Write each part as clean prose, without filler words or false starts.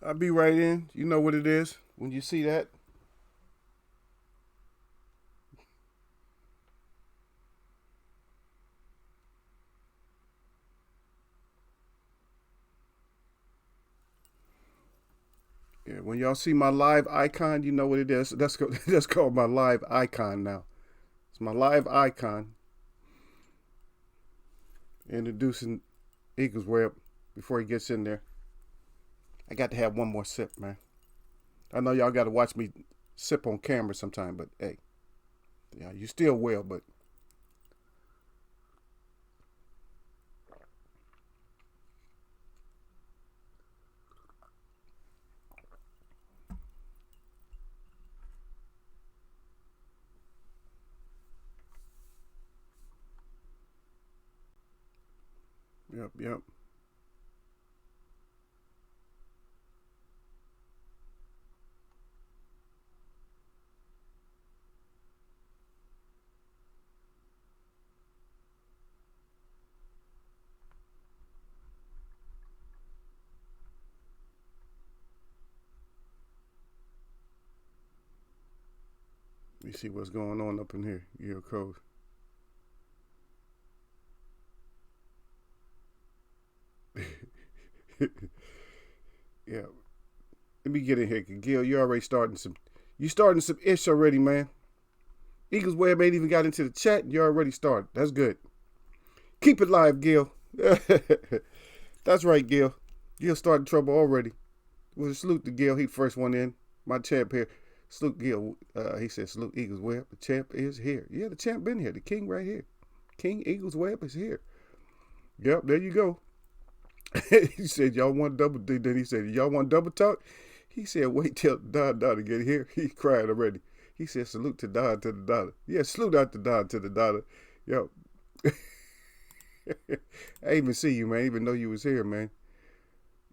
I'll be right in. You know what it is when you see that. Yeah, when y'all see my live icon, you know what it is. That's called my live icon now. It's my live icon introducing Eagles Web before he gets in there. I got to have one more sip, man. I know y'all got to watch me sip on camera sometime, but hey, yeah, you still will. But yep, yep. Let me see what's going on up in here. Yeah, code. Yeah. Let me get in here, Gil. You already starting some. You starting some ish already, man. Eagles Web ain't even got into the chat. You already started. That's good. Keep it live, Gil. That's right, Gil. Gil started trouble already. Well, salute to Gil. He the first one in. My champ here. Salute Gil. He said, salute Eagles Web. The champ is here. Yeah, the champ been here. The king right here. King Eagles Web is here. Yep, there you go. He said, y'all want double. Then he said, y'all want double talk? He said, wait till Don to get here. He cried already. He said, salute to Don to the dollar. Yeah, salute out to Don to the dollar. Yo. I even see you, man. Even though you was here, man.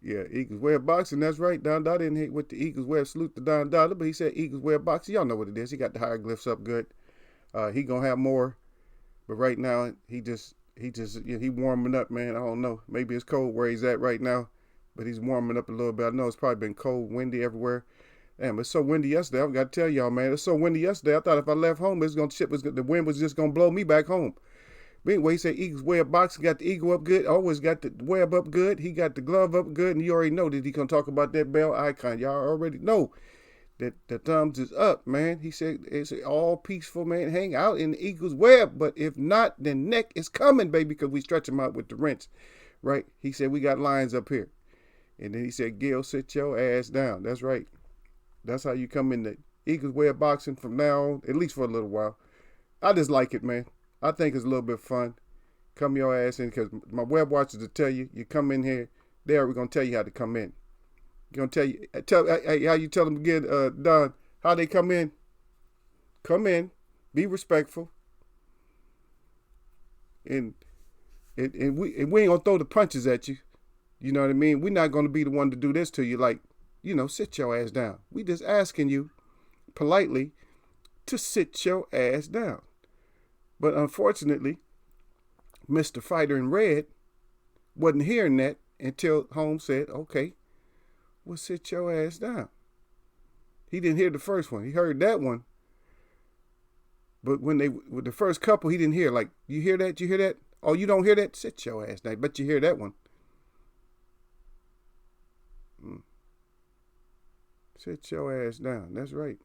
Yeah, Eagles Web Boxing. That's right. Don Dada didn't hit with the Eagles Web salute to Don Dada, but he said Eagles Web Boxing. Y'all know what it is. He got the hieroglyphs up good. He gonna have more, but right now he warming up, man. I don't know. Maybe it's cold where he's at right now, but he's warming up a little bit. I know it's probably been cold, windy everywhere. Damn, it's so windy yesterday. I got to tell y'all, man. It's so windy yesterday. I thought if I left home, the wind was just gonna blow me back home. But anyway, he said Eagles Web Boxing got the eagle up good. Always got the web up good. He got the glove up good, and you already know that he gonna talk about that bell icon. Y'all already know that the thumbs is up, man. He said it's all peaceful, man. Hang out in the Eagles Web, but if not, then neck is coming, baby, because we stretch him out with the wrench, right? He said we got lines up here, and then he said, Gil, sit your ass down. That's right. That's how you come in the Eagles Web Boxing from now on, at least for a little while. I just like it, man. I think it's a little bit fun. Come your ass in, because my web watchers will tell you, you come in here, we're going to tell you how to come in. We're going to how you tell them again, Don, how they come in. Come in, be respectful, and we ain't going to throw the punches at you. You know what I mean? We're not going to be the one to do this to you, like, sit your ass down. We just asking you politely to sit your ass down. But unfortunately, Mr. Fighter in Red wasn't hearing that until Holmes said, okay, well, sit your ass down. He didn't hear the first one. He heard that one. But with the first couple, he didn't hear. Like, you hear that? You hear that? Oh, you don't hear that? Sit your ass down. But you hear that one. Sit your ass down. That's right.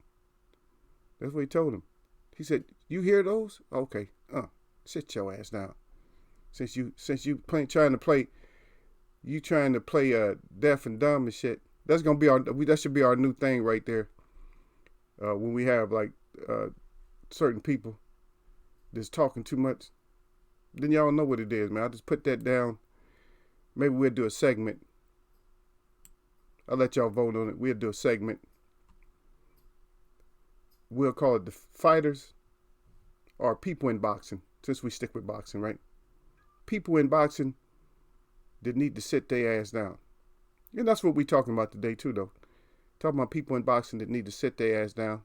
That's what he told him. He said, you hear those? Okay. Sit your ass down. Since you trying to play deaf and dumb and shit. That's gonna be that should be our new thing right there. When we have like certain people that's talking too much, then y'all know what it is, man. I'll just put that down. Maybe we'll do a segment. I'll let y'all vote on it. We'll do a segment. We'll call it the fighters or people in boxing, since we stick with boxing, right? People in boxing that need to sit their ass down. And that's what we're talking about today, too, though. Talking about people in boxing that need to sit their ass down.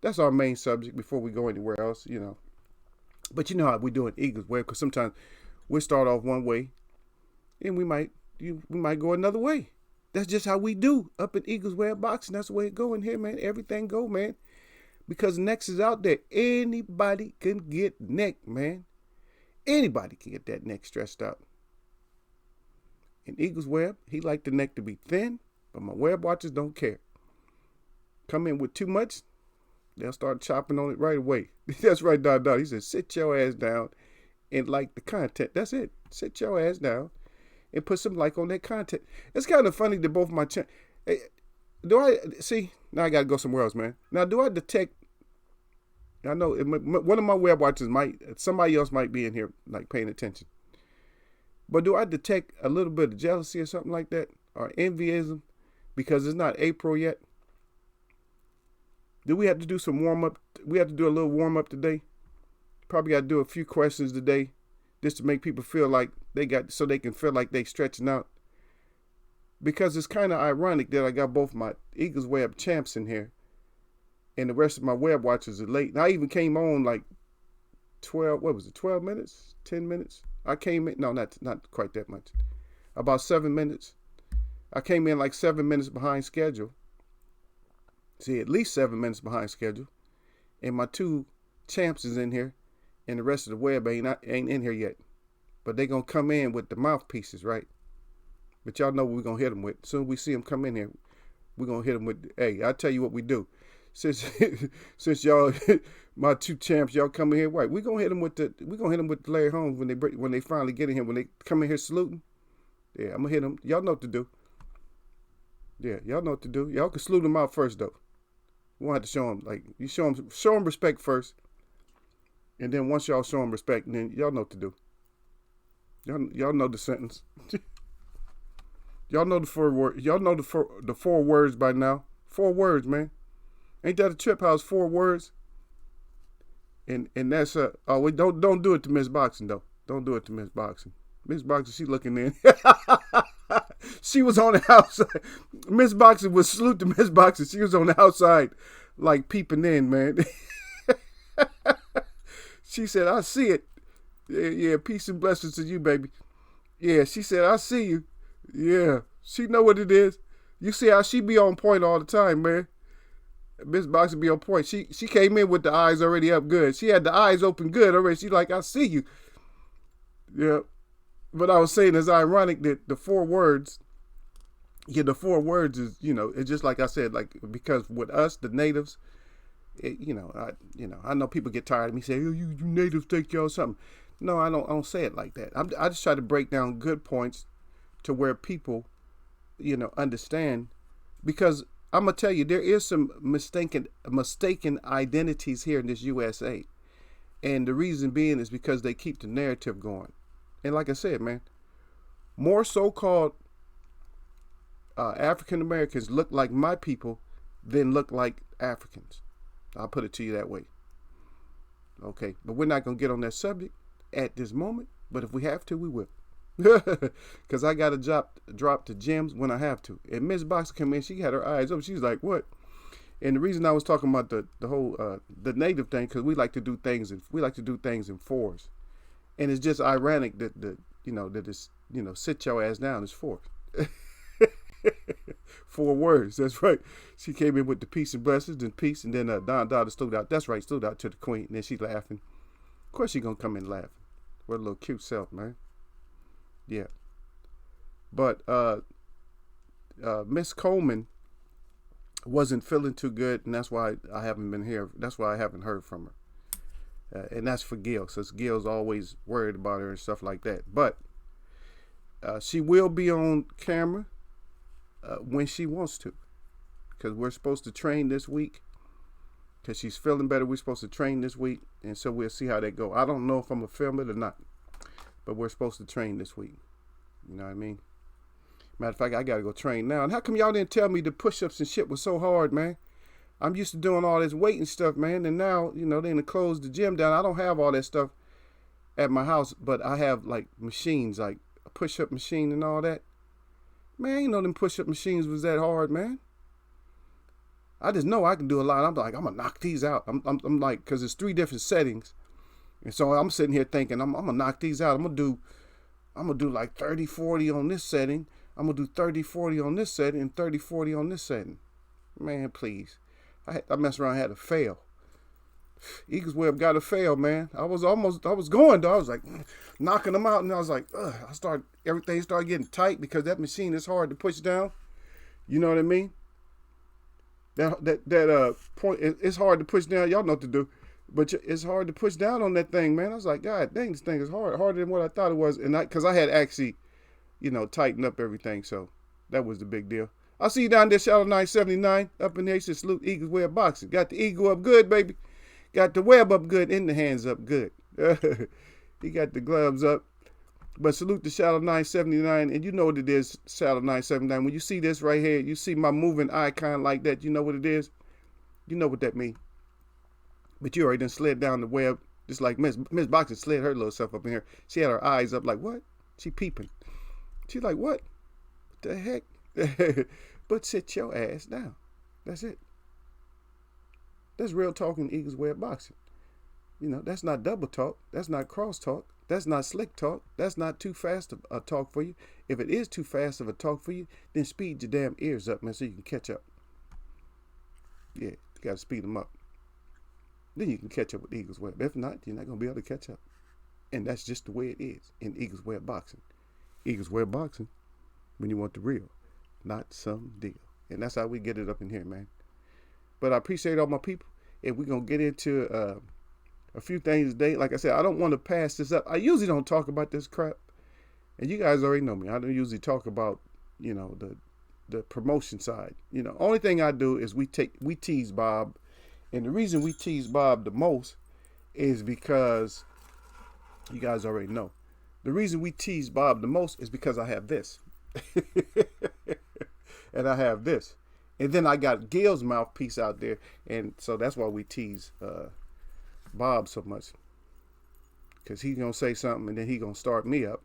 That's our main subject before we go anywhere else, But you know how we do it Eagles Web, because sometimes we'll start off one way and we might go another way. That's just how we do up in Eagles Way of Boxing. That's the way it go in here, man. Everything go, man. Because next is out there. Anybody can get neck, man. Anybody can get that neck stretched out. In Eagles Web, he like the neck to be thin, but my web watchers don't care. Come in with too much, they'll start chopping on it right away. That's right, Don. He said, sit your ass down and like the content. That's it. Sit your ass down and put some like on that content. It's kind of funny that both my do I see? Now I got to go somewhere else, man. Now, do I detect? I know one of my web watchers somebody else might be in here like paying attention. But do I detect a little bit of jealousy or something like that? Or envyism? Because it's not April yet? Do we have to do some warm up? We have to do a little warm up today. Probably got to do a few questions today just to make people feel like so they can feel like they stretching out. Because it's kind of ironic that I got both my Eagles Web champs in here and the rest of my web watchers are late. And I even came on like 12 minutes? 10 minutes? I came in, no, not quite that much. About 7 minutes. I came in like 7 minutes behind schedule. See, at least 7 minutes behind schedule. And my two champs is in here. And the rest of the web ain't in here yet. But they going to come in with the mouthpieces, right? But y'all know what we're going to hit them with. As soon as we see them come in here, we're going to hit them with, hey, I'll tell you what we do. Since y'all, my two champs, y'all come in here, right? We're going to hit them with the Larry Holmes when they finally get in here. When they come in here saluting. Yeah, I'm going to hit them. Y'all know what to do. Yeah, y'all know what to do. Y'all can salute them out first, though. We won't have to show them, like, you show them respect first. And then once y'all show them respect, then y'all know what to do. Y'all know the sentence. Y'all know the 4 words. Y'all know the 4 words by now. 4 words, man. Ain't that a trip house? 4 words. And that's don't do it to Miss Boxing though. Don't do it to Miss Boxing. Miss Boxing, she looking in. She was on the outside. Miss Boxing was salute to Miss Boxing. She was on the outside, like peeping in, man. She said, "I see it." Yeah, peace and blessings to you, baby. Yeah, she said, "I see you." Yeah, she know what it is. You see how she be on point all the time, man. Miss Boxer be on point. She came in with the eyes already up good. She had the eyes open good already. She like, "I see you." Yeah. But I was saying it's ironic that the 4 words, the 4 words is, it's just like I said, like, because with us, the natives, I know people get tired of me saying, "Oh, you natives think y'all something." No, I don't say it like that. I just try to break down good points to where people, understand. Because I'm going to tell you, there is some mistaken identities here in this USA. And the reason being is because they keep the narrative going. And like I said, man, more so-called African Americans look like my people than look like Africans. I'll put it to you that way. Okay, but we're not going to get on that subject at this moment. But if we have to, we will. Because I got to drop the gems when I have to. And Miss Boxer came in, she had her eyes open. She's like, "What?" And the reason I was talking about the whole the native thing, because we like to do things in 4s. And it's just ironic that sit your ass down is 4. 4 words. That's right. She came in with the peace and blessings and peace, and then Don Dada stood out. That's right, stood out to the queen. And then she laughing. Of course she gonna come in laughing. What a little cute self, man. Yeah. But Miss Coleman wasn't feeling too good, and that's why I haven't been here. That's why I haven't heard from her. And that's for Gil, since Gil's always worried about her and stuff like that. But she will be on camera when she wants to, because we're supposed to train this week. Because she's feeling better, we're supposed to train this week, and so we'll see how that go. I don't know if I'm gonna film it or not, but we're supposed to train this week. You know what I mean? Matter of fact, I gotta go train now. And how come y'all didn't tell me the push-ups and shit was so hard, man? I'm used to doing all this weight and stuff, man. And now, they done closed the gym down. I don't have all that stuff at my house, but I have like machines, like a push-up machine and all that. Man, I ain't know them push-up machines was that hard, man. I just know I can do a lot. I'm like, I'm gonna knock these out. I'm like, because it's 3 different settings, and so I'm sitting here thinking, I'm gonna knock these out. I'm gonna do like 30, 40 on this setting. I'm going to do 30-40 on this setting and 30-40 on this setting. Man, please. I messed around and had to fail. Eagles Web got to fail, man. I was going, though. I was like knocking them out, and I was like, everything started getting tight because that machine is hard to push down. You know what I mean? That point, it's hard to push down. Y'all know what to do. But it's hard to push down on that thing, man. I was like, God dang, this thing is harder than what I thought it was. And because I had actually, tightened up everything. So that was the big deal. I'll see you down there, Shadow 979, up in there. You should salute Eagles Web Boxing. Got the eagle up good, baby. Got the web up good and the hands up good. He got the gloves up. But salute the Shadow 979. And you know what it is, Shadow 979. When you see this right here, you see my moving icon like that. You know what it is? You know what that means. But you already done slid down the web, just like Miss Boxing slid her little self up in here. She had her eyes up like, what? She peeping. She like, what? What the heck? But sit your ass down. That's it. That's real talking Eagles Web Boxing. That's not double talk. That's not cross talk. That's not slick talk. That's not too fast of a talk for you. If it is too fast of a talk for you, then speed your damn ears up, man, so you can catch up. Yeah, you got to speed them up. Then you can catch up with Eagles Web. If not, you're not going to be able to catch up. And that's just the way it is in Eagles Web Boxing. Eagles Web Boxing, when you want the real, not some deal. And that's how we get it up in here, man. But I appreciate all my people. And we're going to get into a few things today. Like I said, I don't want to pass this up. I usually don't talk about this crap. And you guys already know me. I don't usually talk about, the promotion side. Only thing I do is we tease Bob. And the reason we tease Bob the most is because you guys already know. The reason we tease Bob the most is because I have this. And I have this. And then I got Gail's mouthpiece out there. And so that's why we tease Bob so much. Because he's going to say something and then he's going to start me up.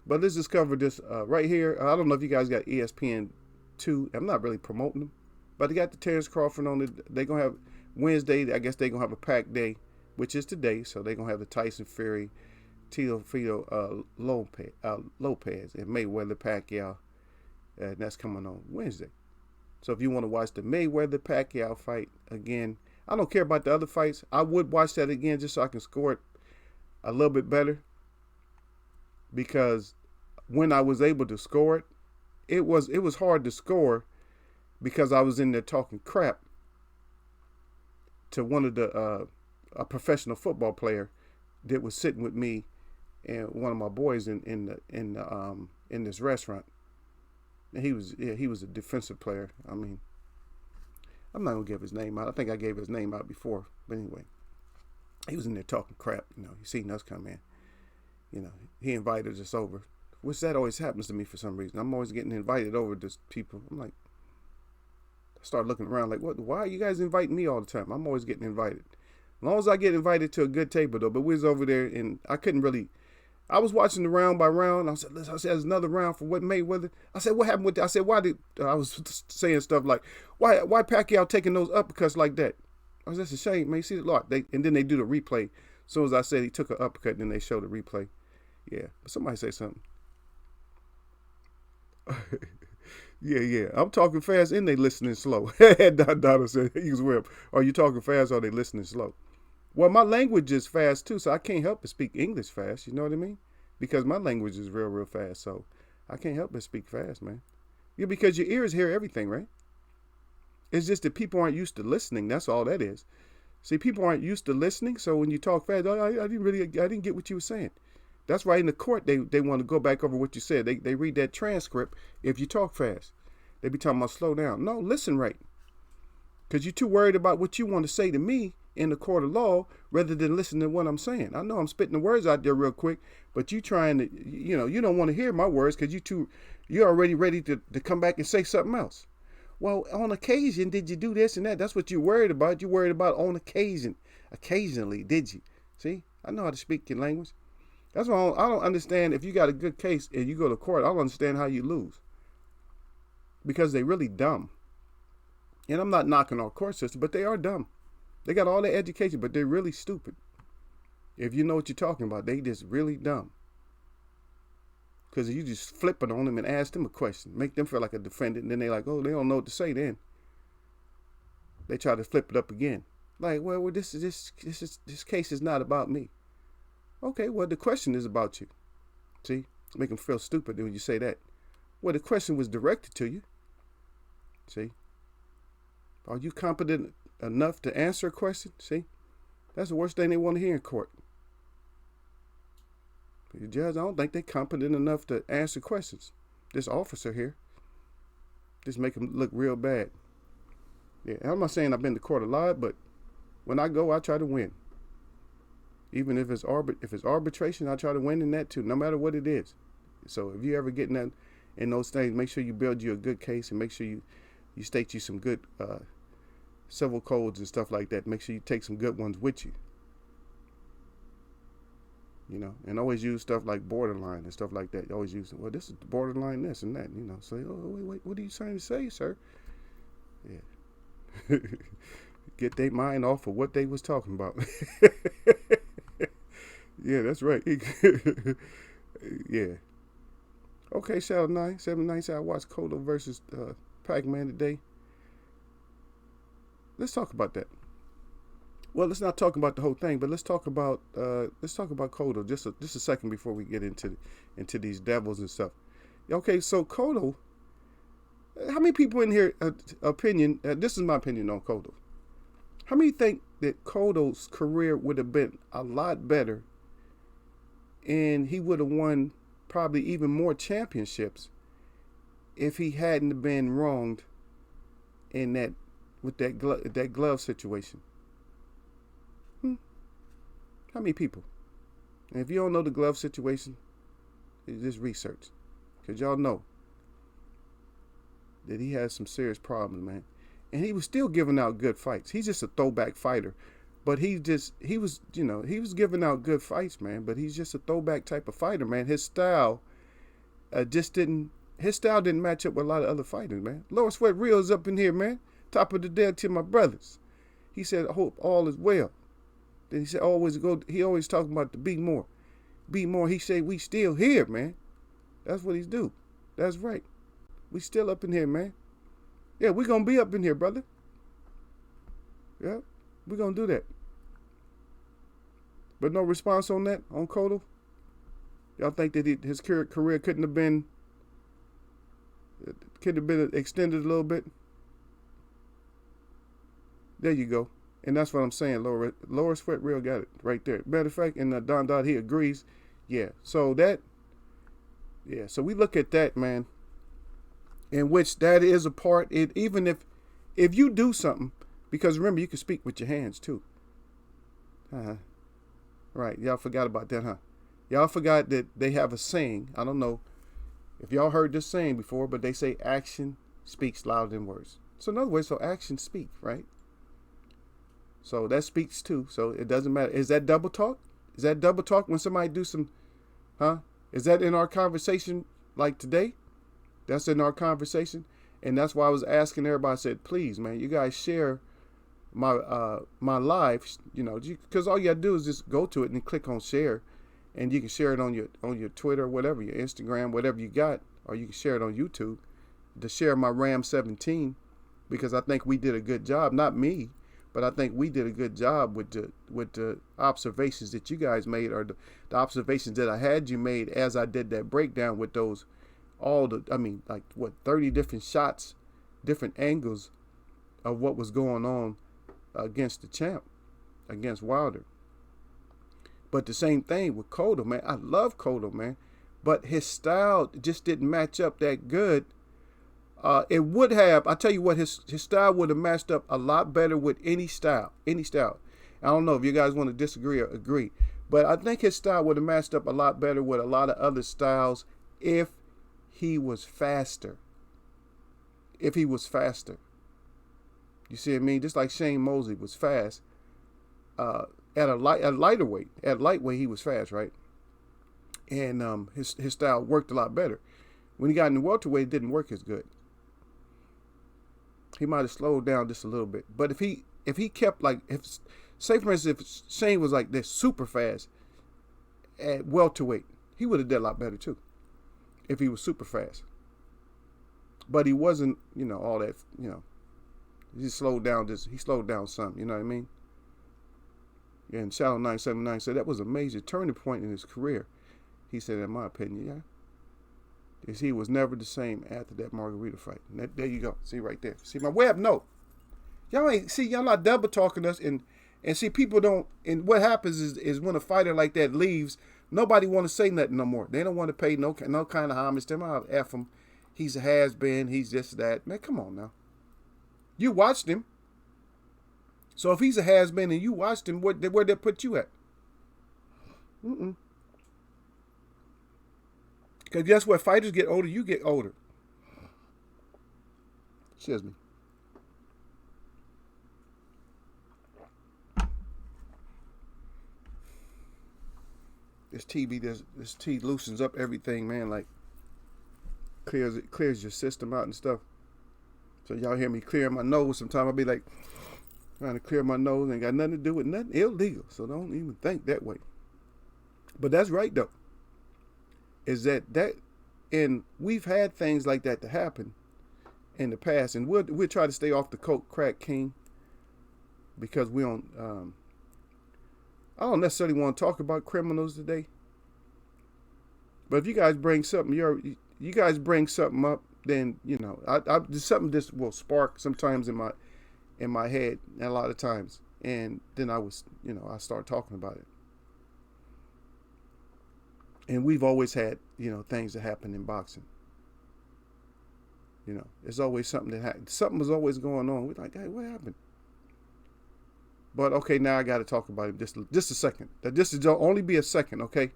But let's just cover this right here. I don't know if you guys got ESPN2. I'm not really promoting them. But they got the Terrence Crawford on it. They're going to have Wednesday. I guess they're going to have a packed day, which is today. So they're going to have the Tyson Fury, Teofimo Lopez, and Mayweather Pacquiao. And that's coming on Wednesday. So if you want to watch the Mayweather Pacquiao fight again, I don't care about the other fights. I would watch that again just so I can score it a little bit better. Because when I was able to score it, it was hard to score. Because I was in there talking crap to one of a professional football player that was sitting with me and one of my boys in this restaurant. And he was a defensive player. I mean, I'm not gonna give his name out. I think I gave his name out before, but anyway, he was in there talking crap. He seen us come in. He invited us over, which that always happens to me for some reason. I'm always getting invited over to people. I'm like. Start looking around like, what? Why are you guys inviting me all the time? I'm always getting invited. As long as I get invited to a good table, though. But we was over there, and I couldn't really. I was watching the round by round. I said, there's another round for what Mayweather. I said, what happened with that? I said, why did I was saying stuff like, why Pacquiao taking those uppercuts like that? I was that's a shame, man. You see the lot. And then they do the replay. As soon as I said he took an uppercut, then they show the replay. Yeah, but somebody say something. Yeah. I'm talking fast and they listening slow. Donna said, Eagles Web, are you talking fast or are they listening slow? Well, my language is fast too, so I can't help but speak English fast. You know what I mean? Because my language is real fast, so I can't help but speak fast, man. Yeah, because your ears hear everything, right? It's just that people aren't used to listening. That's all that is. See, people aren't used to listening, so when you talk fast, I didn't get what you were saying. That's why in the court they want to go back over what you said. They read that transcript if you talk fast. They be talking about slow down. No, listen right. Because you're too worried about what you want to say to me in the court of law rather than listening to what I'm saying. I know I'm spitting the words out there real quick, but you trying to, you don't want to hear my words because you're already ready to come back and say something else. Well, on occasion, did you do this and that? That's what you're worried about. You're worried about on occasion. Occasionally, did you? See, I know how to speak your language. That's why I don't understand if you got a good case and you go to court, I don't understand how you lose. Because they really dumb. And I'm not knocking our court system, but they are dumb. They got all their education, but they're really stupid. If you know what you're talking about, they just really dumb. Because you just flipping on them and ask them a question, make them feel like a defendant, and then they like, oh, they don't know what to say. Then they try to flip it up again, like, well, this case is not about me. Okay, well, the question is about you. See, make them feel stupid when you say that. Well, the question was directed to you. See, are you competent enough to answer a question? See, that's the worst thing they want to hear in court. The judge, I don't think they're competent enough to answer questions. This officer here, just make him look real bad. Yeah, I'm not saying I've been to court a lot, but when I go, I try to win. Even if it's arbitration, I try to win in that too, no matter what it is. So if you ever get in those things, make sure you build you a good case, and make sure you state you some good civil codes and stuff like that. Make sure you take some good ones with you. You know, and always use stuff like borderline and stuff like that. You always use, well, this is borderline this and that, you know. Say, oh, wait, what are you trying to say, sir? Yeah. Get their mind off of what they was talking about. Yeah, that's right. Yeah. Okay, Shadow 9, 7 nights I watched Kodo versus Pac-Man today. Let's talk about that. Well, let's not talk about the whole thing, but let's talk about Kodo just a second before we get into these devils and stuff. Okay, so Kodo, how many people in here opinion? This is my opinion on Kodo. How many think that Kodo's career would have been a lot better, and he would have won probably even more championships if he hadn't been wronged in that with that glove situation? How many people? And if you don't know the glove situation, just research, because y'all know that he has some serious problems, man. And he was still giving out good fights. He's just a throwback fighter, but he was giving out good fights, man. But he's just a throwback type of fighter, man. His style didn't match up with a lot of other fighters, man. Lower Sweat Real is up in here, man. Top of the dead to my brothers. He said, I hope all is well. Then he said, he always talking about the be more. Be more. He said, we still here, man. That's what he's do. That's right. We still up in here, man. Yeah, we going to be up in here, brother. Yeah, we going to do that. But no response on that, on Kodo? Y'all think that his career couldn't have been extended a little bit? There you go. And that's what I'm saying. Lower Sweat Real got it right there. Matter of fact, and Don Dot, he agrees. Yeah. So so we look at that, man, in which that is a part. Even if you do something, because remember, you can speak with your hands too. Right. Y'all forgot about that, huh? Y'all forgot that they have a saying. I don't know if y'all heard this saying before, but they say action speaks louder than words. So in other words, action speak, right? So that speaks too. So it doesn't matter. Is that double talk? Is that double talk when somebody do some, Is that in our conversation like today? That's in our conversation. And that's why I was asking everybody. I said, please, man, you guys share my live, because all you gotta do is just go to it and click on share, and you can share it on your Twitter, whatever, your Instagram, whatever you got, or you can share it on YouTube. To share my Ram 17, because I think we did a good job. Not me, but I think we did a good job with the observations that you guys made, or the observations that I had you made as I did that breakdown with those, 30 different shots, different angles of what was going on against the champ, against Wilder. But the same thing with Cotto, man. I love Cotto, man, but his style just didn't match up that good. It would have, I tell you what, his style would have matched up a lot better with any style. I don't know if you guys want to disagree or agree, but I think his style would have matched up a lot better with a lot of other styles if he was faster. You see what I mean? Just like Shane Mosley was fast at a lighter weight. At lightweight, he was fast, right? And his style worked a lot better. When he got in the welterweight, it didn't work as good. He might have slowed down just a little bit. But if he kept say for instance, if Shane was like this super fast at welterweight, he would have done a lot better too. if he was super fast. But he wasn't, all that, he slowed down he slowed down some, you know what I mean? Yeah, and Shallow 979 said that was a major turning point in his career. He said, in my opinion, yeah. He was never the same after that Margarita fight. And there you go. See right there. See my web note. Y'all not double talking us and see people don't, and what happens is when a fighter like that leaves, nobody want to say nothing no more. They don't want to pay no kind of homage to him. I'll F him. He's a has-been. He's just that. Man, come on now. You watched him. So if he's a has-been and you watched him, where'd they put you at? Because guess what? Fighters get older, you get older. Excuse me. This tea loosens up everything, man. Like clears your system out and stuff. So y'all hear me clearing my nose. Sometimes I'll be like trying to clear my nose. Ain't got nothing to do with nothing illegal. So don't even think that way. But that's right though. Is that and we've had things like that to happen in the past, and we'll try to stay off the coke crack king because we don't. I don't necessarily want to talk about criminals today, but if you guys bring something, you guys bring something up, then there's something this will spark sometimes in my head, and a lot of times, and then I start talking about it. And we've always had things that happen in boxing. There's always something that happened. Something was always going on. We're like, hey, what happened? But okay, now I got to talk about him just a second. That this is only be a second, okay?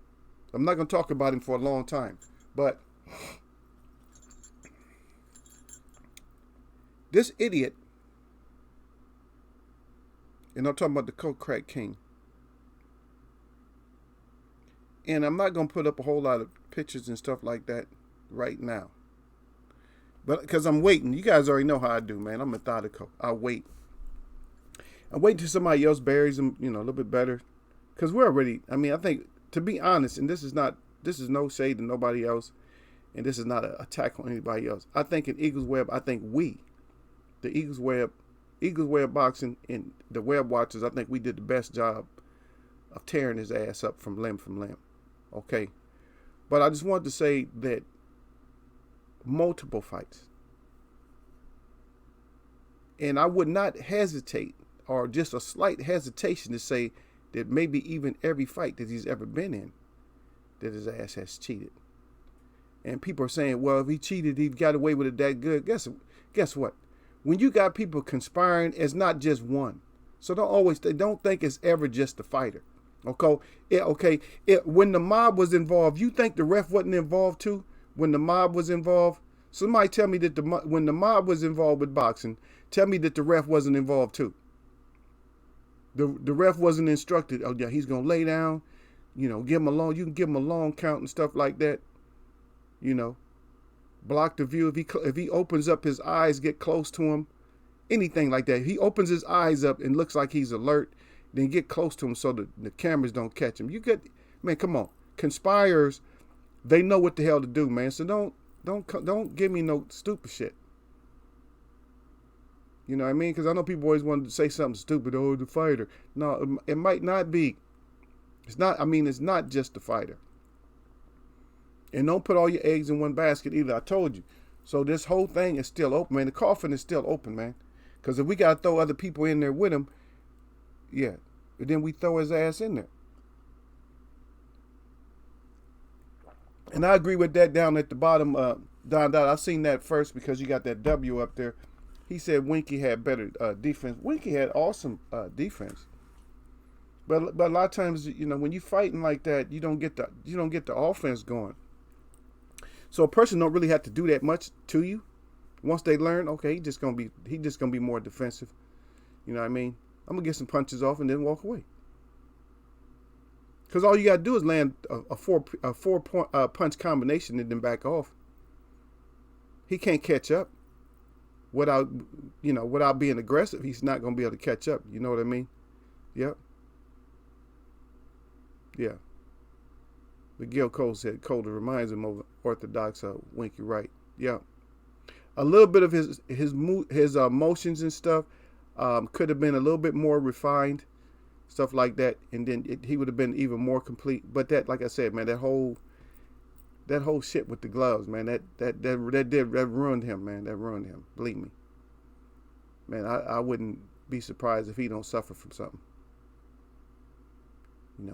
I'm not going to talk about him for a long time. But this idiot, and I'm talking about the coke crack king. And I'm not going to put up a whole lot of pictures and stuff like that right now. But because I'm waiting. You guys already know how I do, man. I'm methodical. I wait. I'm waiting till somebody else buries them, a little bit better. Because we're already, I think, to be honest, and this is no shade to nobody else, and this is not an attack on anybody else. I think in Eagles Web, the Eagles Web Boxing, and the Web Watchers, I think we did the best job of tearing his ass up from limb. Okay? But I just wanted to say that multiple fights. And I would not hesitate, or just a slight hesitation to say that maybe even every fight that he's ever been in, that his ass has cheated. And people are saying, well, if he cheated, he got away with it that good. Guess what? When you got people conspiring, it's not just one. So don't think it's ever just the fighter. Okay. When the mob was involved, you think the ref wasn't involved too? When the mob was involved, somebody tell me that when the mob was involved with boxing, tell me that the ref wasn't involved too. The ref wasn't instructed. Oh yeah, he's gonna lay down. Give him a long. You can give him a long count and stuff like that. Block the view. If he opens up his eyes, get close to him, anything like that. If he opens his eyes up and looks like he's alert, then get close to him so that the cameras don't catch him. Man, come on, conspirers. They know what the hell to do, man. So don't give me no stupid shit. You know what I mean? Because I know people always want to say something stupid. Oh, the fighter. No, it might not be. It's not. It's not just the fighter. And don't put all your eggs in one basket either. I told you. So this whole thing is still open, man. The coffin is still open, man. Because if we got to throw other people in there with him, yeah, then we throw his ass in there. And I agree with that down at the bottom. Don, I seen that first because you got that W up there. He said Winky had better defense. Winky had awesome defense, but a lot of times, when you fighting like that, you don't get the offense going. So a person don't really have to do that much to you. Once they learn, okay, he just gonna be more defensive. You know what I mean? I'm gonna get some punches off and then walk away. Because all you gotta do is land a four punch combination and then back off. He can't catch up. Without being aggressive, he's not going to be able to catch up. You know what I mean? Yep. Yeah. Miguel Cole said Coulter reminds him of orthodox Winky Wright. Yeah, a little bit of his motions and stuff could have been a little bit more refined, stuff like that, and then he would have been even more complete. But that, like I said, man, that whole shit with the gloves, man, that ruined him, man. That ruined him. Believe me, man. I wouldn't be surprised if he don't suffer from something,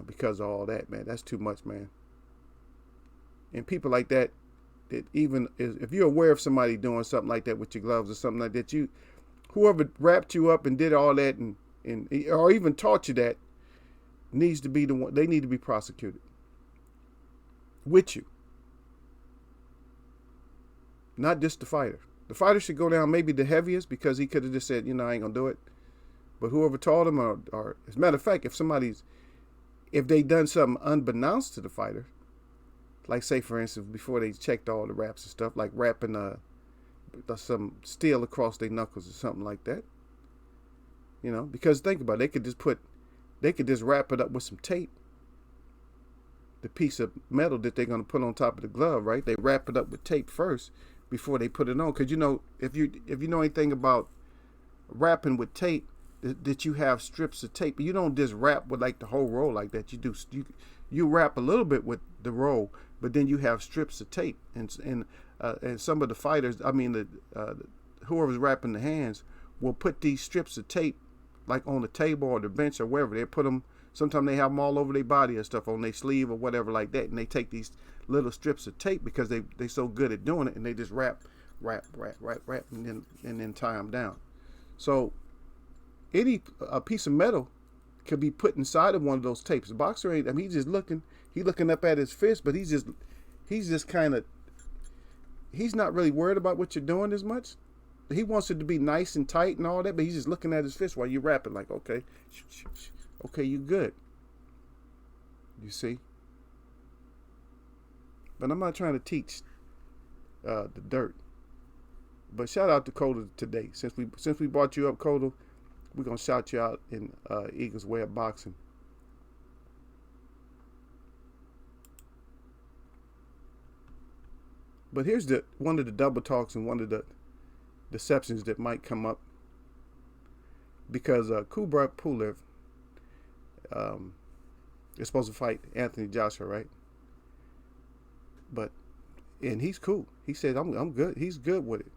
because of all that, man. That's too much, man. And people like that, even if you're aware of somebody doing something like that with your gloves or something like that, whoever wrapped you up and did all that and or even taught you that needs to be the one. They need to be prosecuted with you, not just the fighter. The fighter should go down maybe the heaviest because he could have just said, I ain't gonna do it. But whoever taught him, or as a matter of fact, if they done something unbeknownst to the fighter, like say for instance before they checked all the wraps and stuff, like wrapping some steel across their knuckles or something like that, because think about it, they could just wrap it up with some tape, the piece of metal that they're going to put on top of the glove, right? They wrap it up with tape first before they put it on, because if you know anything about wrapping with tape, that you have strips of tape. You don't just wrap with like the whole roll like that. You wrap a little bit with the roll, but then you have strips of tape, and some of the fighters, whoever's wrapping the hands, will put these strips of tape like on the table or the bench or wherever. They put them. Sometimes they have them all over their body or stuff, on their sleeve or whatever like that, and they take these little strips of tape because they so good at doing it, and they just wrap, and then tie them down. So a piece of metal could be put inside of one of those tapes. The boxer ain't. He's just looking. He's looking up at his fist, but he's just kind of. He's not really worried about what you're doing as much. He wants it to be nice and tight and all that, but he's just looking at his fist while you wrap it. Like, okay, you good. You see. But I'm not trying to teach the dirt. But shout out to Coulter today. Since we brought you up, Coulter, we're gonna shout you out in Eagles Way of Boxing. But here's one of the double talks and one of the deceptions that might come up, because Kubrat Pulev is supposed to fight Anthony Joshua, right? And he's cool. He said I'm good. He's good with it.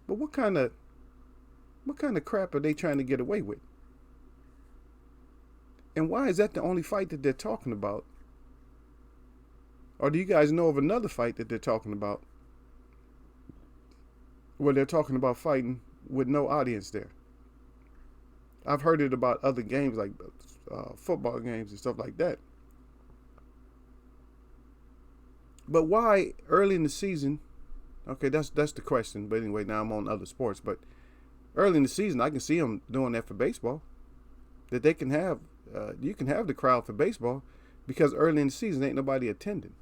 But what kind of crap are they trying to get away with? And why is that the only fight that they're talking about? Or do you guys know of another fight that they're talking about where they're talking about fighting with no audience there? I've heard it about other games, like football games and stuff like that. But why early in the season? Okay, that's the question. But anyway, now I'm on other sports. But early in the season, I can see them doing that for baseball. That they can have, you can have the crowd for baseball, because early in the season ain't nobody attending.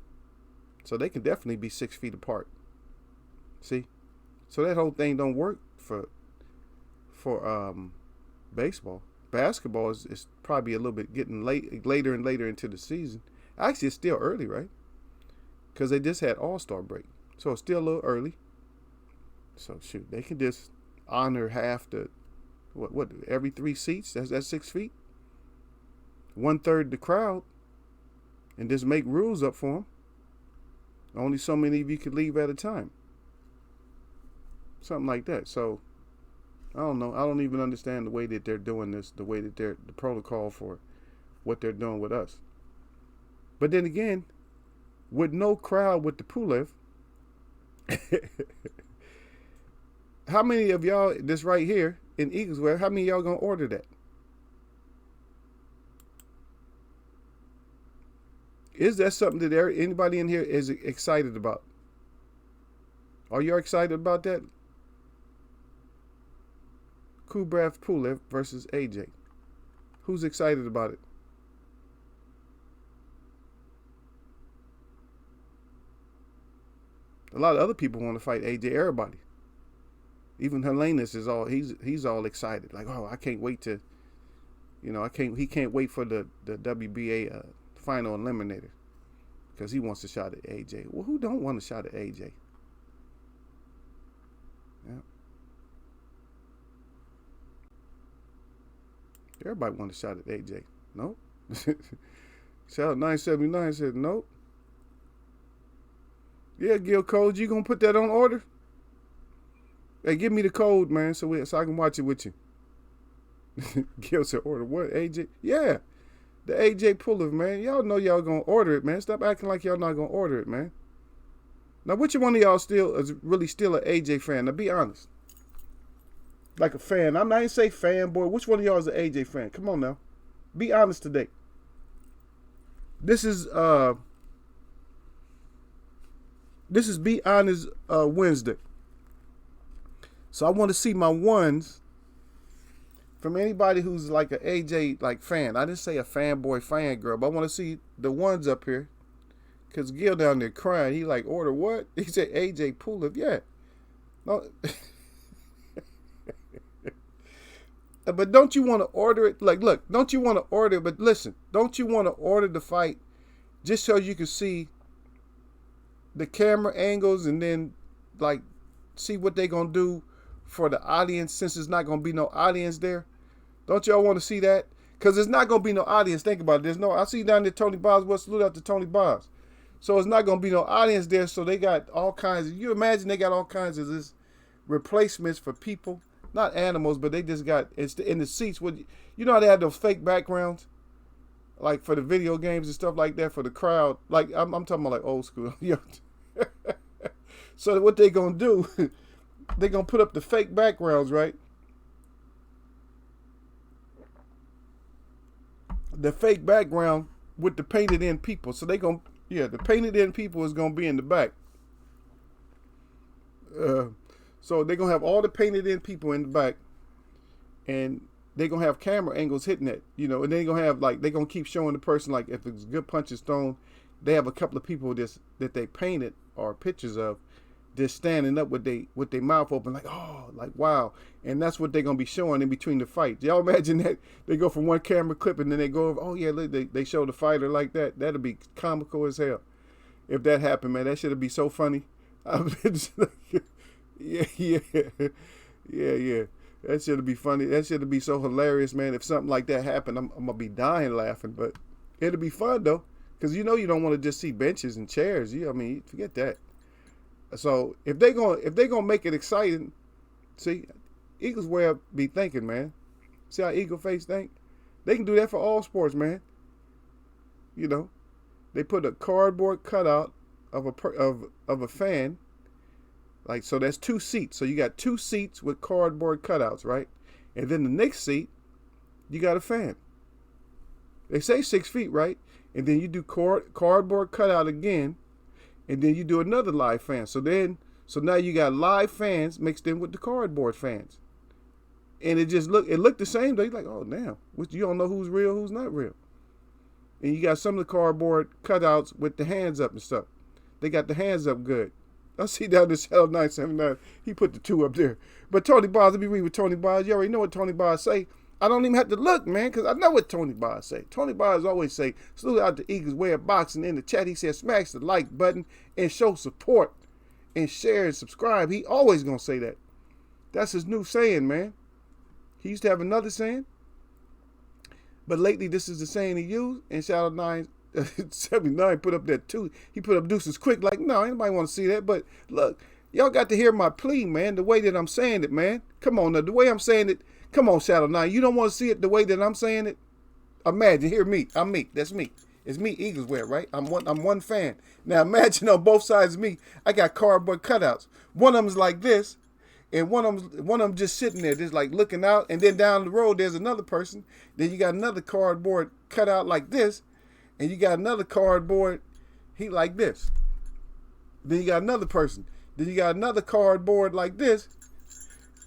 So they can definitely be 6 feet apart. See? So that whole thing don't work for baseball. Basketball is probably a little bit getting later and later into the season. Actually, it's still early, right? Because they just had All-Star break. So it's still a little early. So shoot, they can just honor half the what every 3 seats. That's 6 feet. 1/3 the crowd, and just make rules up for them. Only so many of you could leave at a time. Something like that. So I don't know. I don't even understand the way that they're doing this, the way that the protocol for what they're doing with us. But then again, with no crowd with the Pulev, how many of y'all, this right here in Eaglesware, how many of y'all gonna order that? Is that something that anybody in here is excited about? Are you excited about that? Kubrat Pulev versus AJ. Who's excited about it? A lot of other people want to fight AJ. Everybody, even Helenas is all he's all excited. Like, oh, I can't wait to, he can't wait for the WBA final eliminator. because he wants a shot at AJ. Well, who don't want a shot at AJ? Yeah. Everybody want a shot at AJ. Nope. Shout out 979 said nope. Yeah, Gil Code, you gonna put that on order? Hey, give me the code, man, so I can watch it with you. Gil said, order what, AJ? Yeah, the AJ puller, man. Y'all know y'all gonna order it, man. Stop acting like y'all not gonna order it, man. Now, which one of y'all is really still an AJ fan? Now, be honest. Like a fan. I'm not even say fanboy. Which one of y'all is an AJ fan? Come on now. Be honest today. This is Be Honest Wednesday. So I want to see my ones from anybody who's like an AJ like fan. I didn't say a fanboy fangirl, but I want to see the ones up here. Cause Gil down there crying. He like, order what? He said AJ Pulev. Yeah. No. But don't you want to order it? Like, look, don't you want to order it? But listen, don't you want to order the fight just so you can see the camera angles and then like see what they gonna do for the audience since there's not gonna be no audience there? Don't y'all want to see that? Because there's not gonna be no audience. Think about it. I see down there Tony Bob's. Well, salute out to Tony Bob's. So it's not gonna be no audience there. So they got all kinds of. You imagine they got all kinds of this replacements for people. Not animals, but they just got it's in the seats. You know how they had those fake backgrounds, like for the video games and stuff like that for the crowd. Like I'm talking about like old school. So what they gonna do? They gonna put up the fake backgrounds, right? The fake background with the painted in people. So the painted in people is gonna be in the back. So they're going to have all the painted in people in the back, and they're going to have camera angles hitting it, and they're going to have, like, they're going to keep showing the person, like, if it's good punches thrown, they have a couple of people that they painted or pictures of just standing up with their mouth open, like, oh, like, wow. And that's what they're going to be showing in between the fights. Y'all imagine that they go from one camera clip and then they go over, oh, yeah, they show the fighter like that. That'd be comical as hell. If that happened, man, that should be so funny. Yeah. That should be funny. That should be so hilarious, man. If something like that happened, I'm gonna be dying laughing. But it'll be fun though, because you don't want to just see benches and chairs. Forget that. So if they gonna make it exciting, see, Eagles way up be thinking, man. See how Eagle face think? They can do that for all sports, man. They put a cardboard cutout of a fan. Like, so that's 2 seats. So you got 2 seats with cardboard cutouts, right? And then the next seat, you got a fan. They say 6 feet, right? And then you do cardboard cutout again, and then you do another live fan. So now you got live fans mixed in with the cardboard fans. And it looked the same. They're like, oh, damn. You don't know who's real, who's not real. And you got some of the cardboard cutouts with the hands up and stuff. They got the hands up good. I see down the Shadow 979. He put the 2 up there. But Tony Bars, let me read what Tony Bars. You already know what Tony Bars say. I don't even have to look, man, because I know what Tony Bars say. Tony Bars always say, salute out to Eagles Way of Boxing. In the chat, he said, smash the like button and show support and share and subscribe. He always going to say that. That's his new saying, man. He used to have another saying. But lately, this is the saying he used. And Shadow 979 put up that 2. He put up deuces quick, like, no, anybody want to see that. But look, y'all got to hear my plea, man, the way that I'm saying it, man. Come on, now, the way I'm saying it. Come on, Shadow 9. You don't want to see it the way that I'm saying it? Imagine, hear me. I'm me. That's me. It's me, Eagles wear, right? I'm one fan. Now imagine on both sides of me, I got cardboard cutouts. One of them's like this, and one of them just sitting there, just like looking out. And then down the road, there's another person. Then you got another cardboard cutout like this. And you got another cardboard, he like this. Then you got another person. Then you got another cardboard like this.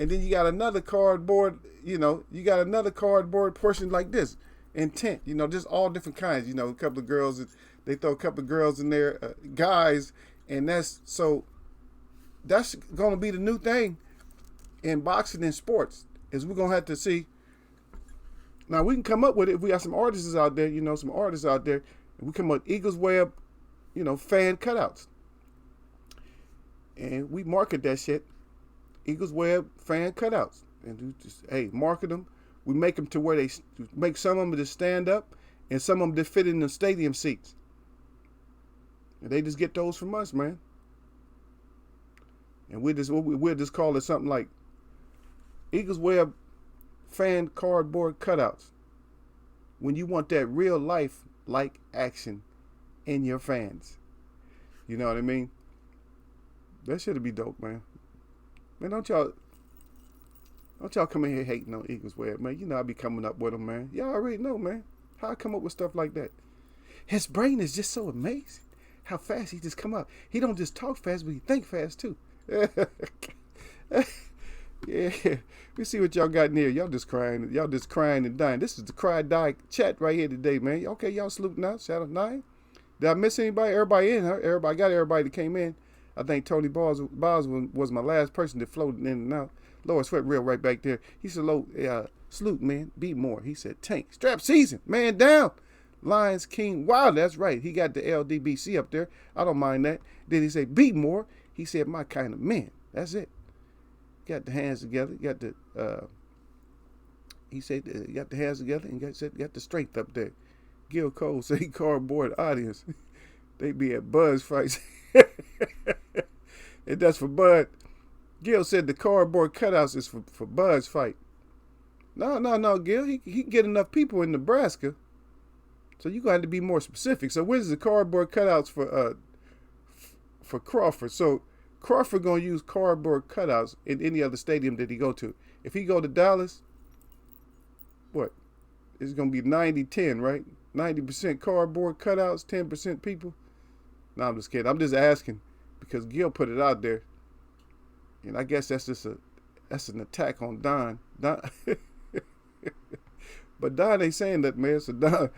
And then you got another cardboard, you got another cardboard portion like this. Intent, just all different kinds. A couple of girls, they throw a couple of girls in there, guys. And that's going to be the new thing in boxing and sports, is we're going to have to see. Now, we can come up with it if we got some artists out there, some artists out there. And we come up with Eagles Way Up fan cutouts. And we market that shit. Eagles wear fan cutouts. And we just, hey, market them. We make them to where they make some of them to stand up and some of them to fit in the stadium seats. And they just get those from us, man. And we'll just call it something like Eagles wear fan cardboard cutouts. When you want that real life like action in your fans. You know what I mean? That should be dope, man. Man, don't y'all come in here hating on Eagles wear, man. You know I be coming up with them, man. Y'all already know, man. How I come up with stuff like that. His brain is just so amazing. How fast he just come up. He don't just talk fast, but he think fast too. Yeah. We see what y'all got in here. Y'all just crying. Y'all just crying and dying. This is the cry die chat right here today, man. Okay, y'all saluting out. Shout out 9. Did I miss anybody? Everybody in, huh? Everybody that came in. I think Tony Bars was my last person that floated in and out. Lord Sweat Real right back there. He said, salute, man. Be more. He said, tank. Strap season. Man down. Lions King. Wow, that's right. He got the LDBC up there. I don't mind that. Then he said, be more. He said, my kind of man. That's it. Got the hands together. Got the, he said, got the hands together and got the strength up there. Gil Cole say cardboard audience. They be at Buzz fights. And that's for Bud. Gil said the cardboard cutouts is for Bud's fight. No, Gil. He can get enough people in Nebraska. So you got to be more specific. So where's the cardboard cutouts for Crawford? So Crawford gonna use cardboard cutouts in any other stadium that he go to. If he go to Dallas, what? It's gonna be 90-10, right? 90% cardboard cutouts, 10% people. No, I'm just kidding. I'm just asking because Gil put it out there, and I guess that's an attack on Don. But Don ain't saying that, man. So Don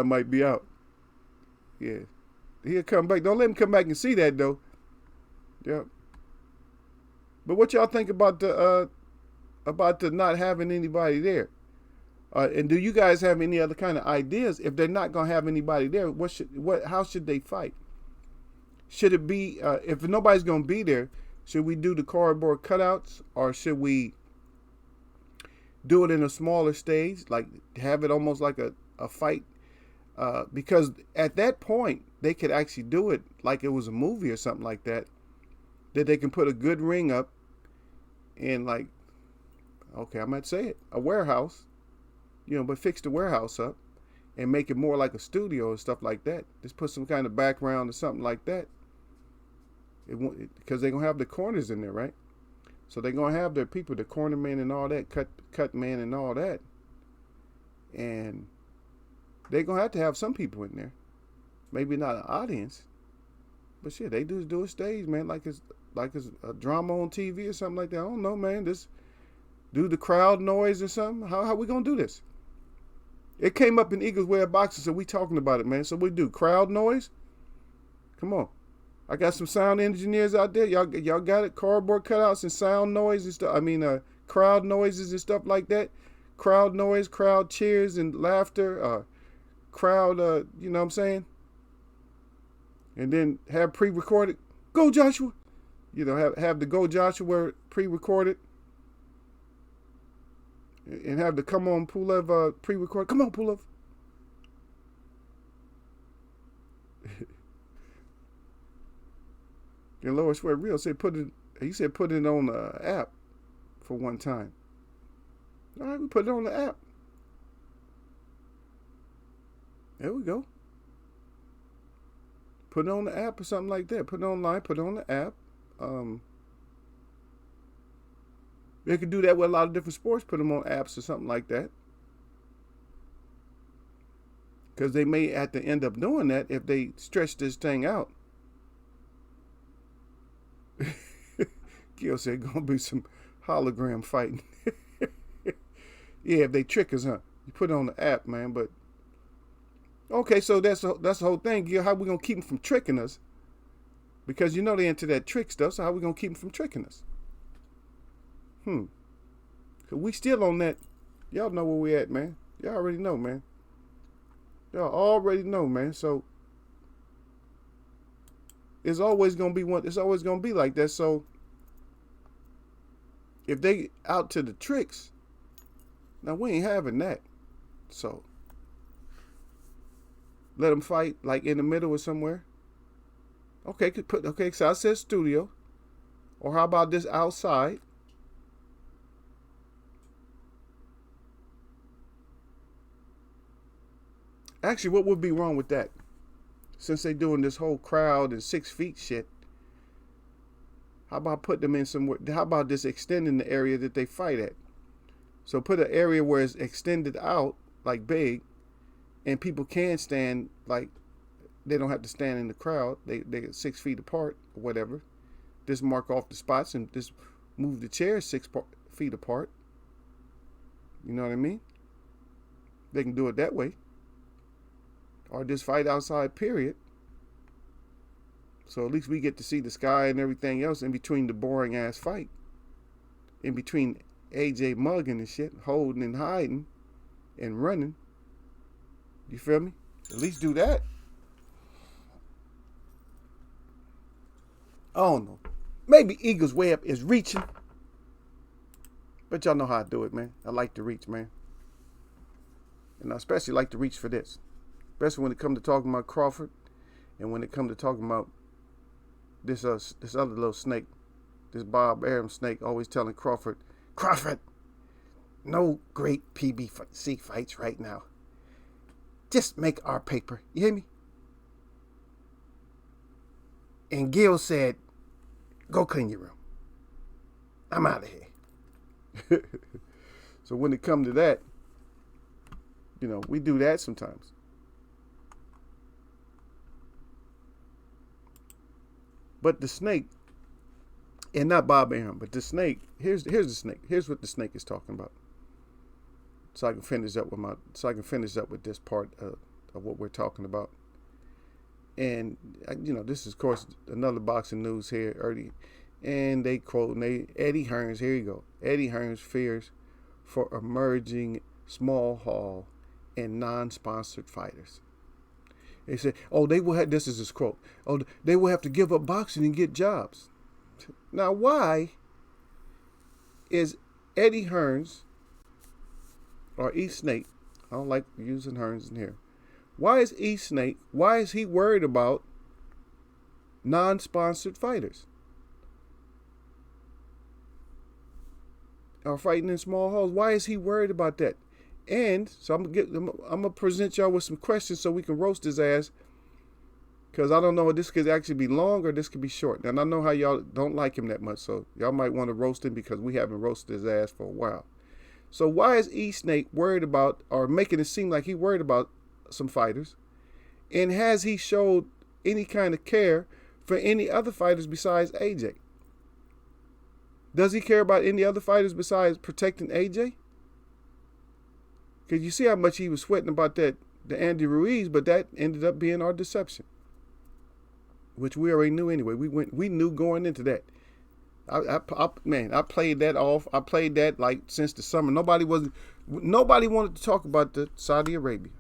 might be out. Yeah, he'll come back. Don't let him come back and see that though. Yeah. But what y'all think about the not having anybody there? And do you guys have any other kind of ideas? If they're not gonna have anybody there, how should they fight? Should it be if nobody's gonna be there? Should we do the cardboard cutouts, or should we do it in a smaller stage, like have it almost like a fight? Because at that point they could actually do it like it was a movie or something like that. That they can put a good ring up in, like, okay, I might say it, a warehouse, but fix the warehouse up and make it more like a studio and stuff like that. Just put some kind of background or something like that. Because they're going to have the corners in there, right? So they're going to have their people, the corner man and all that, cut man and all that. And they're going to have some people in there. Maybe not an audience. But shit, they just do a stage, man, like it's a drama on TV or something like that. I don't know, man. Just do the crowd noise or something. How we gonna do this? It came up in Eagles Wear Boxing, so we talking about it, man. So we do crowd noise. Come on, I got some sound engineers out there. Y'all got it. Cardboard cutouts and sound noise and stuff. I mean, crowd noises and stuff like that. Crowd noise, crowd cheers and laughter. Crowd, you know what I'm saying? And then have pre-recorded, go Joshua. Have the go Joshua pre-recorded. And have the come on Pulev pre-recorded. Come on Pulev. And Lower Sweat Real said put it on the app for one time. All right, we put it on the app. There we go. Put it on the app or something like that. Put it online, put it on the app. They could do that with a lot of different sports. Put them on apps or something like that. Because they may have to end up doing that if they stretch this thing out. Gil said gonna be some hologram fighting. Yeah, if they trick us, huh? You put it on the app, man. But okay, so that's the whole thing, Gil. How we gonna keep them from tricking us? Because they into that trick stuff. So how we gonna keep them from tricking us? Cause we still on that. Y'all know where we at, man. Y'all already know, man. Y'all already know, man. So It's always gonna be one. It's always gonna be like that. So if they out to the tricks, now we ain't having that. So let them fight like in the middle or somewhere. Okay, so I said studio. Or how about this outside? Actually, what would be wrong with that? Since they doing this whole crowd and 6 feet shit, how about putting them in somewhere? How about just extending the area that they fight at? So put an area where it's extended out, like big, and people can stand, like, they don't have to stand in the crowd. They're 6 feet apart or whatever. Just mark off the spots and just move the chairs 6 feet apart. You know what I mean? They can do it that way. Or just fight outside, period. So at least we get to see the sky and everything else in between the boring ass fight. In between AJ mugging and shit, holding and hiding and running. You feel me? At least do that. I don't know. Maybe Eagles Way Up is reaching. But y'all know how I do it, man. I like to reach, man. And I especially like to reach for this. Especially when it comes to talking about Crawford. And when it comes to talking about this other little snake. This Bob Arum snake always telling Crawford, no great PBC fights right now. Just make our paper. You hear me? And Gil said, go clean your room. I'm out of here. So when it comes to that, we do that sometimes. But the snake, and not Bob Arum, but the snake, here's the snake. Here's what the snake is talking about. So I can finish up with this part of what we're talking about. And, this is, of course, another boxing news here early. And they quote, Eddie Hearns, here you go. Eddie Hearns fears for emerging small hall and non-sponsored fighters. They said, they will have, this is his quote, they will have to give up boxing and get jobs. Now, why is Eddie Hearns, or E Snake, I don't like using Hearns in here, why is E Snake, why is he worried about non-sponsored fighters? Or fighting in small halls? Why is he worried about that? And so I'm gonna present y'all with some questions so we can roast his ass. Because I don't know if this could actually be long or this could be short. And I know how y'all don't like him that much, so y'all might want to roast him because we haven't roasted his ass for a while. So why is E Snake worried about, or making it seem like he worried about some fighters? And has he showed any kind of care for any other fighters besides AJ? Does he care about any other fighters besides protecting AJ? Because you see how much he was sweating about the Andy Ruiz, but that ended up being our deception, which we already knew anyway. We knew going into that. I played that off. I played that like since the summer. Nobody wanted to talk about the Saudi Arabia,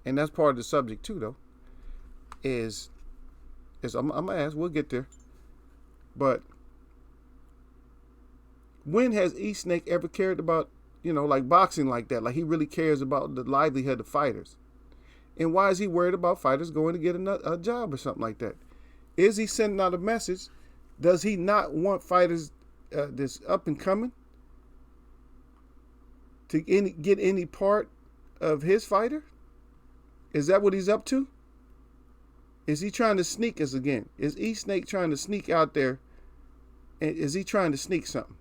and that's part of the subject too, though. Is I'm gonna ask. We'll get there, but when has E Snake ever cared about, like boxing like that? Like he really cares about the livelihood of fighters. And why is he worried about fighters going to get a job or something like that? Is he sending out a message? Does he not want fighters this up and coming to get any part of his fighter? Is that what he's up to? Is he trying to sneak us again? Is E Snake trying to sneak out there? And is he trying to sneak something?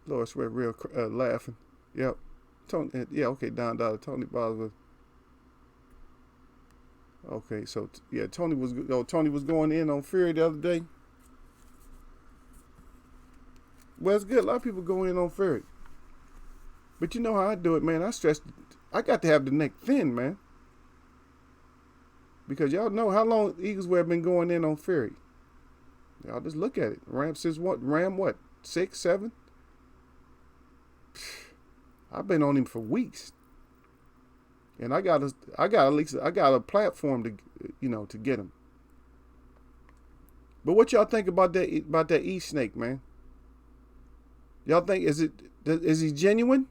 Lord Sweat real laughing. Yep. Tony. Yeah. Okay. Don Dollar. Tony Boswell. Okay. So Tony was going in on Fury the other day. Well, it's good. A lot of people go in on Fury. But you know how I do it, man. I got to have the neck thin, man. Because y'all know how long Eagles have been going in on Fury. Y'all just look at it. Ram 6, 7? I've been on him for weeks. and I got a platform to get him. But what y'all think about that E Snake, man? Y'all think is he genuine?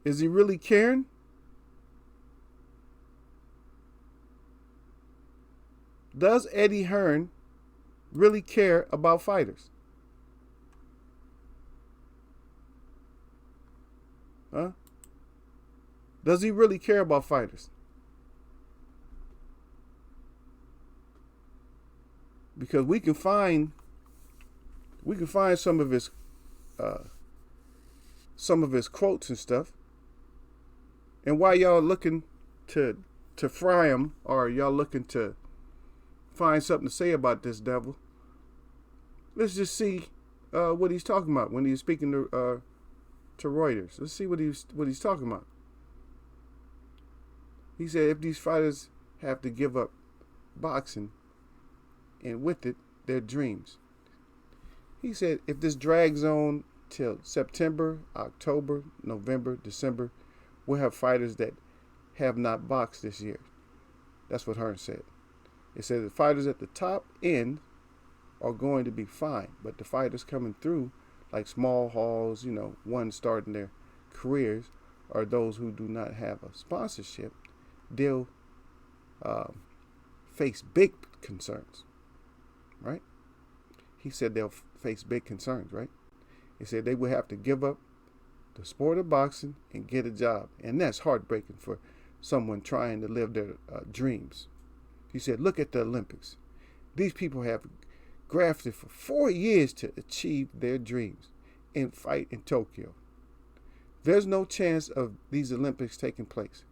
Is he really caring? Does Eddie Hearn really care about fighters? Huh? Does he really care about fighters? Because we can find some of his quotes and stuff. And why y'all looking to fry him, or y'all looking to find something to say about this devil? Let's just see what he's talking about when he's speaking to Reuters. Let's see what he's talking about. He said if these fighters have to give up boxing, and with it, their dreams. He said if this drags on till September, October, November, December, we'll have fighters that have not boxed this year. That's what Hearn said. It said the fighters at the top end are going to be fine, but the fighters coming through, like small halls, ones starting their careers, or those who do not have a sponsorship, they'll face big concerns, right? He said they'll face big concerns, right? He said they will have to give up the sport of boxing and get a job, and that's heartbreaking for someone trying to live their dreams. He said, look at the Olympics. These people have grafted for 4 years to achieve their dreams and fight in Tokyo. There's no chance of these Olympics taking place.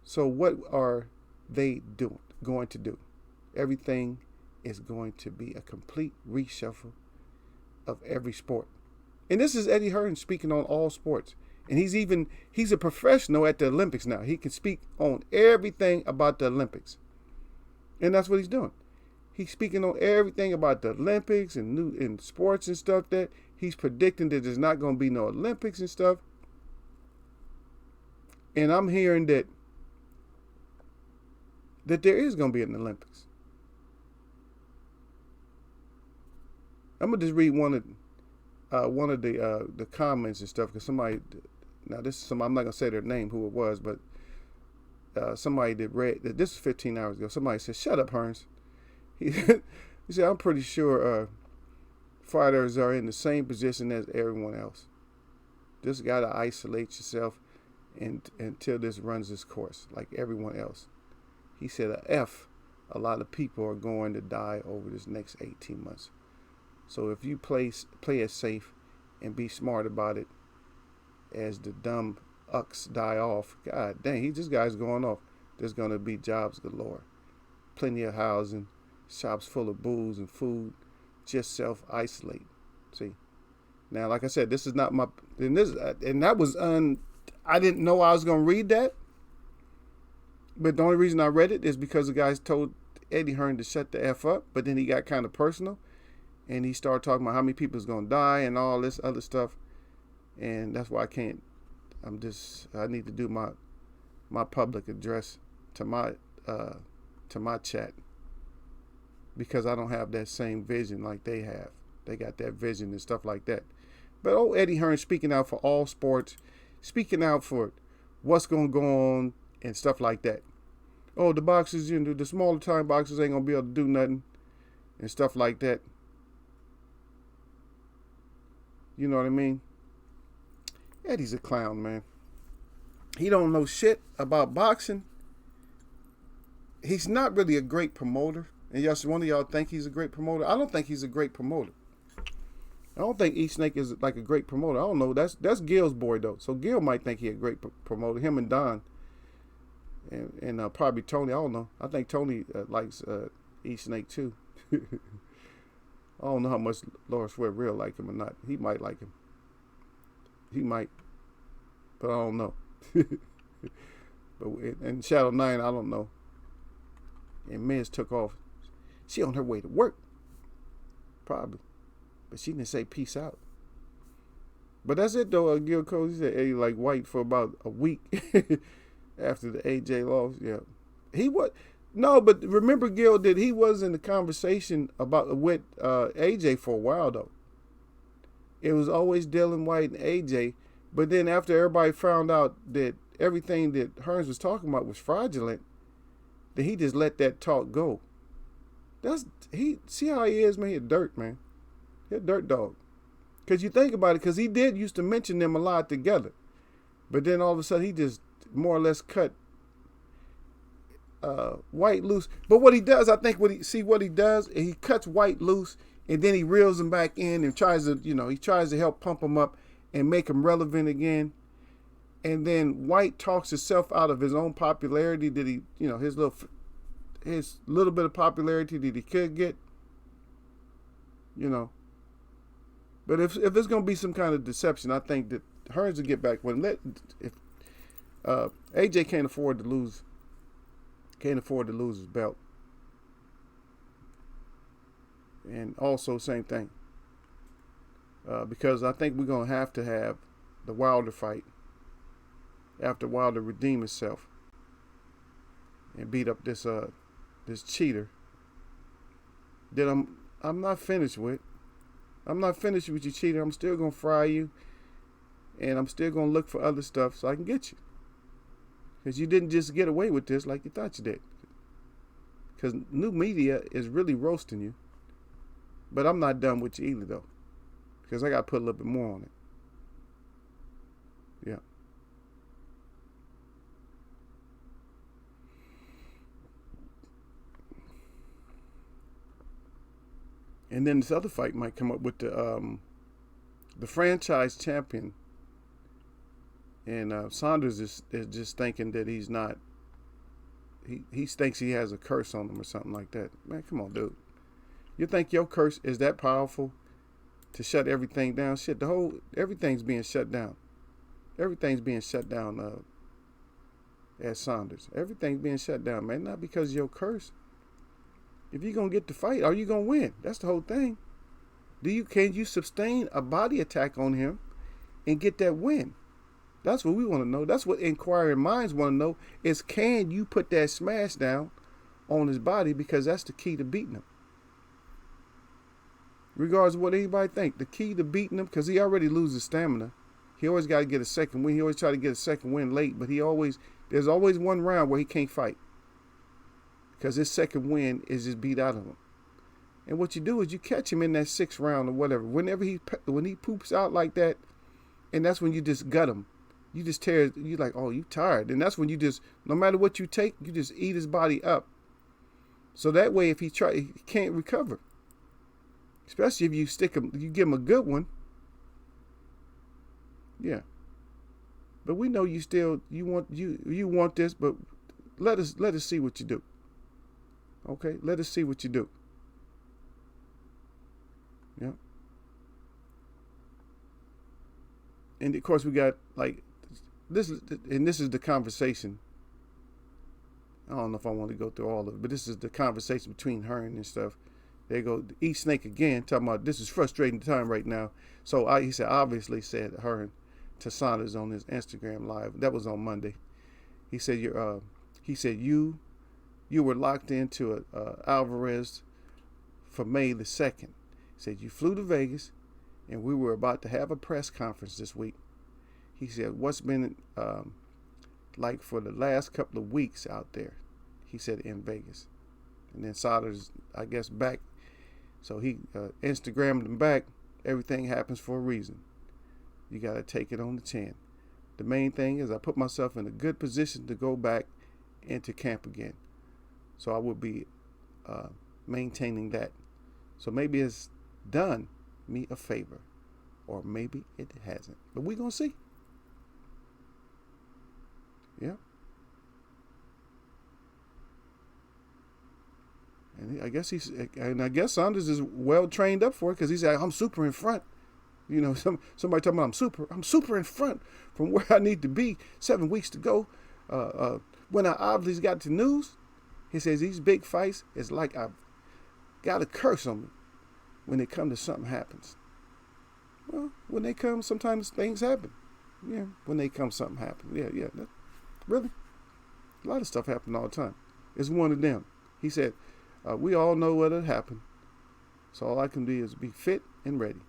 So what are they going to do? Everything is going to be a complete reshuffle of every sport. And this is Eddie Hearn speaking on all sports. And he's a professional at the Olympics now. He can speak on everything about the Olympics. And that's what he's doing. He's speaking on everything about the Olympics and sports and stuff, that he's predicting that there's not going to be no Olympics and stuff. And I'm hearing that there is going to be an Olympics. I'm gonna just read one of the comments and stuff, because somebody, now this is somebody, I'm not gonna say their name, who it was, but somebody that read that, this was 15 hours ago. Somebody said, "Shut up, Hearns." He said, "I'm pretty sure fighters are in the same position as everyone else. Just gotta isolate yourself until this runs its course, like everyone else." He said, a lot of people are going to die over this next 18 months. So if you play it safe and be smart about it, as the dumb ucks die off, God dang, this guy's going off. There's going to be jobs galore. Plenty of housing, shops full of booze and food. Just self-isolate. See? Now, like I said, this is not my... And that was... I didn't know I was going to read that. But the only reason I read it is because the guys told Eddie Hearn to shut the F up. But then he got kind of personal. And he started talking about how many people is going to die and all this other stuff. And that's why I need to do my public address to my chat. Because I don't have that same vision like they have. They got that vision and stuff like that. But Eddie Hearn speaking out for all sports, speaking out for what's going to go on and stuff like that. Oh, the boxers, the smaller time boxers ain't going to be able to do nothing and stuff like that. You know what I mean? Eddie's a clown, man. He don't know shit about boxing. He's not really a great promoter. And yes, one of y'all think he's a great promoter. I don't think he's a great promoter. I don't think E Snake is like a great promoter. I don't know. That's Gil's boy though. So Gil might think he's a great promoter. Him and Don, and probably Tony. I don't know. I think Tony likes E Snake too. I don't know how much Lawrence Webb real like him or not. He might like him. He might, but I don't know. But in Shadow 9, I don't know. And Miz took off. She on her way to work, probably, but she didn't say peace out. But that's it though. Gil Cole, he said Eddie like white for about a week. after the AJ loss. Yeah, he was. No, but remember, Gil, that he was in the conversation about with AJ for a while though. It was always Dylan White and AJ, but then after everybody found out that everything that Hearns was talking about was fraudulent, then he just let that talk go. That's he. See how he is, man. He a dirt man. He a dirt dog. Cause you think about it, cause he did used to mention them a lot together, but then all of a sudden he just more or less cut White loose. But what he does, I think, what he does, he cuts White loose, and then he reels him back in and tries to, he tries to help pump him up and make him relevant again. And then White talks himself out of his own popularity that he, his little bit of popularity that he could get, But if there's gonna be some kind of deception, I think that Hearns will get back with him. If AJ can't afford to lose his belt. And also same thing. Because I think we're gonna have to have the Wilder fight after Wilder redeem himself and beat up this cheater that I'm not finished with. I'm not finished with you, cheater. I'm still gonna fry you, and I'm still gonna look for other stuff so I can get you. Because you didn't just get away with this like you thought you did. Because new media is really roasting you. But I'm not done with you either, though. Because I got to put a little bit more on it. Yeah. And then this other fight might come up with the franchise champion. And Saunders is just thinking that he's not. He thinks he has a curse on him or something like that. Man, come on, dude. You think your curse is that powerful to shut everything down? Shit, everything's being shut down. Everything's being shut down at Saunders. Everything's being shut down, man. Not because of your curse. If you're going to get the fight, are you going to win? That's the whole thing. Can you sustain a body attack on him and get that win? That's what we want to know. That's what inquiring minds want to know is, can you put that smash down on his body? Because that's the key to beating him. Regardless of what anybody think, the key to beating him, because he already loses stamina. He always got to get a second win. He always try to get a second win late, but there's always one round where he can't fight. Because his second win is just beat out of him. And what you do is you catch him in that sixth round or whatever. When he poops out like that, and that's when you just gut him. You just tear, you like, oh, you tired. And that's when you just, no matter what you take, you just eat his body up. So that way, if he can't recover. Especially if you you give him a good one. Yeah. But we know you want this, but let us see what you do. Okay? Let us see what you do. Yeah. And of course we got this is the conversation. I don't know if I want to go through all of it, but this is the conversation between Hearn and stuff. There you go, Eat Snake again, talking about this is frustrating time right now. So he said Hearn to Saunders on his Instagram live. That was on Monday. He said you were locked into Alvarez for May the 2nd. He said you flew to Vegas, and we were about to have a press conference this week. He said, what's been like for the last couple of weeks out there? He said in Vegas. And then Saunders, I guess, back. So he Instagrammed him back. Everything happens for a reason. You got to take it on the chin. The main thing is I put myself in a good position to go back into camp again. So I will be maintaining that. So maybe it's done me a favor. Or maybe it hasn't. But we're going to see. Yeah. And I guess Saunders is well trained up for it, because he said, I'm super in front. Somebody talking about I'm super in front from where I need to be. 7 weeks to go. When I obviously got the news, he says these big fights is like I've got a curse on me when it comes to something happens. Well, when they come, sometimes things happen. Yeah, when they come, something happens. Yeah. Really? A lot of stuff happen all the time. It's one of them. He said, we all know what'll happen. So all I can do is be fit and ready.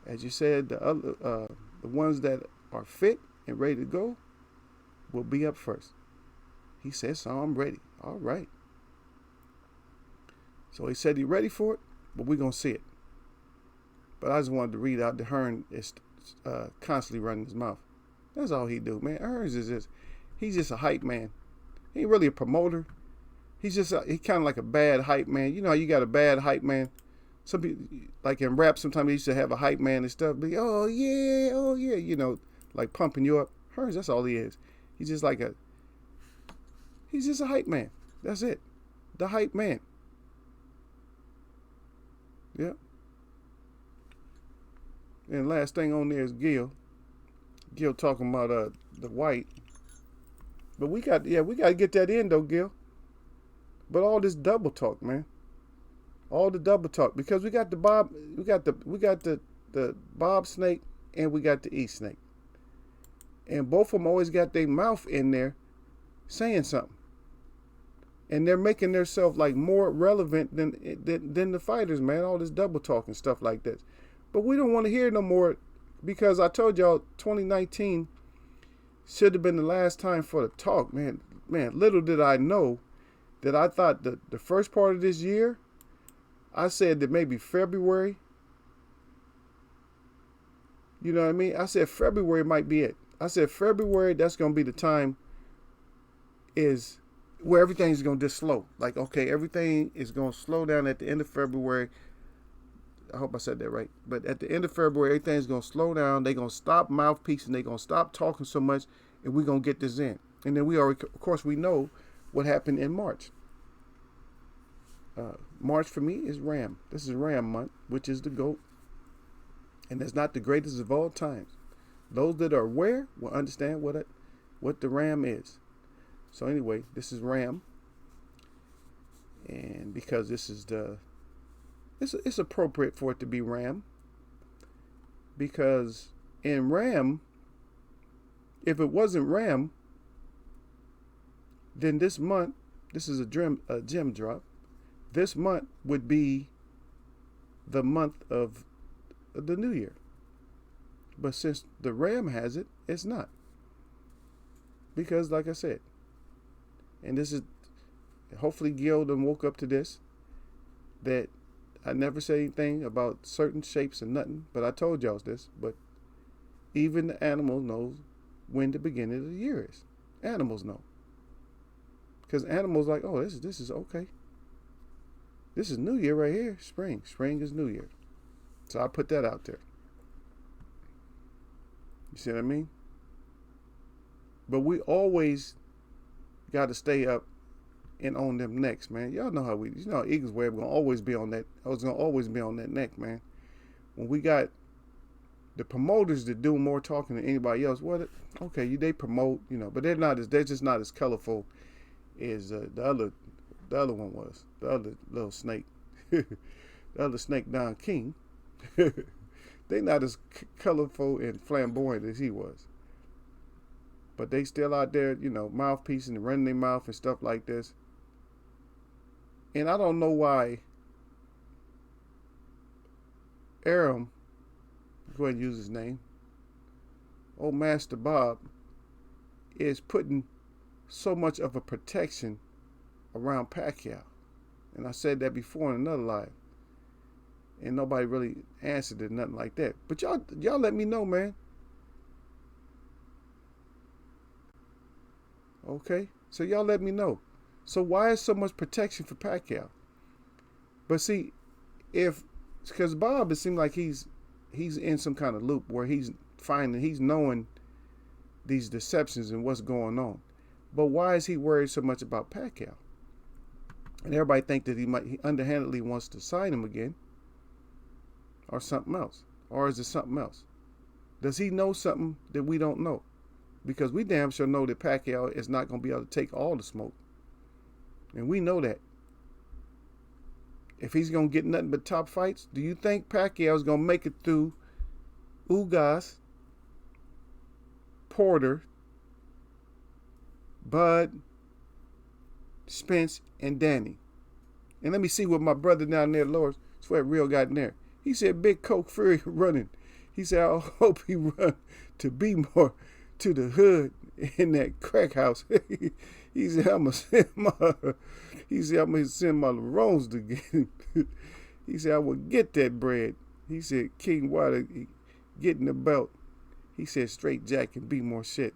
As you said, the ones that are fit and ready to go will be up first. He said, so I'm ready. All right. So he said he's ready for it, but we're going to see it. But I just wanted to read out the Hearn is constantly running his mouth. That's all he do, man. Hearns is just, he's just a hype man. He ain't really a promoter. He kind of like a bad hype man. You know how you got a bad hype man? Some people, like in rap, sometimes they used to have a hype man and stuff. Be, oh yeah, you know, like pumping you up. Hearns, that's all he is. He's just a hype man. That's it. The hype man. Yeah. And last thing on there is Gil. Gil talking about the white. But we got to get that in though, Gil. But all this double talk, man. All the double talk, because we got the Bob snake and we got the E snake. And both of them always got their mouth in there saying something. And they're making themselves like more relevant than the fighters, man. All this double talk and stuff like this. But we don't want to hear no more, because I told y'all 2019 should have been the last time for the talk, man. Man, little did I know that I thought the first part of this year, I said that maybe February. You know what I mean? I said February might be it. I said February, that's going to be the time is where everything's going to just slow. Like, okay, everything is going to slow down at the end of February. I hope I said that right. But at the end of February, everything's going to slow down. They're going to stop mouthpiecing. They're going to stop talking so much, and we're going to get this in. And then we already, of course, we know what happened in March. March for me is Ram. This is Ram month, which is the GOAT. And it's not the greatest of all times. Those that are aware will understand what the Ram is. So anyway, this is Ram. And because this is it's appropriate for it to be Ram. Because in Ram, if it wasn't Ram, then this month, this is a gem drop. This month would be the month of the new year. But since the Ram has it, it's not. Because like I said, and this is, hopefully Gil done woke up to this, that I never say anything about certain shapes or nothing, but I told y'all this, but even the animal knows when the beginning of the year is. Animals know. Because animals like, oh, this is okay. This is New Year right here. Spring. Spring is New Year. So I put that out there. You see what I mean? But we always got to stay up and on them necks, man. Y'all know how Eagles Web gonna always be on that. I was gonna always be on that neck, man. When we got the promoters that do more talking than anybody else, they promote, but they're just not as colorful as the other one was. The other little snake, the other snake, Don King. They not as colorful and flamboyant as he was. But they still out there, mouthpiecing and running their mouth and stuff like this. And I don't know why Aram, go ahead and use his name, old Master Bob, is putting so much of a protection around Pacquiao. And I said that before in another live. And nobody really answered it, nothing like that. But y'all let me know, man. Okay? So y'all let me know. So why is so much protection for Pacquiao? But see, because Bob, it seems like he's in some kind of loop where he's knowing these deceptions and what's going on. But why is he worried so much about Pacquiao? And everybody think that he underhandedly wants to sign him again, or something else. Or is it something else? Does he know something that we don't know? Because we damn sure know that Pacquiao is not going to be able to take all the smoke. And we know that. If he's going to get nothing but top fights, do you think Pacquiao is going to make it through Ugas, Porter, Bud, Spence, and Danny. And let me see what my brother down there, Lord Sweat Real, got in there. He said, Big Coke Fury running. He said, I hope he run to be more to the hood in that crack house. He said, I'm gonna send my Larones to get him. He said, I will get that bread. He said, King Water getting the belt. He said, straight Jack and be more shit.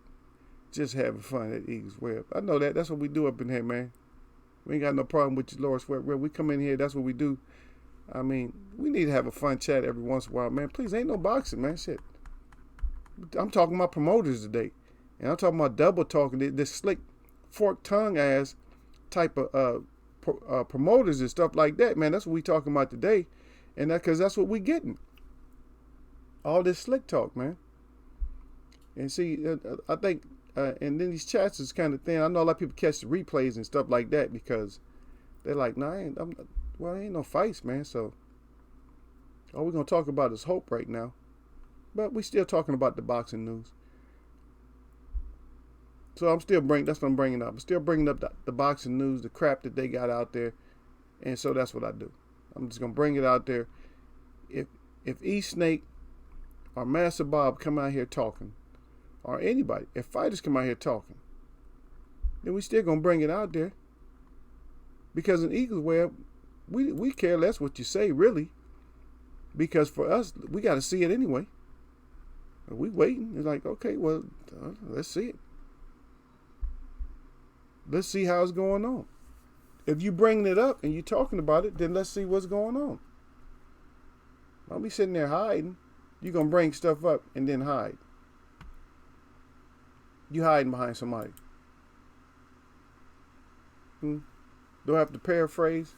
Just having fun at Eagles Web. I know that. That's what we do up in here, man. We ain't got no problem with your Lord Sweat Real. We come in here, that's what we do. I mean, we need to have a fun chat every once in a while, man. Please, ain't no boxing, man. Shit. I'm talking about promoters today. And I'm talking about double talking, this slick, forked tongue ass type of promoters and stuff like that, man. That's what we talking about today. And because that's what we getting. All this slick talk, man. And see, I think, and then these chats is kind of thin. I know a lot of people catch the replays and stuff like that because they're like, nah, ain't no fights, man. So all we're going to talk about is hope right now. But we still talking about the boxing news. So that's what I'm bringing up. I'm still bringing up the boxing news, the crap that they got out there. And so that's what I do. I'm just going to bring it out there. If E-Snake or Master Bob come out here talking, or anybody, if fighters come out here talking, then we still going to bring it out there. Because in Eagles Web, we care less what you say, really. Because for us, we got to see it anyway. We waiting. It's like, okay, well, let's see it. Let's see how it's going on. If you bringing it up and you talking about it, then let's see what's going on. Don't be sitting there hiding. You're going to bring stuff up and then hide. You hiding behind somebody. Do I have to paraphrase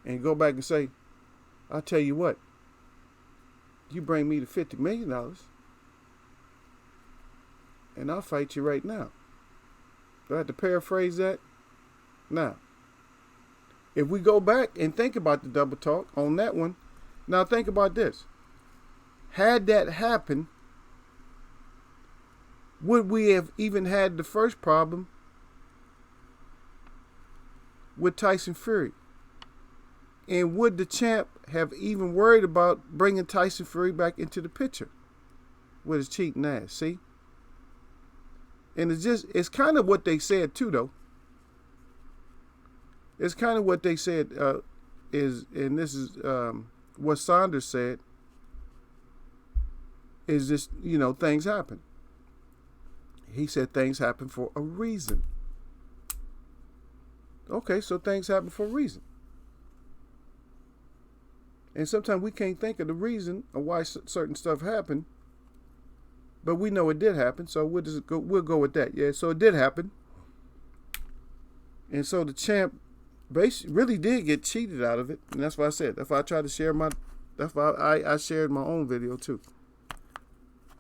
and go back and say, I'll tell you what, you bring me to $50 million and I'll fight you right now. Do I have to paraphrase that? Now, if we go back and think about the double talk on that one, now think about this. Had that happened, would we have even had the first problem with Tyson Fury? And would the champ have even worried about bringing Tyson Fury back into the picture with his cheating ass? See? And it's kind of what they said too, though. It's kind of what they said and this is what Saunders said, is just, things happen. He said things happen for a reason. Okay, so things happen for a reason. And sometimes we can't think of the reason of why certain stuff happened, but we know it did happen, so we'll go with that. Yeah, so it did happen. And so the champ basically really did get cheated out of it, and that's why I said, that's why I tried to share that's why I shared my own video too.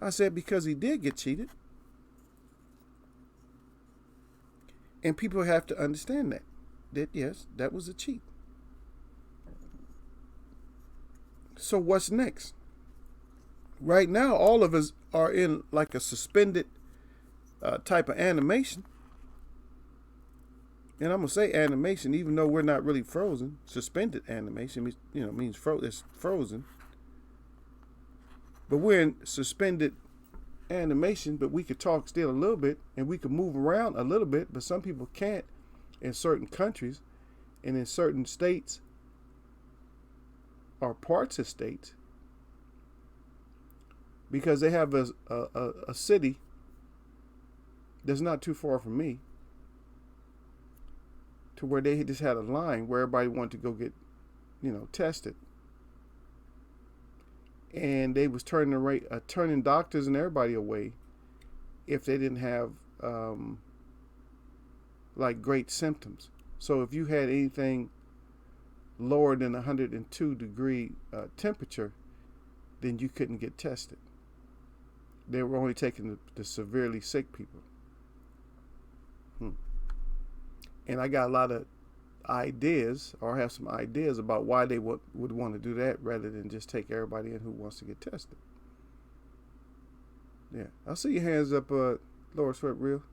I said because he did get cheated. And people have to understand that yes, that was a cheat. So what's next? Right now, all of us are in like a suspended type of animation. And I'm going to say animation, even though we're not really frozen. Suspended animation, means it's frozen. But we're in suspended animation, but we could talk still a little bit, and we could move around a little bit, but some people can't in certain countries and in certain states or parts of states, because they have a city that's not too far from me, to where they just had a line where everybody wanted to go get, tested. And they was turning doctors and everybody away if they didn't have like great symptoms. So if you had anything lower than 102 degree temperature, then you couldn't get tested. They were only taking the severely sick people. And I got a lot of ideas, or have some ideas about why they would want to do that rather than just take everybody in who wants to get tested. Yeah, I see your hands up, Lord Sweat Real.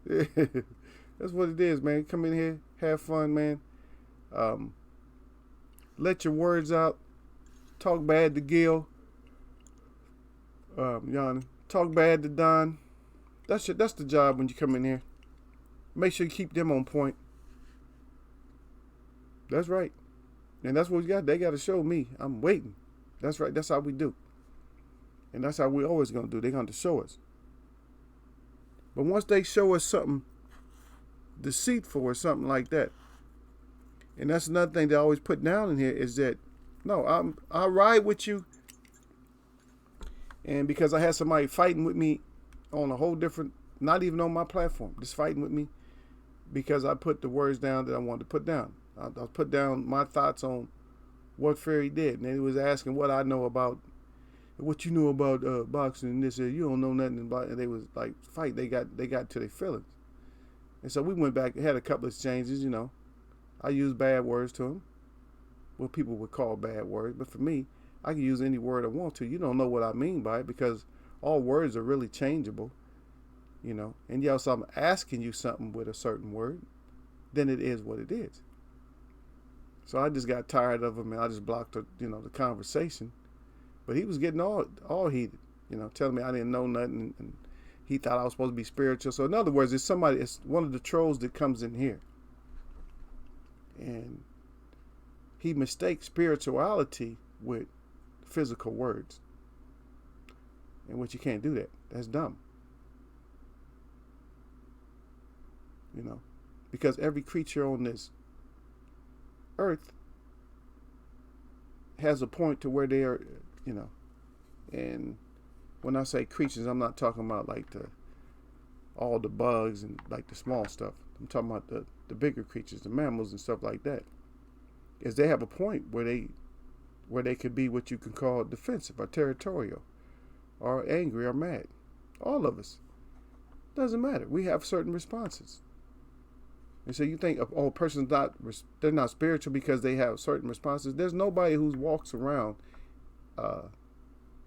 That's what it is, man. Come in here, have fun, man. Um, let your words out. Talk bad to Gil. Yanni. Talk bad to Don. That's the job when you come in here. Make sure you keep them on point. That's right. And that's what we got. They got to show me. I'm waiting. That's right. That's how we do. And that's how we always going to do. They're going to show us. But once they show us something deceitful or something like that, and that's another thing they always put down in here is that, no, I'll ride with you. And because I had somebody fighting with me on a whole different, not even on my platform, just fighting with me because I put the words down that I wanted to put down. I put down my thoughts on what Ferry did. And he was asking what I know about, what you know about boxing and this. You don't know nothing about it. And they was like, fight. They got to their feelings. And so we went back, had a couple of exchanges, you know. I used bad words to him, what people would call bad words. But for me, I can use any word I want to. You don't know what I mean by it because all words are really changeable, you know. And yes, I'm asking you something with a certain word, then it is what it is. So I just got tired of him and I just blocked the conversation. But he was getting all heated, you know, telling me I didn't know nothing and he thought I was supposed to be spiritual. So in other words, it's one of the trolls that comes in here. And he mistakes spirituality with physical words. In which you can't do that. That's dumb. You know, because every creature on this earth has a point to where they are, you know, and when I say creatures, I'm not talking about like all the bugs and like the small stuff. I'm talking about the bigger creatures, the mammals and stuff like that. Is they have a point where they could be what you can call defensive or territorial or angry or mad. All of us. Doesn't matter. We have certain responses. And so you think, oh, a person's they're not spiritual because they have certain responses. There's nobody who walks around,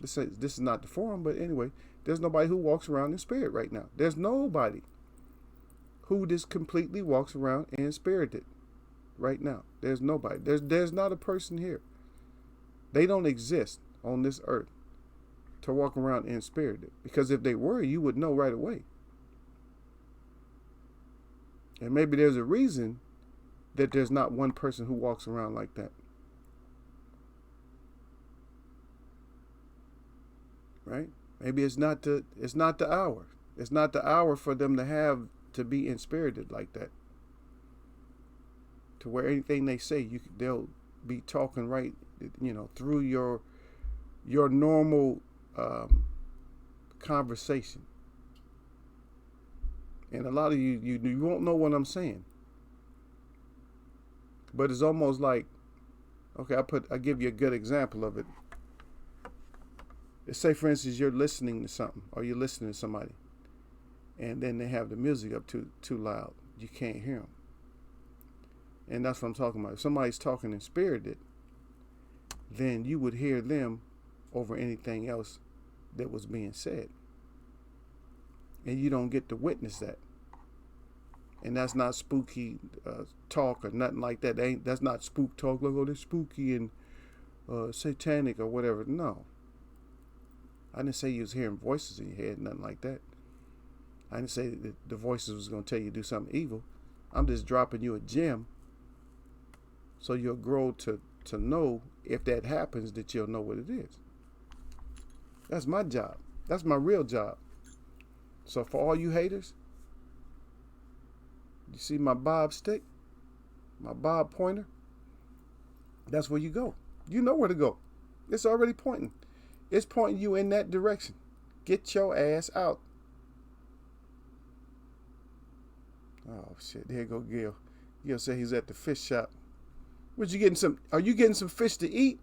this is not the forum, but anyway, there's nobody who walks around in spirit right now. There's nobody who just completely walks around in spirited right now. There's nobody. There's not a person here. They don't exist on this earth to walk around in spirited. Because if they were, you would know right away. And maybe there's a reason that there's not one person who walks around like that. Right? Maybe it's not the hour. It's not the hour for them to be inspirited like that. To where anything they say, they'll be talking right, you know, through your normal conversation. And a lot of you won't know what I'm saying. But it's almost like, okay, I'll give you a good example of it. Let's say, for instance, you're listening to something or you're listening to somebody and then they have the music up too loud. You can't hear them. And that's what I'm talking about. If somebody's talking in spirited, then you would hear them over anything else that was being said. And you don't get to witness that. And that's not spooky talk or nothing like that. That's not spook talk. Like, oh, they're spooky and satanic or whatever. No. I didn't say you was hearing voices in your head, nothing like that. I didn't say that the voices was going to tell you to do something evil. I'm just dropping you a gem so you'll grow to know if that happens that you'll know what it is. That's my job. That's my real job. So for all you haters, you see my bob stick, my bob pointer, that's where you go. You know where to go. It's already pointing. It's pointing you in that direction. Get your ass out. Oh shit, there go Gil. Gil said he's at the fish shop. Are you getting some fish to eat?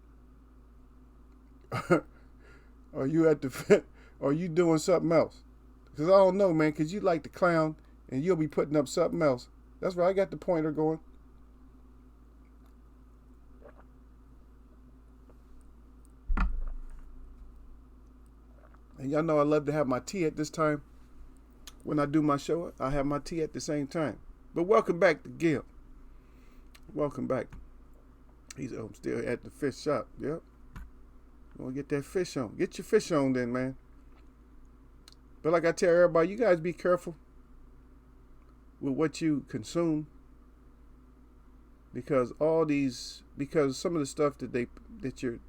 Are you at the or are you doing something else? Because I don't know, man, because you like to clown and you'll be putting up something else. That's why I got the pointer going. And y'all know I love to have my tea at this time. When I do my show, I have my tea at the same time. But welcome back to Gil. Welcome back. He's still at the fish shop. Yep. Gonna get that fish on. Get your fish on then, man. But like I tell everybody, you guys be careful with what you consume. Because some of the stuff that you're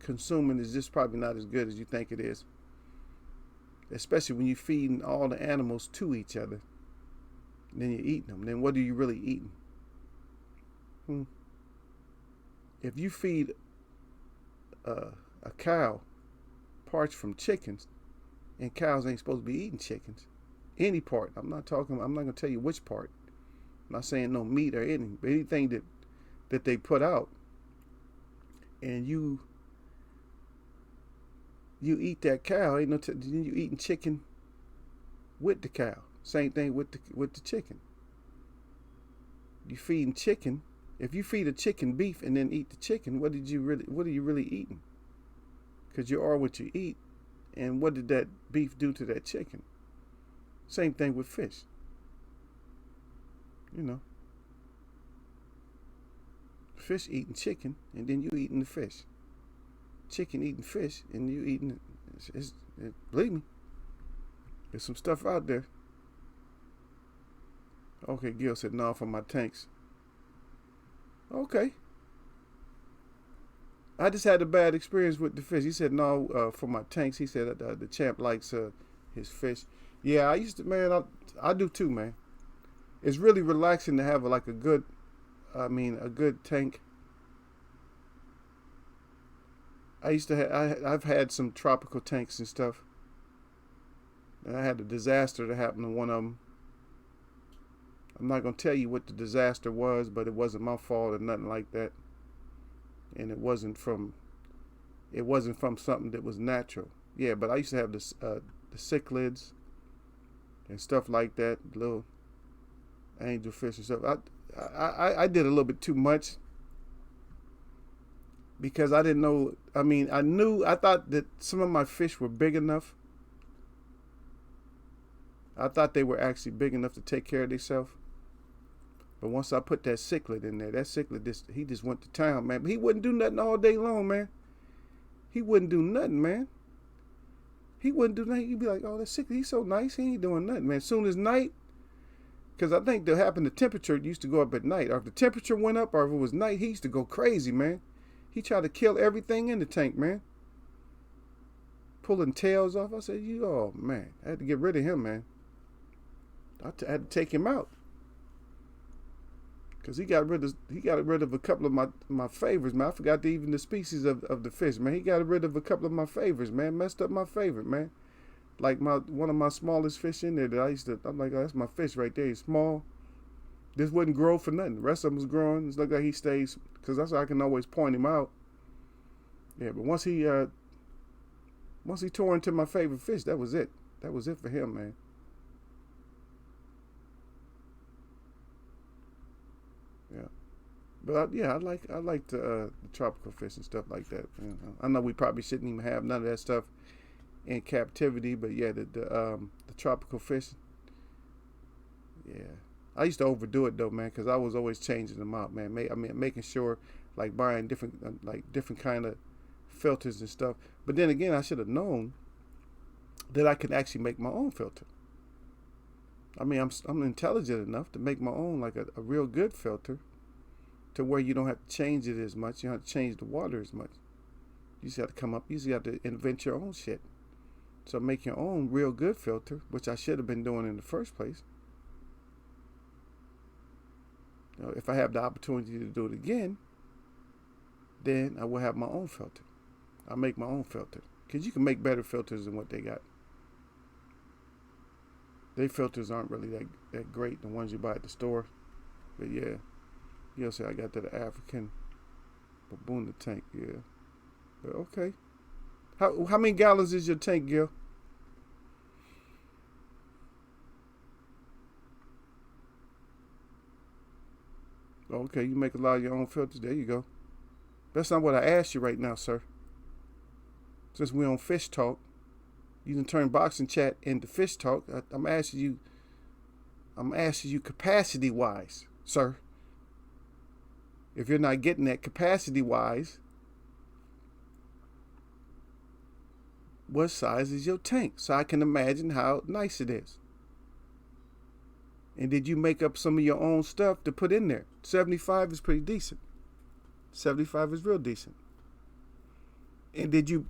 consuming is just probably not as good as you think it is. Especially when you're feeding all the animals to each other. And then you're eating them. Then what are you really eating? If you feed a cow parts from chickens, and cows ain't supposed to be eating chickens, any part. I'm not gonna tell you which part. I'm not saying no meat or anything, but anything that they put out, and you eat that cow, ain't you eating chicken with the cow. Same thing with the chicken. You feeding chicken. If you feed a chicken beef and then eat the chicken, what are you really eating? Because you are what you eat. And what did that beef do to that chicken? Same thing with fish. Fish eating chicken, and then you eating the fish. Chicken eating fish, and you eating it. Believe me, there's some stuff out there. Okay, Gil said, no, for my tanks. Okay. I just had a bad experience with the fish. He said, no, for my tanks. He said the champ likes his fish. Yeah, I used to, man, I do too, man. It's really relaxing to have a good tank. I've had some tropical tanks and stuff. And I had a disaster that happened to one of them. I'm not going to tell you what the disaster was, but it wasn't my fault or nothing like that. And it wasn't from something that was natural. Yeah, but I used to have the cichlids and stuff like that, little angelfish and stuff. I did a little bit too much because I didn't know. I thought that some of my fish were big enough. I thought they were actually big enough to take care of themselves. But once I put that cichlid in there, that cichlid, he just went to town, man. But he wouldn't do nothing all day long, man. He wouldn't do nothing, man. He wouldn't do nothing. You'd be like, oh, that cichlid, he's so nice. He ain't doing nothing, man. As soon as night, because I think that happened, the temperature used to go up at night. Or if the temperature went up, or if it was night, he used to go crazy, man. He tried to kill everything in the tank, man. Pulling tails off. I said, oh, man. I had to get rid of him, man. I had to take him out. Because he got rid of a couple of my favorites, man. I forgot even the species of the fish, man. He got rid of a couple of my favorites, man. Messed up my favorite, man. Like one of my smallest fish in there that I'm like, oh, that's my fish right there. He's small. This wouldn't grow for nothing. The rest of them was growing. It's like he stays, because that's how I can always point him out. Yeah, but once he tore into my favorite fish, that was it. That was it for him, man. Yeah, but I like the tropical fish and stuff like that. I know we probably shouldn't even have none of that stuff in captivity, but yeah, the tropical fish. Yeah, I used to overdo it though, man, because I was always changing them out, man. Making sure, like buying different kind of filters and stuff. But then again, I should have known that I could actually make my own filter. I'm intelligent enough to make my own, like a real good filter, to where you don't have to change it as much. You don't have to change the water as much. You just have to you just have to invent your own shit. So make your own real good filter, which I should have been doing in the first place. If I have the opportunity to do it again, then I will have my own filter. I'll make my own filter. Because you can make better filters than what they got. Their filters aren't really that great, the ones you buy at the store. But yeah, you'll say I got that African baboon tank, yeah. But okay. How many gallons is your tank, Gil? Okay, you make a lot of your own filters. There you go. That's not what I asked you right now, sir. Since we're on fish talk, you can turn boxing chat into fish talk. I'm asking you I'm asking you capacity-wise, sir. If you're not getting that capacity-wise, what size is your tank? So I can imagine how nice it is. And did you make up some of your own stuff to put in there? 75 is pretty decent. 75 is real decent. And did you,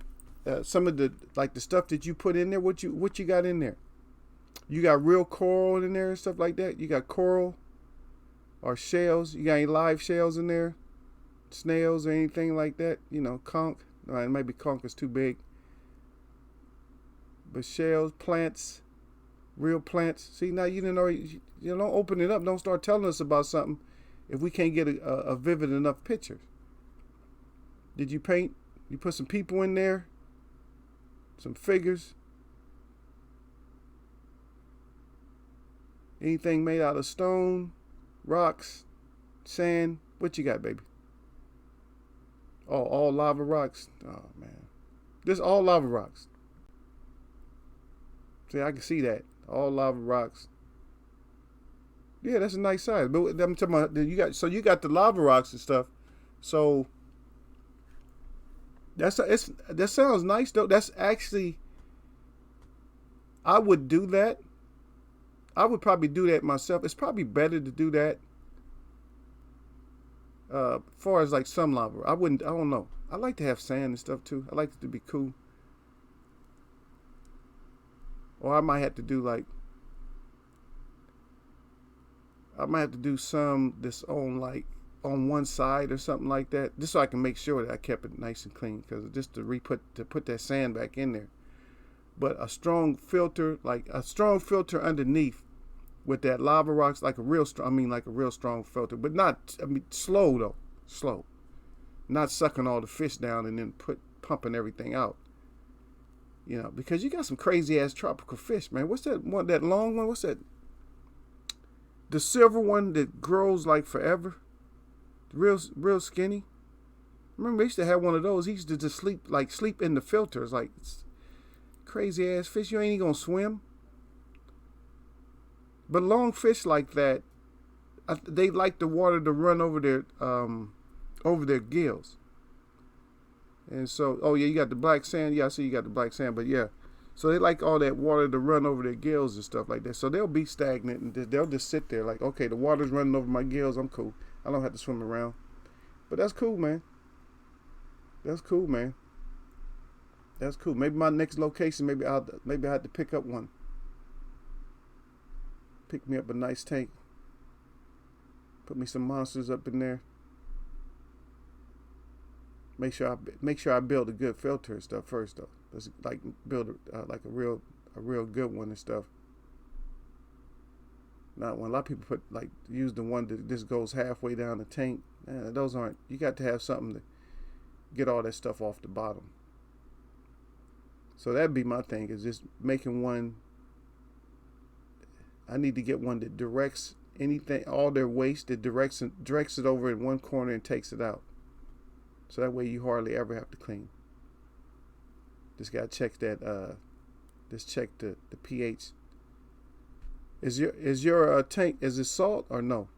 some of the stuff that you put in there, what you got in there? You got real coral in there and stuff like that? You got coral or shells? You got any live shells in there? Snails or anything like that? You know, conch. Maybe conch is too big. But shells, plants, real plants. See, now you don't open it up. Don't start telling us about something if we can't get a vivid enough picture. Did you paint? You put some people in there? Some figures? Anything made out of stone, rocks, sand? What you got, baby? Oh, all lava rocks? Oh, man. This all lava rocks. See, I can see that. All lava rocks. Yeah, that's a nice size. But I'm talking about, you got the lava rocks and stuff. So that sounds nice though. That's actually, I would do that. I would probably do that myself. It's probably better to do that. As far as like some lava, I don't know. I like to have sand and stuff too. I like it to be cool. Or I might have to do some this on one side or something like that, just so I can make sure that I kept it nice and clean. Because just to put that sand back in there. But a strong filter underneath with that lava rocks, like a real strong filter, but not, slow though, slow, not sucking all the fish down and then pumping everything out. You know, because you got some crazy ass tropical fish, man. What's that one? That long one? What's that? The silver one that grows like forever, real skinny. Remember, I used to have one of those. He used to just sleep in the filters, like crazy ass fish. You ain't even gonna swim. But long fish like that, they like the water to run over their gills. And so, oh yeah, you got the black sand. Yeah, I see you got the black sand, but yeah. So they like all that water to run over their gills and stuff like that. So they'll be stagnant and they'll just sit there like, okay, the water's running over my gills. I'm cool. I don't have to swim around. But that's cool, man. That's cool, man. That's cool. Maybe my next location, maybe I have to pick up one. Pick me up a nice tank. Put me some monsters up in there. Make sure I build a good filter and stuff first though. Let's like build like a real good one and stuff. Not one. A lot of people use the one that just goes halfway down the tank. Those aren't. You got to have something to get all that stuff off the bottom. So that'd be my thing, is just making one. I need to get one that directs anything, all their waste, that directs it over in one corner and takes it out. So that way you hardly ever have to clean. Just gotta check that. Just check the pH. Is your tank, is it salt or no?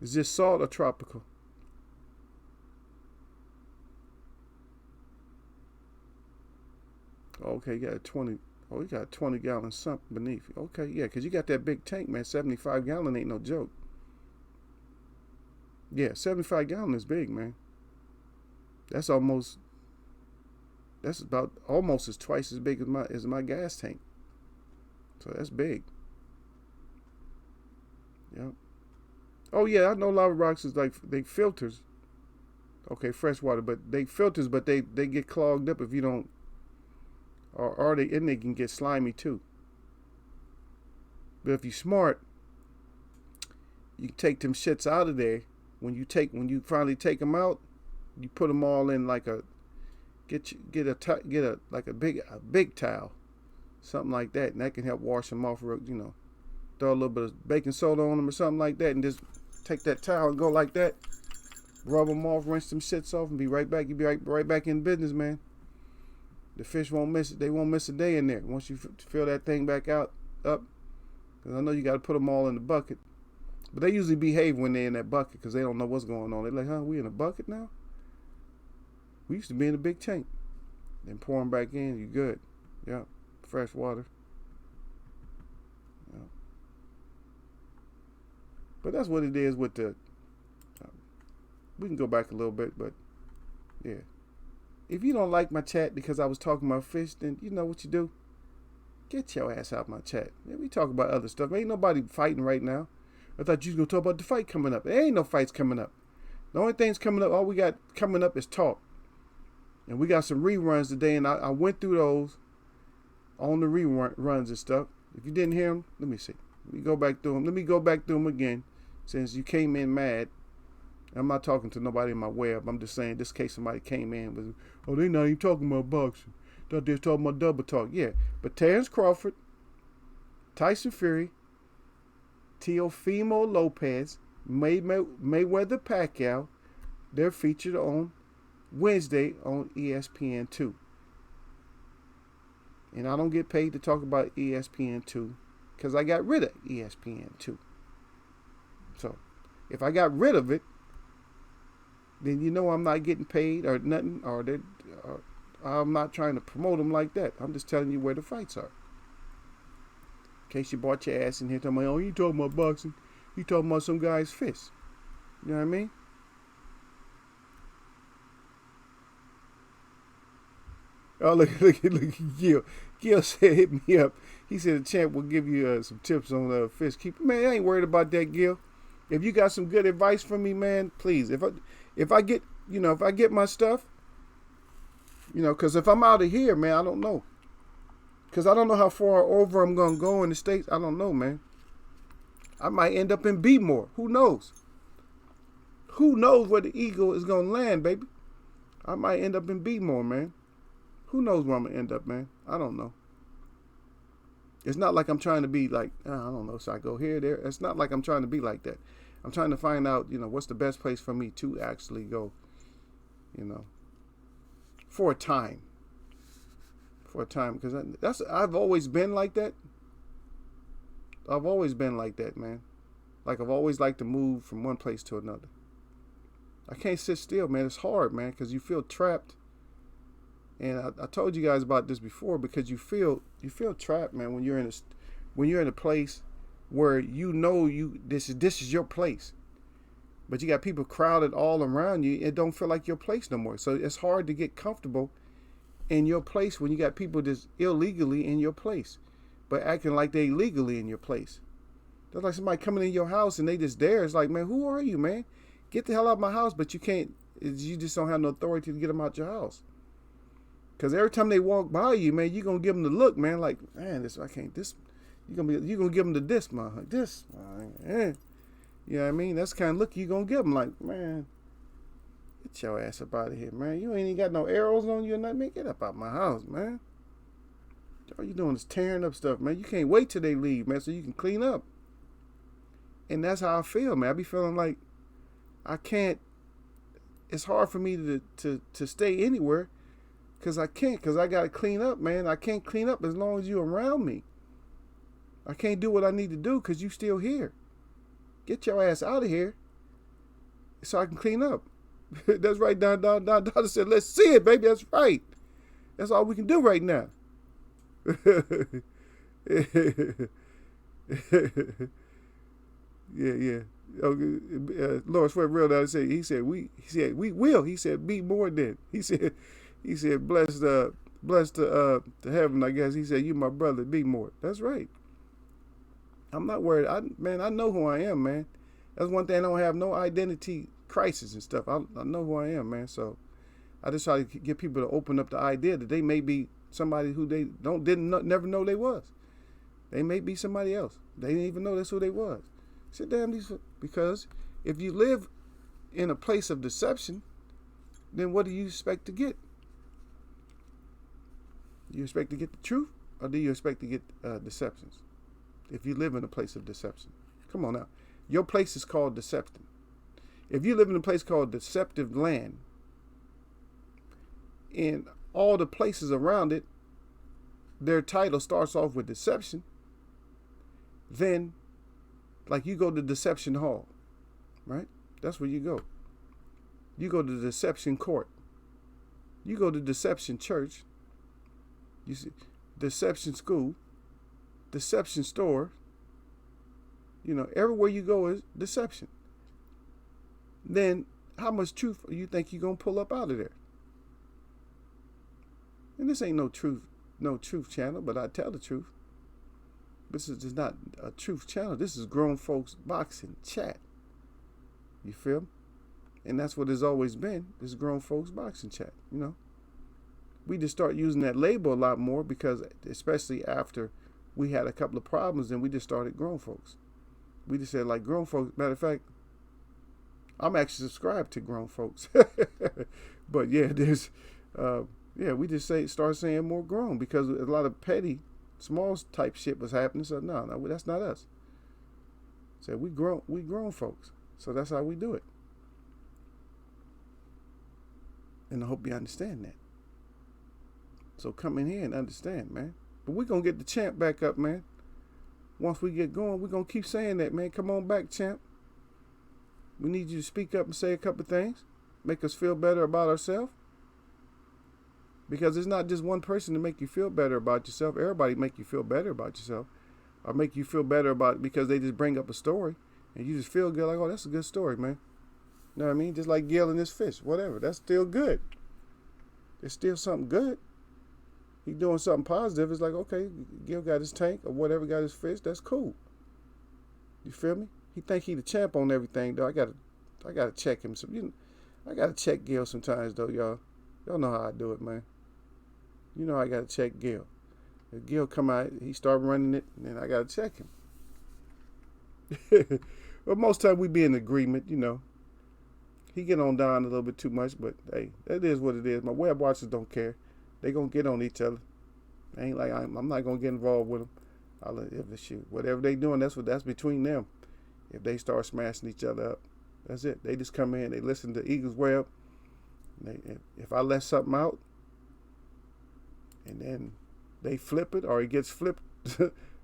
Is this salt or tropical? Okay, you got a 20. Oh, you got a 20-gallon sump beneath you. Okay, yeah, because you got that big tank, man. 75-gallon ain't no joke. Yeah, 75-gallon is big, man. That's about almost as twice as big as my gas tank. So that's big. Yeah. Oh yeah, I know lava rocks is like they filters. Okay, fresh water, but they filters, but they get clogged up if you don't. Or they can get slimy too. But if you're smart, you take them shits out of there. When you finally take them out, you put them all in like a big towel, something like that, and that can help wash them off. You know, throw a little bit of baking soda on them or something like that, and just take that towel and go like that, rub them off, rinse them shits off, and be right back. You be right back in business, man. The fish won't miss it. They won't miss a day in there. Once you fill that thing back up, Because I know you got to put them all in the bucket. But they usually behave when they're in that bucket because they don't know what's going on. They're like, huh, we in a bucket now? We used to be in a big tank. Then pour them back in, you good. Yeah, fresh water. Yeah. But that's what it is with the... we can go back a little bit, but yeah. If you don't like my chat because I was talking about fish, then you know what you do. Get your ass out my chat. Man, we talk about other stuff. Ain't nobody fighting right now. I thought you was going to talk about the fight coming up. There ain't no fights coming up. The only things coming up, all we got coming up is talk. And we got some reruns today, and I went through those on the reruns and stuff. If you didn't hear them, let me see. Let me go back through them. Let me go back through them again since you came in mad. I'm not talking to nobody in my web. I'm just saying, this case somebody came in with, oh, they not even talking about boxing. Thought they was talking about double talk. Yeah, but Terrence Crawford, Tyson Fury, Teofimo Lopez, Mayweather Pacquiao, they're featured on Wednesday on ESPN2. And I don't get paid to talk about ESPN2 because I got rid of ESPN2. So, if I got rid of it, then you know I'm not getting paid or nothing, or I'm not trying to promote them like that. I'm just telling you where the fights are. In case you brought your ass in here talking about, oh, you talking about boxing. You talking about some guy's fist. You know what I mean? Oh, look at Gil. Gil said, hit me up. He said the champ will give you some tips on fish keeping. Man, I ain't worried about that, Gil. If you got some good advice for me, man, please. If I get my stuff, because if I'm out of here, man, I don't know. Because I don't know how far over I'm going to go in the States. I don't know, man. I might end up in Beatmore. Who knows? Who knows where the eagle is going to land, baby? I might end up in Beatmore, man. Who knows where I'm going to end up, man? I don't know. It's not like I'm trying to be like, I don't know, so I go here, there. It's not like I'm trying to be like that. I'm trying to find out, what's the best place for me to actually go, for a time. For a time, because I've always been like that. I've always been like that, man. Like I've always liked to move from one place to another. I can't sit still, man. It's hard, man, because you feel trapped. And I told you guys about this before, because you feel trapped, man, when you're in a place where this is your place, but you got people crowded all around you. It don't feel like your place no more. So it's hard to get comfortable in your place when you got people just illegally in your place, but acting like they legally in your place. That's like somebody coming in your house and they just there. It's like, man, who are you, man? Get the hell out of my house, but you can't. You just don't have no authority to get them out your house. Because every time they walk by you, man, you're going to give them the look, man, like, man, I can't, you're going to give them the this, man, like this, man. You know what I mean? That's the kind of look you're going to give them, like, man, get your ass up out of here, man. You ain't even got no arrows on you or nothing, man. Get up out my house, man. All you doing is tearing up stuff, man. You can't wait till they leave, man, so you can clean up. And that's how I feel, man. I be feeling like I can't, it's hard for me to stay anywhere. Because I can't, because I got to clean up, man. I can't clean up as long as you're around me. I can't do what I need to do because you still here. Get your ass out of here so I can clean up. That's right, Don said, let's see it, baby. That's right. That's all we can do right now. Yeah. Lawrence Sweat real down said, he said we will. He said be more than. He said, bless to heaven, I guess. He said, you my brother, be more. That's right. I'm not worried. I know who I am, man. That's one thing. I don't have no identity crisis and stuff. I know who I am, man. So I just try to get people to open up the idea that they may be somebody who they never know they was. They may be somebody else. They didn't even know that's who they was. Sit down, because if you live in a place of deception, then what do you expect to get? Do you expect to get the truth, or do you expect to get deceptions? If you live in a place of deception. Come on now. Your place is called deception. If you live in a place called deceptive land, and all the places around it, their title starts off with deception, Then, like, you go to Deception Hall, right? That's where you go. You go to Deception Court. You go to Deception Church. You see, Deception School, Deception Store. Everywhere you go is deception. Then, how much truth do you think you're going to pull up out of there? And this ain't no truth channel, but I tell the truth. This is just not a truth channel. This is grown folks boxing chat. You feel me? And that's what it's always been. This grown folks boxing chat. We just start using that label a lot more because, especially after we had a couple of problems, and we just started grown folks. We just said, like, grown folks. Matter of fact, I'm actually subscribed to grown folks. But yeah, we just start saying more grown because a lot of petty, small type shit was happening. So no, that's not us. So we grown folks. So that's how we do it. And I hope you understand that. So come in here and understand, man. But we're going to get the champ back up, man. Once we get going, we're going to keep saying that, man. Come on back, champ. We need you to speak up and say a couple things. Make us feel better about ourselves. Because it's not just one person to make you feel better about yourself. Everybody make you feel better about yourself. Or make you feel better about it because they just bring up a story. And you just feel good, like, oh, that's a good story, man. You know what I mean? Just like Gil and his fish, whatever. That's still good. It's still something good. He doing something positive. It's like, okay, Gil got his tank or whatever, got his fish. That's cool. You feel me? He think he the champ on everything, though. I gotta check him. I gotta check Gil sometimes, though, y'all. Y'all know how I do it, man. I gotta check Gil. If Gil come out, he start running it, and then I gotta check him. But most time we be in agreement, He get on down a little bit too much, but hey, that is what it is. My web watchers don't care. They gonna get on each other. Ain't like I'm not gonna get involved with them. Whatever they doing, that's between them. If they start smashing each other up, that's it. They just come in, they listen to Eagles Web. If I let something out, and then they flip it, or it gets flipped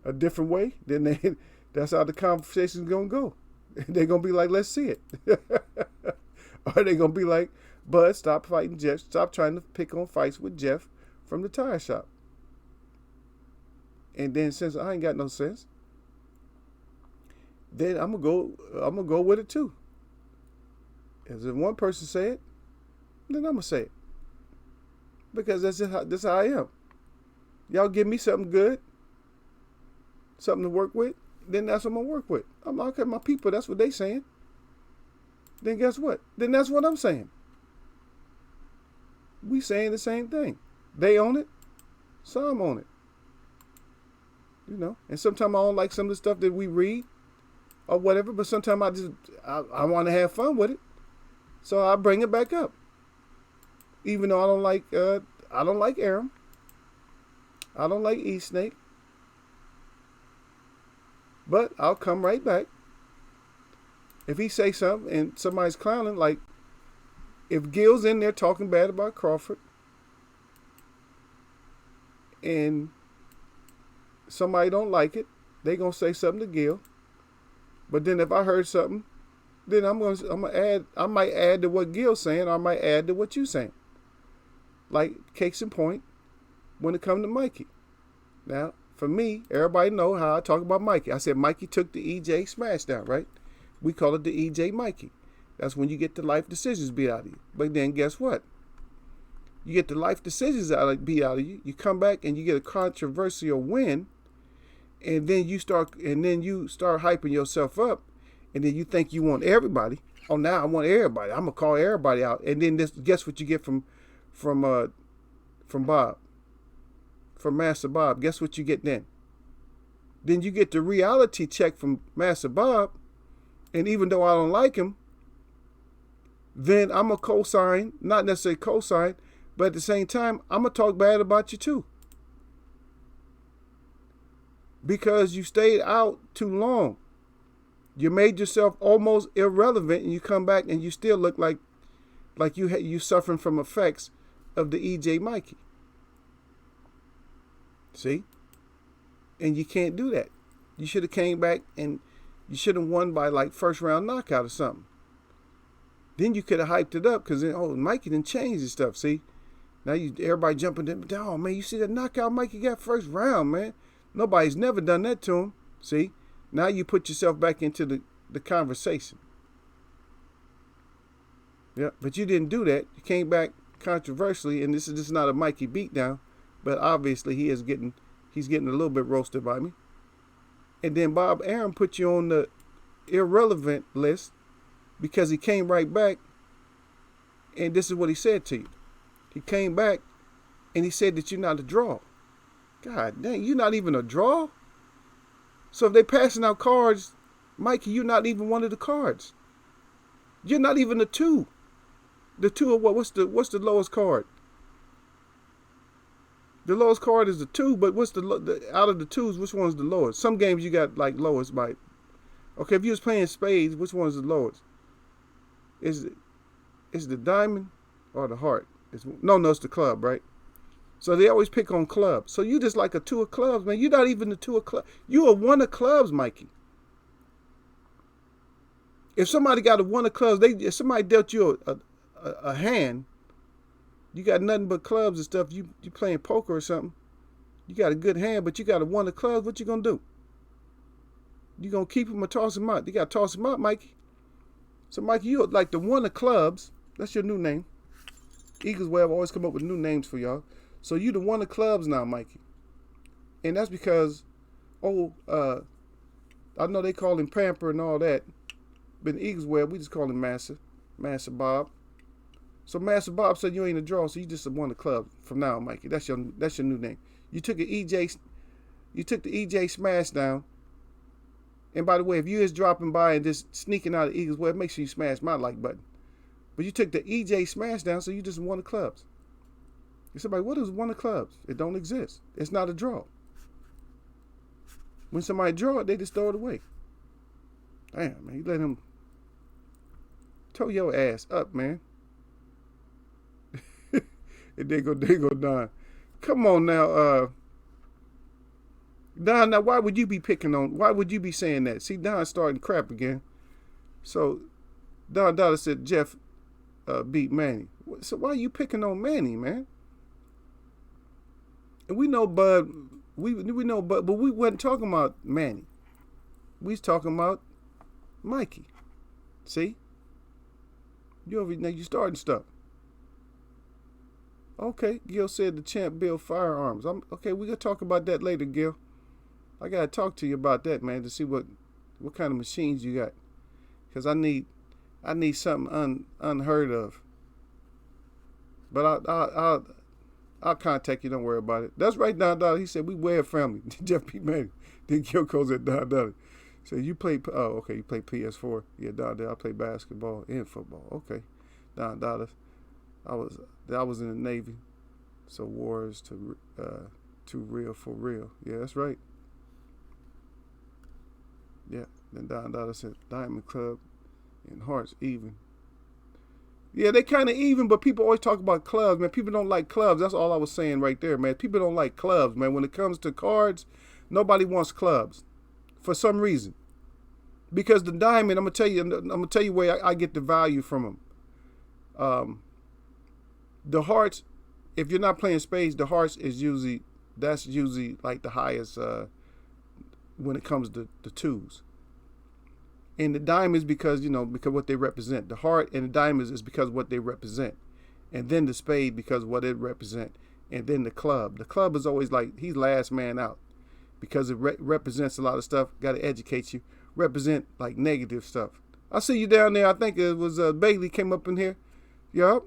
a different way, then that's how the conversation's gonna go. They're gonna be like, let's see it. Or they gonna be like, Bud, stop fighting Jeff. Stop trying to pick on fights with Jeff from the tire shop. And then since I ain't got no sense, then I'm gonna go with it too. As if one person say it, then I'm gonna say it. Because that's how I am. Y'all give me something good, something to work with, then that's what I'm gonna work with. I'm like, okay, my people, that's what they saying. Then guess what? Then that's what I'm saying. We saying the same thing. They own it, so I'm on it. And sometimes I don't like some of the stuff that we read or whatever, but sometimes I want to have fun with it. So I bring it back up. Even though I don't like Aram. I don't like E-Snake. But I'll come right back. If he say something and somebody's clowning, like if Gil's in there talking bad about Crawford and somebody don't like it, they gonna say something to Gil. But then if I heard something, then I might add to what Gil's saying, or I might add to what you saying. Like case in point, when it comes to Mikey. Now, for me, everybody know how I talk about Mikey. I said Mikey took the EJ smash down, right? We call it the EJ Mikey. That's when you get the life decisions beat out of you. But then guess what? You get the life decisions beat out of you. You come back and you get a controversial win, and then you start hyping yourself up, and then you think you want everybody. Oh, now I want everybody. I'm gonna call everybody out, and then guess what you get from Bob, from Master Bob. Guess what you get then? Then you get the reality check from Master Bob. And even though I don't like him, then I'm a co-sign, not necessarily co-sign, but at the same time, I'm going to talk bad about you too. Because you stayed out too long. You made yourself almost irrelevant, and you come back and you still look like you suffering from effects of the EJ Mikey. See? And you can't do that. You should have came back and you should have won by like first round knockout or something. Then you could have hyped it up because Mikey done changed his stuff. See, now everybody jumping in. Oh man, you see that knockout Mikey got first round, man. Nobody's never done that to him. See, now you put yourself back into the conversation. Yeah, but you didn't do that. You came back controversially, and this is not a Mikey beatdown, but obviously he's getting a little bit roasted by me. And then Bob Arum put you on the irrelevant list because he came right back, and this is what he said to you. He came back, and he said that you're not a draw. God dang, you're not even a draw? So if they passing out cards, Mikey, you're not even one of the cards. You're not even a 2. The 2 of what? What's the lowest card? The lowest card is the 2, but what's the out of the 2s? Which one's the lowest? Some games you got like lowest by. Okay, if you was playing spades, which one's the lowest? Is the diamond or the heart? No, it's the club, right? So they always pick on clubs. So you just like a 2 of clubs, man. You're not even a 2 of clubs. You a 1 of clubs, Mikey. If somebody got a 1 of clubs, if somebody dealt you a hand, you got nothing but clubs and stuff. You playing poker or something. You got a good hand, but you got a 1 of clubs. What you gonna do? You gonna keep him or toss him out? You gotta toss him out, Mikey. So Mikey, you like the 1 of clubs. That's your new name. Eagles Web always come up with new names for y'all. So you the 1 of clubs now, Mikey. And that's because, I know they call him Pamper and all that. But in Eagles Web, we just call him Master Bob. So Master Bob said you ain't a draw, so you just a 1 of clubs from now, Mikey. That's your new name. You took the EJ smash down. And by the way, if you is dropping by and just sneaking out of Eagles Web, make sure you smash my like button. But you took the EJ smash down, so you just 1 of clubs. Somebody, what is 1 of clubs? It don't exist. It's not a draw. When somebody draw it, they just throw it away. Damn, man, you let him toe your ass up, man. And they go Don. Come on now, Don. Now, why would you be saying that? See, Don starting crap again. So Don Dollar said Jeff beat Manny. So why are you picking on Manny, man? And we know Bud. We know Bud, but we wasn't talking about Manny. We was talking about Mikey. See? Now you starting stuff. Okay, Gil said the champ build firearms. Okay, we gonna talk about that later, Gil. I gotta talk to you about that, man, to see what kind of machines you got. Cause I need something unheard of. But I'll contact you. Don't worry about it. That's right, Don Dollar. He said we wear family. Jeff P. Manny. Then Gil calls it Don Dollar. So you play? Oh, okay. You play PS4. Yeah, Don Dollar. I play basketball and football. Okay, Don Dollar. I was in the Navy. So war is too real for real. Yeah, that's right. Yeah. Then Don Dollar said Diamond Club and Hearts even. Yeah, they kind of even, but people always talk about clubs, man. People don't like clubs. That's all I was saying right there, man. People don't like clubs, man. When it comes to cards, nobody wants clubs for some reason. Because the diamond, I'm gonna tell you where I get the value from them. The hearts, if you're not playing spades, the hearts is usually like the highest when it comes to the 2s. And the diamonds because what they represent. The heart and the diamonds is because what they represent. And then the spade because what it represent. And then the club. The club is always like, he's last man out. Because it represents a lot of stuff. Got to educate you. Represent like negative stuff. I see you down there. I think it was Bailey came up in here. Yup.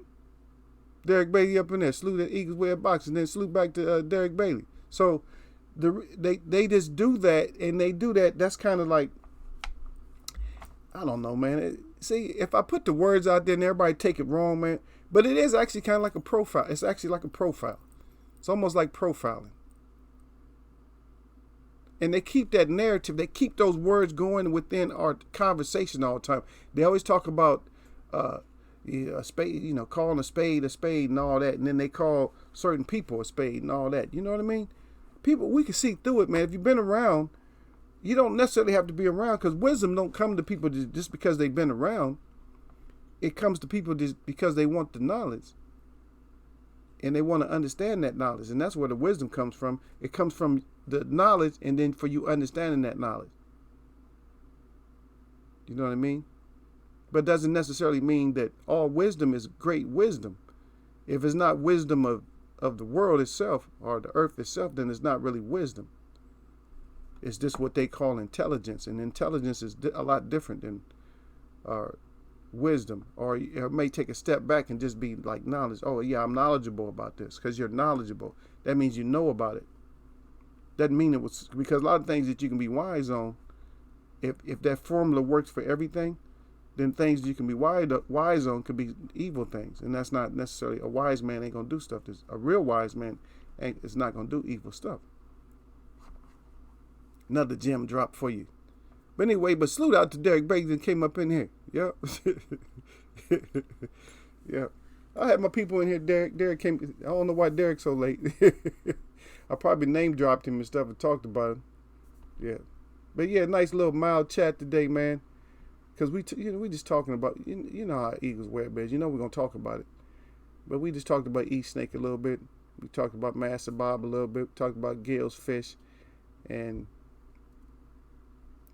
Derek Bailey up in there. Salute at Eagles Way of Boxing. Then salute back to Derek Bailey. So they just do that. And they do that. That's kind of like, I don't know, man. See, if I put the words out there and everybody take it wrong, man. But it is actually kind of like a profile. It's actually like a profile. It's almost like profiling. And they keep that narrative. They keep those words going within our conversation all the time. They always talk about a spade, calling a spade and all that. And then they call certain people a spade and all that. You know what I mean? People, we can see through it, man. If you've been around, you don't necessarily have to be around, because wisdom don't come to people just because they've been around. It comes to people just because they want the knowledge. And they want to understand that knowledge. And that's where the wisdom comes from. It comes from the knowledge, and then for you understanding that knowledge. You know what I mean? But it doesn't necessarily mean that all wisdom is great wisdom. If it's not wisdom of the world itself or the earth itself, then it's not really wisdom. It's just what they call intelligence. And intelligence is a lot different than wisdom. Or it may take a step back and just be like knowledge. Oh, yeah, I'm knowledgeable about this, because you're knowledgeable. That means you know about it. Doesn't mean it was, because a lot of things that you can be wise on, if that formula works for everything, then things you can be wise on could be evil things. And that's not necessarily, a wise man ain't going to do stuff. A real wise man is not going to do evil stuff. Another gem drop for you. But anyway, but salute out to Derek Baker that came up in here. Yep. Yeah. I had my people in here. Derek came. I don't know why Derek's so late. I probably name dropped him and stuff and talked about him. Yeah. But yeah, nice little mild chat today, man. Because we just talking about, you know how Eagles wear beds. You know we're going to talk about it. But we just talked about East Snake a little bit. We talked about Master Bob a little bit. We talked about Gale's Fish. And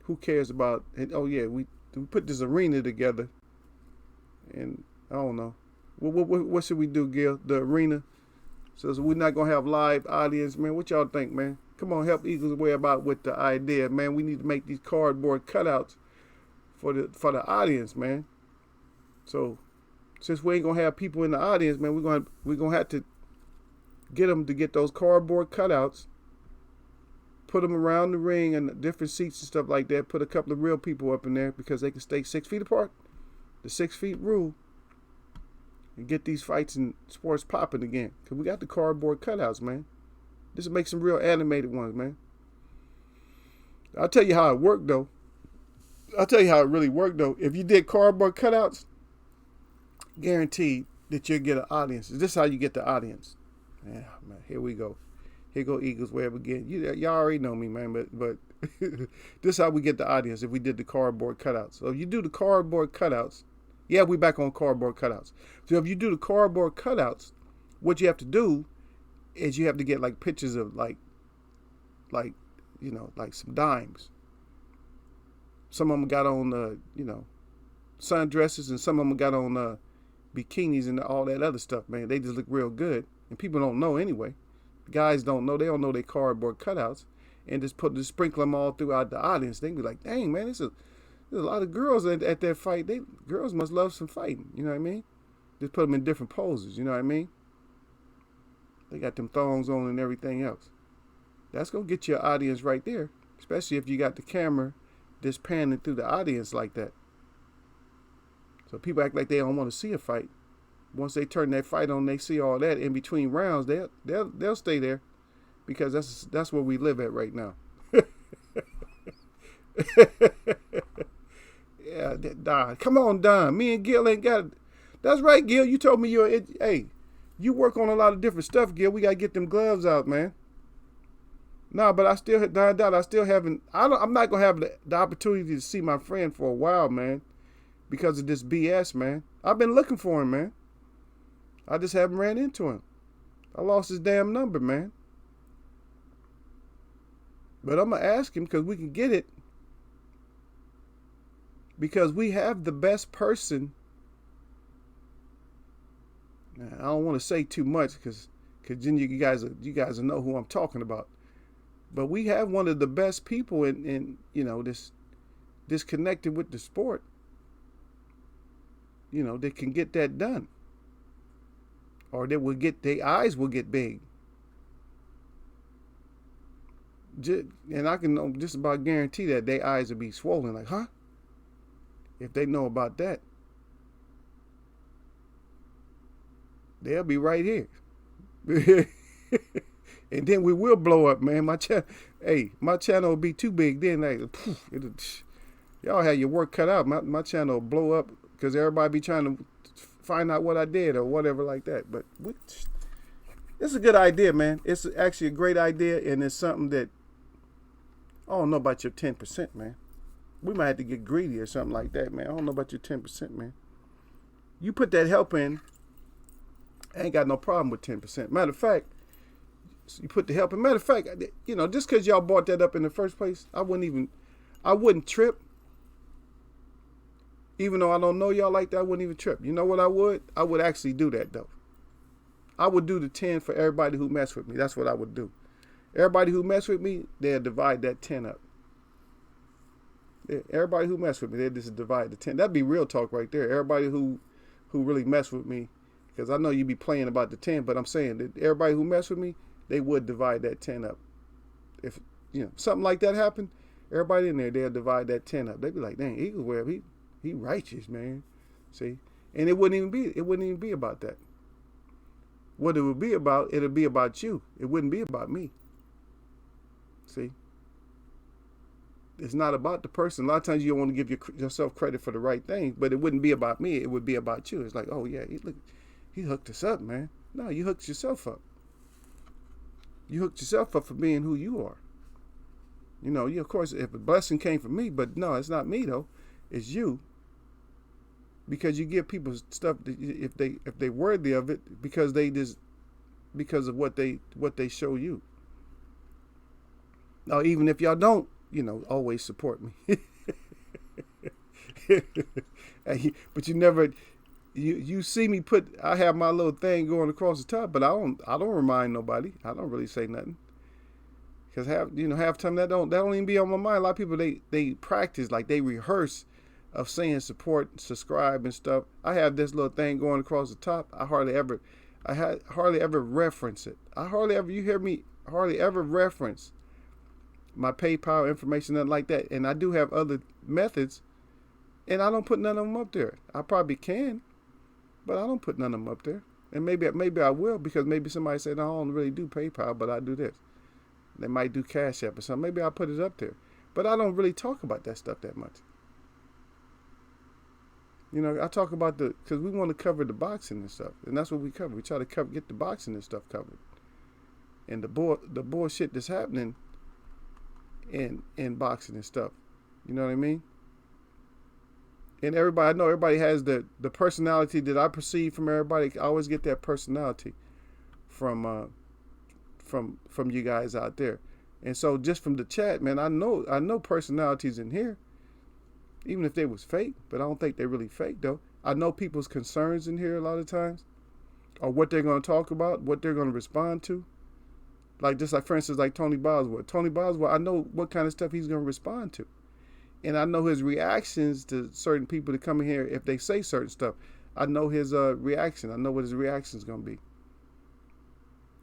who cares about, and oh yeah, we put this arena together. And I don't know. What should we do, Gale? The arena? So we're not going to have live audience, man. What y'all think, man? Come on, help Eagles wear about with the idea, man. We need to make these cardboard cutouts for the audience, man. So since we ain't gonna have people in the audience, man, we're gonna have to get them to get those cardboard cutouts, put them around the ring and different seats and stuff like that. Put a couple of real people up in there because they can stay 6 feet apart, the 6 feet rule, and get these fights and sports popping again. Cause we got the cardboard cutouts, man. This will make some real animated ones, man. I'll tell you how it worked though. I'll tell you how it really worked, though. If you did cardboard cutouts, guaranteed that you'll get an audience. This is how you get the audience. Yeah, man, here we go. Here go Eagles Web again. Y'all already know me, man, but this is how we get the audience if we did the cardboard cutouts. So if you do the cardboard cutouts, yeah, we back on cardboard cutouts. So if you do the cardboard cutouts, what you have to do is you have to get like pictures of like some dimes. Some of them got on, sundresses, and some of them got on bikinis and all that other stuff, man. They just look real good. And people don't know anyway. Guys don't know. They don't know they cardboard cutouts. And just sprinkle them all throughout the audience. They can be like, dang, man, there's a lot of girls at that fight. Girls must love some fighting. You know what I mean? Just put them in different poses. You know what I mean? They got them thongs on and everything else. That's going to get your audience right there. Especially if you got the camera just panning through the audience like that. So people act like they don't want to see a fight. Once they turn that fight on, they see all that in between rounds. They'll stay there because that's where we live at right now. Yeah, Don, come on, Don. Me and Gil ain't got it. That's right, Gil. You told me you work on a lot of different stuff, Gil. We gotta get them gloves out, man. No, but I still haven't. I'm not gonna have the opportunity to see my friend for a while, man, because of this BS, man. I've been looking for him, man. I just haven't ran into him. I lost his damn number, man. But I'm gonna ask him because we can get it. Because we have the best person. Now, I don't want to say too much because then you guys will know who I'm talking about. But we have one of the best people in this connected with the sport. That can get that done. Or their eyes will get big. And I can just about guarantee that their eyes will be swollen. Like, huh? If they know about that, they'll be right here. And then we will blow up, man. My channel will be too big. Then y'all have your work cut out. My channel will blow up because everybody be trying to find out what I did or whatever like that. But it's a good idea, man. It's actually a great idea, and it's something that I don't know about your 10%, man. We might have to get greedy or something like that, man. I don't know about your 10%, man. You put that help in, I ain't got no problem with 10%. Matter of fact, you put the help in. Matter of fact, just because y'all brought that up in the first place, I wouldn't trip. Even though I don't know y'all like that, I wouldn't even trip. You know what I would? I would actually do that, though. I would do the 10 for everybody who mess with me. That's what I would do. Everybody who mess with me, they'll divide that 10 up. Everybody who mess with me, they'll just divide the 10. That'd be real talk right there. Everybody who really mess with me, because I know you be playing about the 10, but I'm saying that everybody who mess with me, they would divide that 10 up. If something like that happened, everybody in there, they'll divide that 10 up. They'd be like, dang, Eagles Web, he righteous, man. See? And it wouldn't even be about that. What it would be about, it'll be about you. It wouldn't be about me. See? It's not about the person. A lot of times you don't want to give yourself credit for the right thing, but it wouldn't be about me. It would be about you. It's like, oh yeah, he hooked us up, man. No, you hooked yourself up. You hooked yourself up for being who you are. You of course, if a blessing came from me, but no, it's not me though. It's you. Because you give people stuff that if they worthy of it, because of what they show you. Now, even if y'all don't, always support me. But you never, you see me I have my little thing going across the top, but I don't remind nobody. I don't really say nothing. Because half time that don't even be on my mind. A lot of people they practice, like they rehearse of saying support, subscribe and stuff. I have this little thing going across the top. I hardly ever reference it. You hear me hardly ever reference my PayPal information, nothing like that. And I do have other methods, and I don't put none of them up there. I probably can, but I don't put none of them up there. And maybe I will, because maybe somebody said, no, I don't really do PayPal, but I do this. They might do Cash App or something. Maybe I'll put it up there. But I don't really talk about that stuff that much. I talk about because we want to cover the boxing and stuff. And that's what we cover. We try to get the boxing and stuff covered. And the bullshit that's happening in boxing and stuff. You know what I mean? And I know everybody has the personality that I perceive from everybody. I always get that personality from you guys out there. And so just from the chat, man, I know personalities in here, even if they was fake, but I don't think they're really fake though. I know people's concerns in here a lot of times, or what they're going to talk about, what they're going to respond to. Like for instance, like Tony Boswell. Tony Boswell, I know what kind of stuff he's going to respond to. And I know his reactions to certain people that come in here if they say certain stuff. I know his reaction. I know what his reaction is going to be.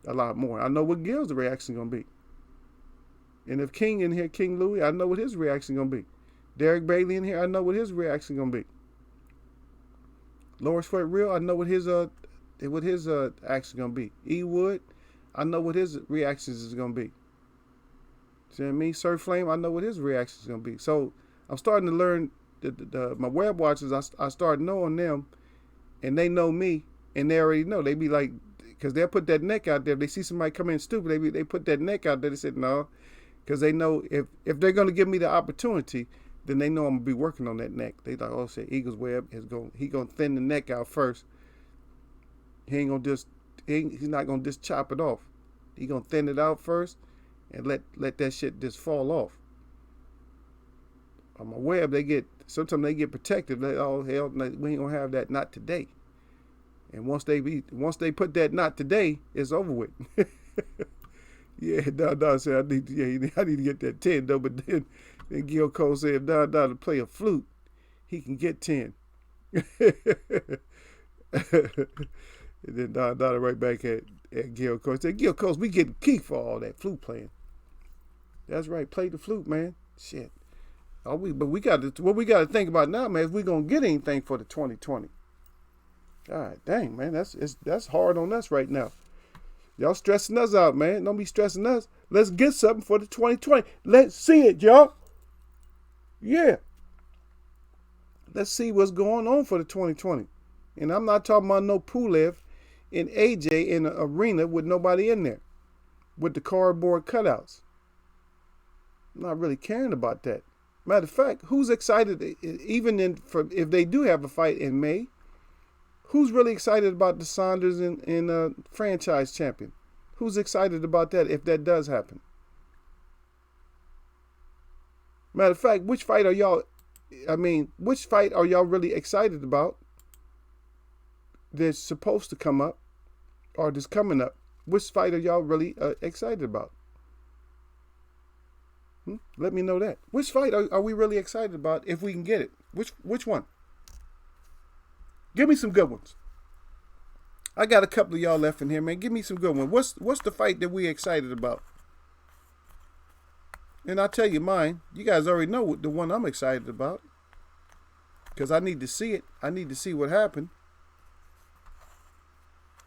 A lot more. I know what Gil's reaction is going to be. And if King in here, King Louis, I know what his reaction is going to be. Derek Bailey in here, I know what his reaction is going to be. Lawrence Fort Real, I know what his action is going to be. E Wood, I know what his reactions is going to be. See what I mean? Sir Flame, I know what his reaction is going to be. So I'm starting to learn my web watchers. I start knowing them, and they know me, and they already know. They be like, because they'll put that neck out there. If they see somebody come in stupid, they put that neck out there. They said no, because they know if they're going to give me the opportunity, then they know I'm gonna be working on that neck. They like, oh shit, Eagles Web he's gonna thin the neck out first. He's not gonna just chop it off. He's gonna thin it out first and let that shit just fall off. On my web, sometimes they get protective. Oh hell, we ain't gonna have that, not today. And once they put that not today, it's over with. Yeah, Don said I need to get that 10 though, but then Gil Cole said if Don to play a flute, he can get 10. And then Don right back at Gil Cole said, Gil Cole, we getting key for all that flute playing. That's right, play the flute, man. Shit. But we got to think about now, man, if we gonna get anything for the 2020. God dang, man, that's hard on us right now. Y'all stressing us out, man. Don't be stressing us. Let's get something for the 2020. Let's see it, y'all. Yeah. Let's see what's going on for the 2020. And I'm not talking about no Pulev and AJ in the arena with nobody in there, with the cardboard cutouts. I'm not really caring about that. Matter of fact, who's excited? Even if they do have a fight in May, who's really excited about the Saunders and franchise champion? Who's excited about that if that does happen? Matter of fact, which fight are y'all? Which fight are y'all really excited about? That's supposed to come up, or that's coming up. Which fight are y'all really excited about? Let me know that. Which fight are we really excited about if we can get it? Which one? Give me some good ones. I got a couple of y'all left in here, man. Give me some good ones. What's the fight that we excited about? And I'll tell you mine. You guys already know the one I'm excited about. Because I need to see it. I need to see what happened.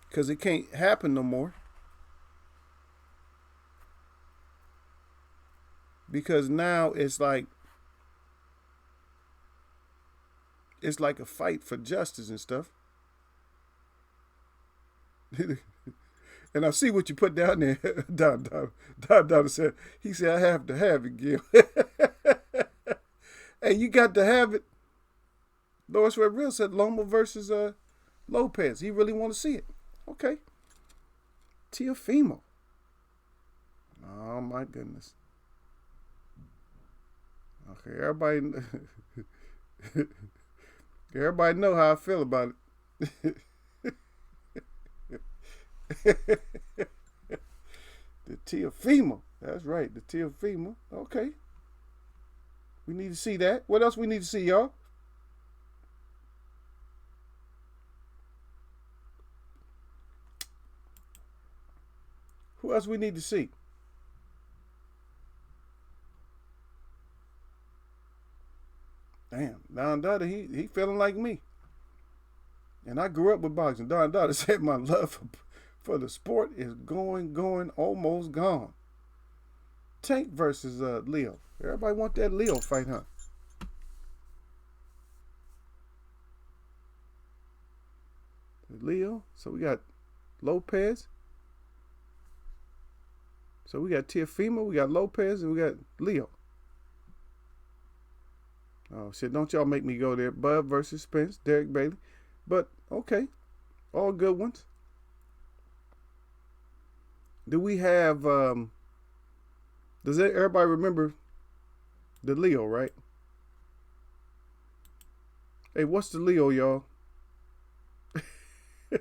Because it can't happen no more. Because now it's like a fight for justice and stuff. And I see what you put down there. Don said, he said, I have to have it, Gil. And you got to have it. Loris Red Real said Loma versus Lopez. He really want to see it. Okay. Teofimo. Oh, my goodness. Okay, everybody know how I feel about it. The Teofimo. That's right, the Teofimo. Okay. We need to see that. What else we need to see, y'all? Who else we need to see? Damn, Don Dada, he feeling like me. And I grew up with boxing. Don Dada said my love for the sport is going, almost gone. Tank versus Leo. Everybody want that Leo fight, huh? Leo. So we got Lopez. So we got Teofimo, we got Lopez, and we got Leo. Oh, shit, don't y'all make me go there. Bud versus Spence, Derek Bailey. But, okay, all good ones. Do we have, does everybody remember the Leo, right? Hey, what's the Leo, y'all? I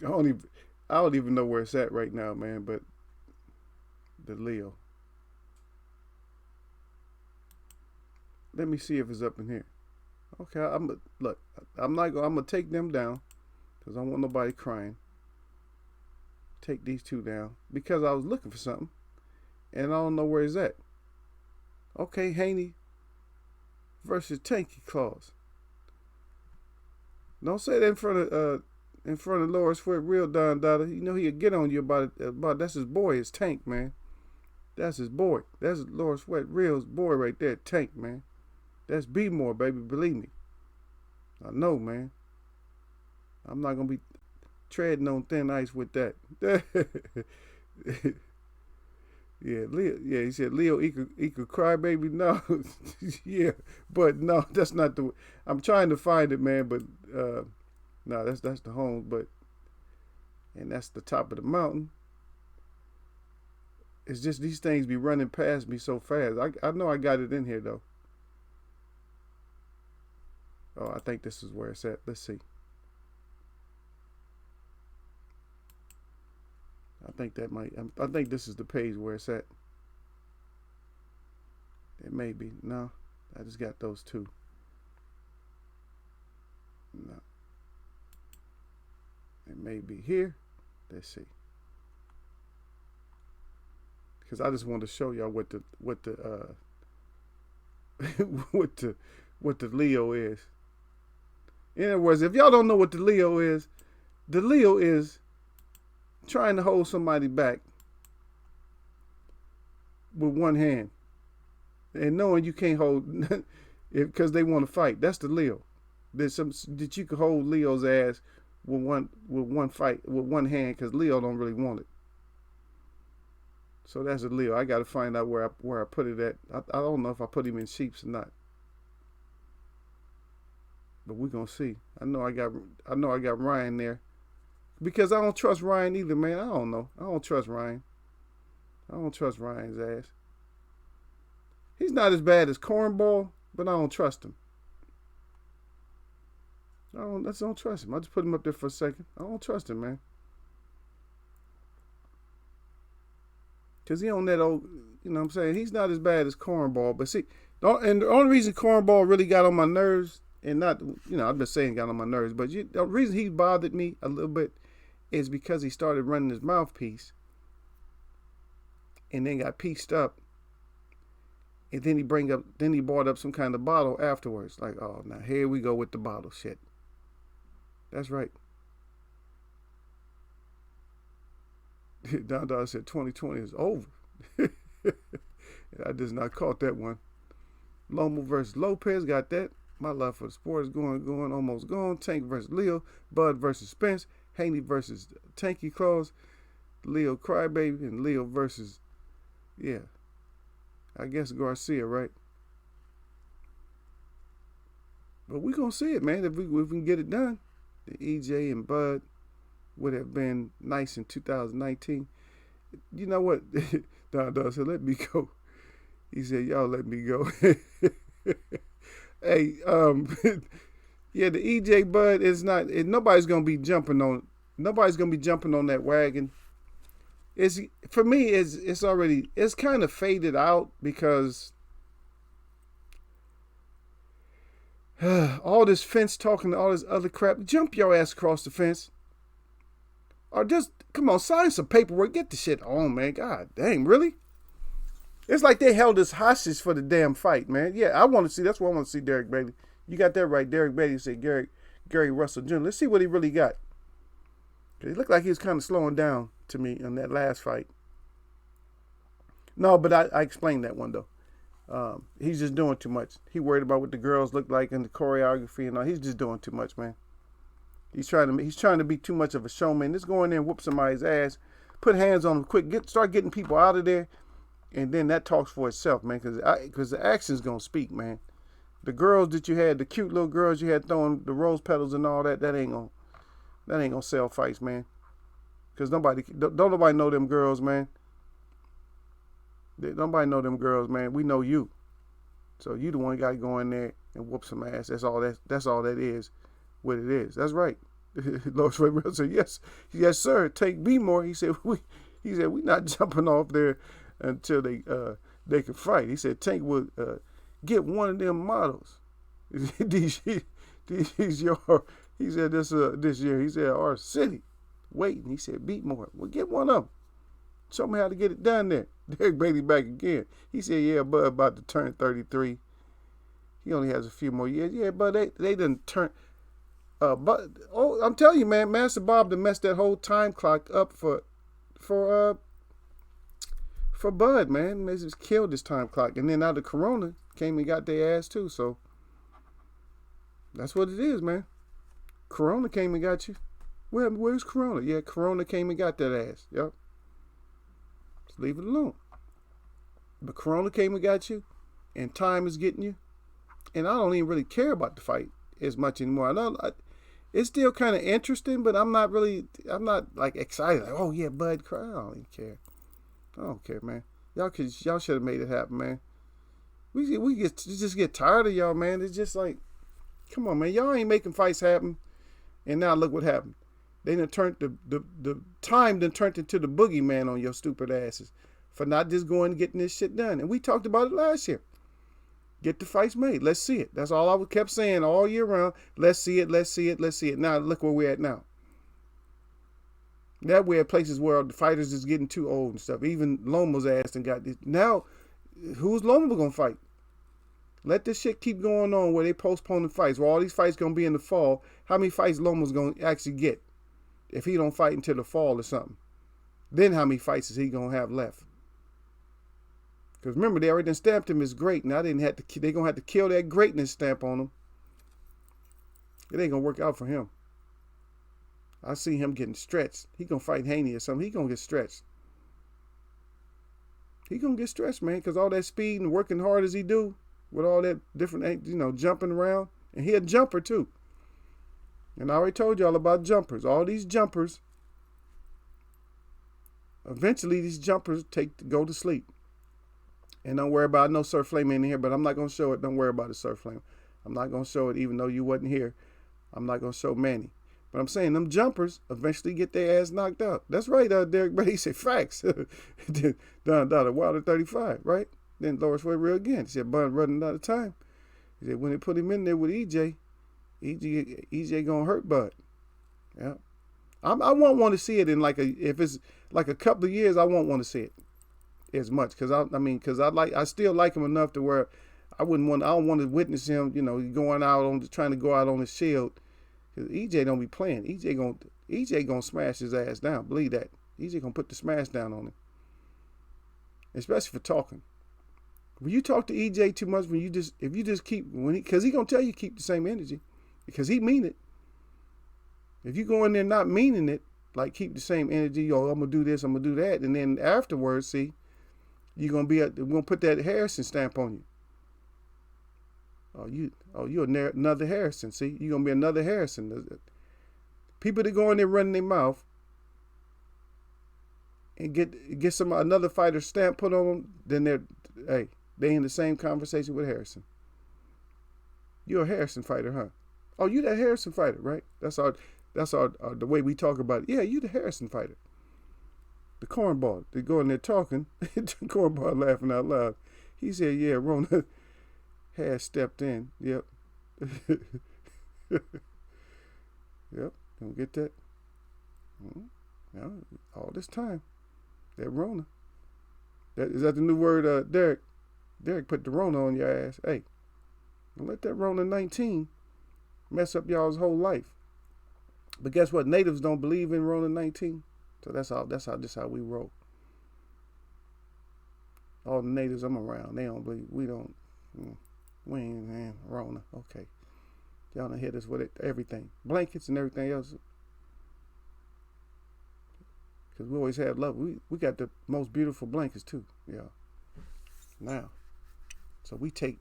don't even know where it's at right now, man, but the Leo. Let me see if it's up in here. Okay, I'm gonna take them down because I don't want nobody crying. Take these two down because I was looking for something and I don't know where it's at. Okay, Haney versus Tanky Claus. Don't say that in front of Loris Foot Real Don Dada. You know he'll get on you about it. That's his boy, his Tank, man. That's his boy. That's Loris Foot Real's boy right there, Tank, man. That's B more, baby. Believe me. I know, man. I'm not gonna be treading on thin ice with that. Yeah, Leo. Yeah, he said Leo equal crybaby. No, yeah, but no, that's not the. I'm trying to find it, man, but no, that's the home, but and that's the top of the mountain. It's just these things be running past me so fast. I know I got it in here though. Oh, I think this is where it's at. Let's see. I think this is the page where it's at. It may be. No, I just got those two. No. It may be here. Let's see. Because I just want to show y'all what the what the Leo is. In other words, if y'all don't know what the Leo is trying to hold somebody back with one hand and knowing you can't hold because they want to fight. That's the Leo. There's some that you can hold Leo's ass with one hand because Leo don't really want it. So that's a Leo. I got to find out where I put it at. I don't know if I put him in sheeps or not, but we're gonna see. I know I got Ryan there because I don't trust Ryan either, man. I don't know. I don't trust Ryan. I don't trust Ryan's ass. He's not as bad as Cornball, but I don't trust him. I don't trust him. I just put him up there for a second. I don't trust him, man. Cause he on that old, you know what I'm saying? He's not as bad as Cornball, but see, and the only reason Cornball really got on my nerves, and not, I've been saying got on my nerves, but the reason he bothered me a little bit is because he started running his mouthpiece, and then got pieced up, and then he brought up some kind of bottle afterwards, like, oh, now here we go with the bottle shit. That's right. Don Dada said 2020 is over. I just not caught that one. Lomo versus Lopez, got that. My love for the sport is going, almost gone. Tank versus Leo. Bud versus Spence. Haney versus Tanky Claus. Leo Crybaby. And Leo versus, I guess Garcia, right? But we going to see it, man, if we can get it done. The EJ and Bud would have been nice in 2019. You know what? Don Don said, let me go. He said, y'all let me go. Hey, yeah, the EJ Bud is not, nobody's going to be jumping on that wagon. For me, it's kind of faded out because all this fence talking, all this other crap, jump your ass across the fence. Or just, come on, sign some paperwork. Get the shit on, man. God dang, really? It's like they held us hostage for the damn fight, man. Yeah, I want to see. That's what I want to see Derek Bailey. You got that right. Derek Bailey said Gary Russell Jr. Let's see what he really got. He looked like he was kind of slowing down to me in that last fight. No, but I explained that one, though. He's just doing too much. He worried about what the girls look like and the choreography and all. He's just doing too much, man. He's trying to be too much of a showman. Just go in there and whoop somebody's ass, put hands on him quick, start getting people out of there, and then that talks for itself, man. Because the action's gonna speak, man. The girls that you had, the cute little girls you had throwing the rose petals and all that, that ain't gonna sell fights, man. Because don't nobody know them girls, man. Nobody know them girls, man. We know you. So you the one got to go in there and whoop some ass. That's all that is. What it is. That's right. Lois Ray said, yes, sir. Take me more. He said, we not jumping off there until they can fight. He said, Tank would get one of them models. These your. He said this year. He said our city waiting. He said beat more. Well, get one of them. Show me how to get it done there. Derek Bailey back again. He said, yeah, Bud about to turn 33. He only has a few more years. Yeah, but they didn't turn. But I'm telling you, man, Master Bob to mess that whole time clock up for Bud, man. They just killed this time clock, and then now the Corona came and got their ass too. So that's what it is, man. Corona came and got you. Where's Corona? Yeah, Corona came and got that ass. Yep. Just leave it alone. But Corona came and got you, and time is getting you, and I don't even really care about the fight as much anymore. It's still kind of interesting, but I'm not like excited. Like, oh yeah, Bud cry. I don't even care. I don't care, man. Y'all should have made it happen, man. We just get tired of y'all, man. It's just like, come on, man. Y'all ain't making fights happen, and now look what happened. They done turned the time done turned into the boogeyman on your stupid asses for not just going and getting this shit done. And we talked about it last year. Get the fights made. Let's see it. That's all I kept saying all year round. Let's see it. Let's see it. Let's see it. Now look where we're at now. Now we're at places where the fighters is getting too old and stuff. Even Loma's ass and got this. Now, who's Loma gonna fight? Let this shit keep going on where they postponing fights. Where all these fights gonna be in the fall. How many fights Loma's gonna actually get if he don't fight until the fall or something? Then how many fights is he gonna have left? Because remember, they already stamped him as great. Now they're going to have to kill that greatness stamp on him. It ain't going to work out for him. I see him getting stretched. He going to fight Haney or something. He going to get stretched. He gonna get stressed, man, because all that speed and working hard as he do with all that different, jumping around, and he a jumper too. And I already told y'all about jumpers. All these jumpers, eventually these jumpers go to sleep. And don't worry about it. No Surf Flame in here, but I'm not gonna show it. Don't worry about it, Surf Flame. I'm not gonna show it, even though you wasn't here. I'm not gonna show Manny. But I'm saying them jumpers eventually get their ass knocked out. That's right, Derek. But he said facts. Don Dollar Wilder 35, right? Then Loris Wade real again. He said Bun running out of time. He said when they put him in there with EJ gonna hurt Bud. Yeah. I won't want to see it in if it's like a couple of years. I won't want to see it as much because I still like him enough to where I don't want to witness him, trying to go out on his shield. Cause EJ don't be playing. EJ gonna smash his ass down. Believe that. EJ gonna put the smash down on him, especially for talking. When you talk to EJ too much, because he gonna tell you keep the same energy, because he mean it. If you go in there not meaning it, like keep the same energy, I'm gonna do this, I'm gonna do that, and then afterwards, see, we're gonna put that Harrison stamp on you. You're another Harrison. See, you're gonna be another Harrison. People that go in there running their mouth and get another fighter stamp put on them, then they in the same conversation with Harrison. You're a Harrison fighter, huh? Oh, you that Harrison fighter, right? That's the way we talk about it. Yeah, you the Harrison fighter. The cornball. They go in there talking. Cornball laughing out loud. He said, yeah, Rona has stepped in. Yep. Yep. Don't get that. Yeah, all this time. That Rona. Is that the new word, Derek? Derek put the Rona on your ass. Hey, don't let that Rona 19 mess up y'all's whole life. But guess what? Natives don't believe in Rona 19. So that's how we roll. All the natives I'm around, they don't believe. We ain't, man, Rona. Okay. Y'all done hit us with it, everything. Blankets and everything else. Because we always had love. We got the most beautiful blankets too. Yeah. Now. So we take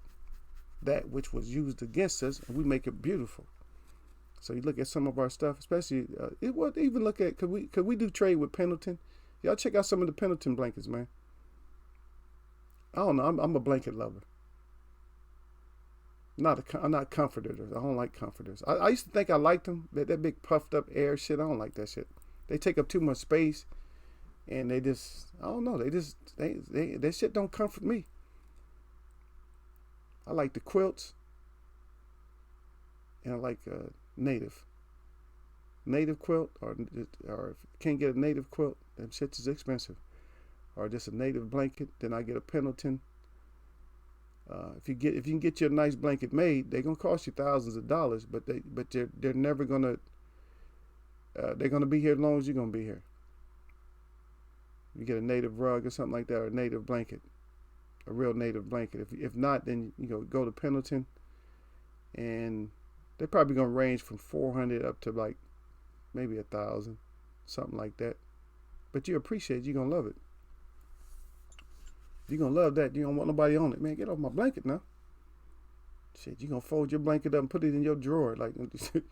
that which was used against us and we make it beautiful. So you look at some of our stuff, especially could we do trade with Pendleton? Y'all check out some of the Pendleton blankets, man. I don't know. I'm a blanket lover. I'm not comforters. I don't like comforters. I used to think I liked them. That big puffed up air shit. I don't like that shit. They take up too much space, and I don't know. That shit don't comfort me. I like the quilts, and I like native quilt, or if you can't get a native quilt, that shit is expensive, or just a native blanket. Then I get a Pendleton. If you can get you a nice blanket made, they're gonna cost you thousands of dollars, but they're never gonna they're gonna be here as long as you're gonna be here. You get a native rug or something like that, or a native blanket, a real native blanket. If not, then go to Pendleton, and they're probably gonna range from $400 up to like maybe $1,000, something like that. But you appreciate it, you're gonna love it. You're gonna love that. You don't want nobody on it. Man, get off my blanket now. Shit, you're gonna fold your blanket up and put it in your drawer. Like, you're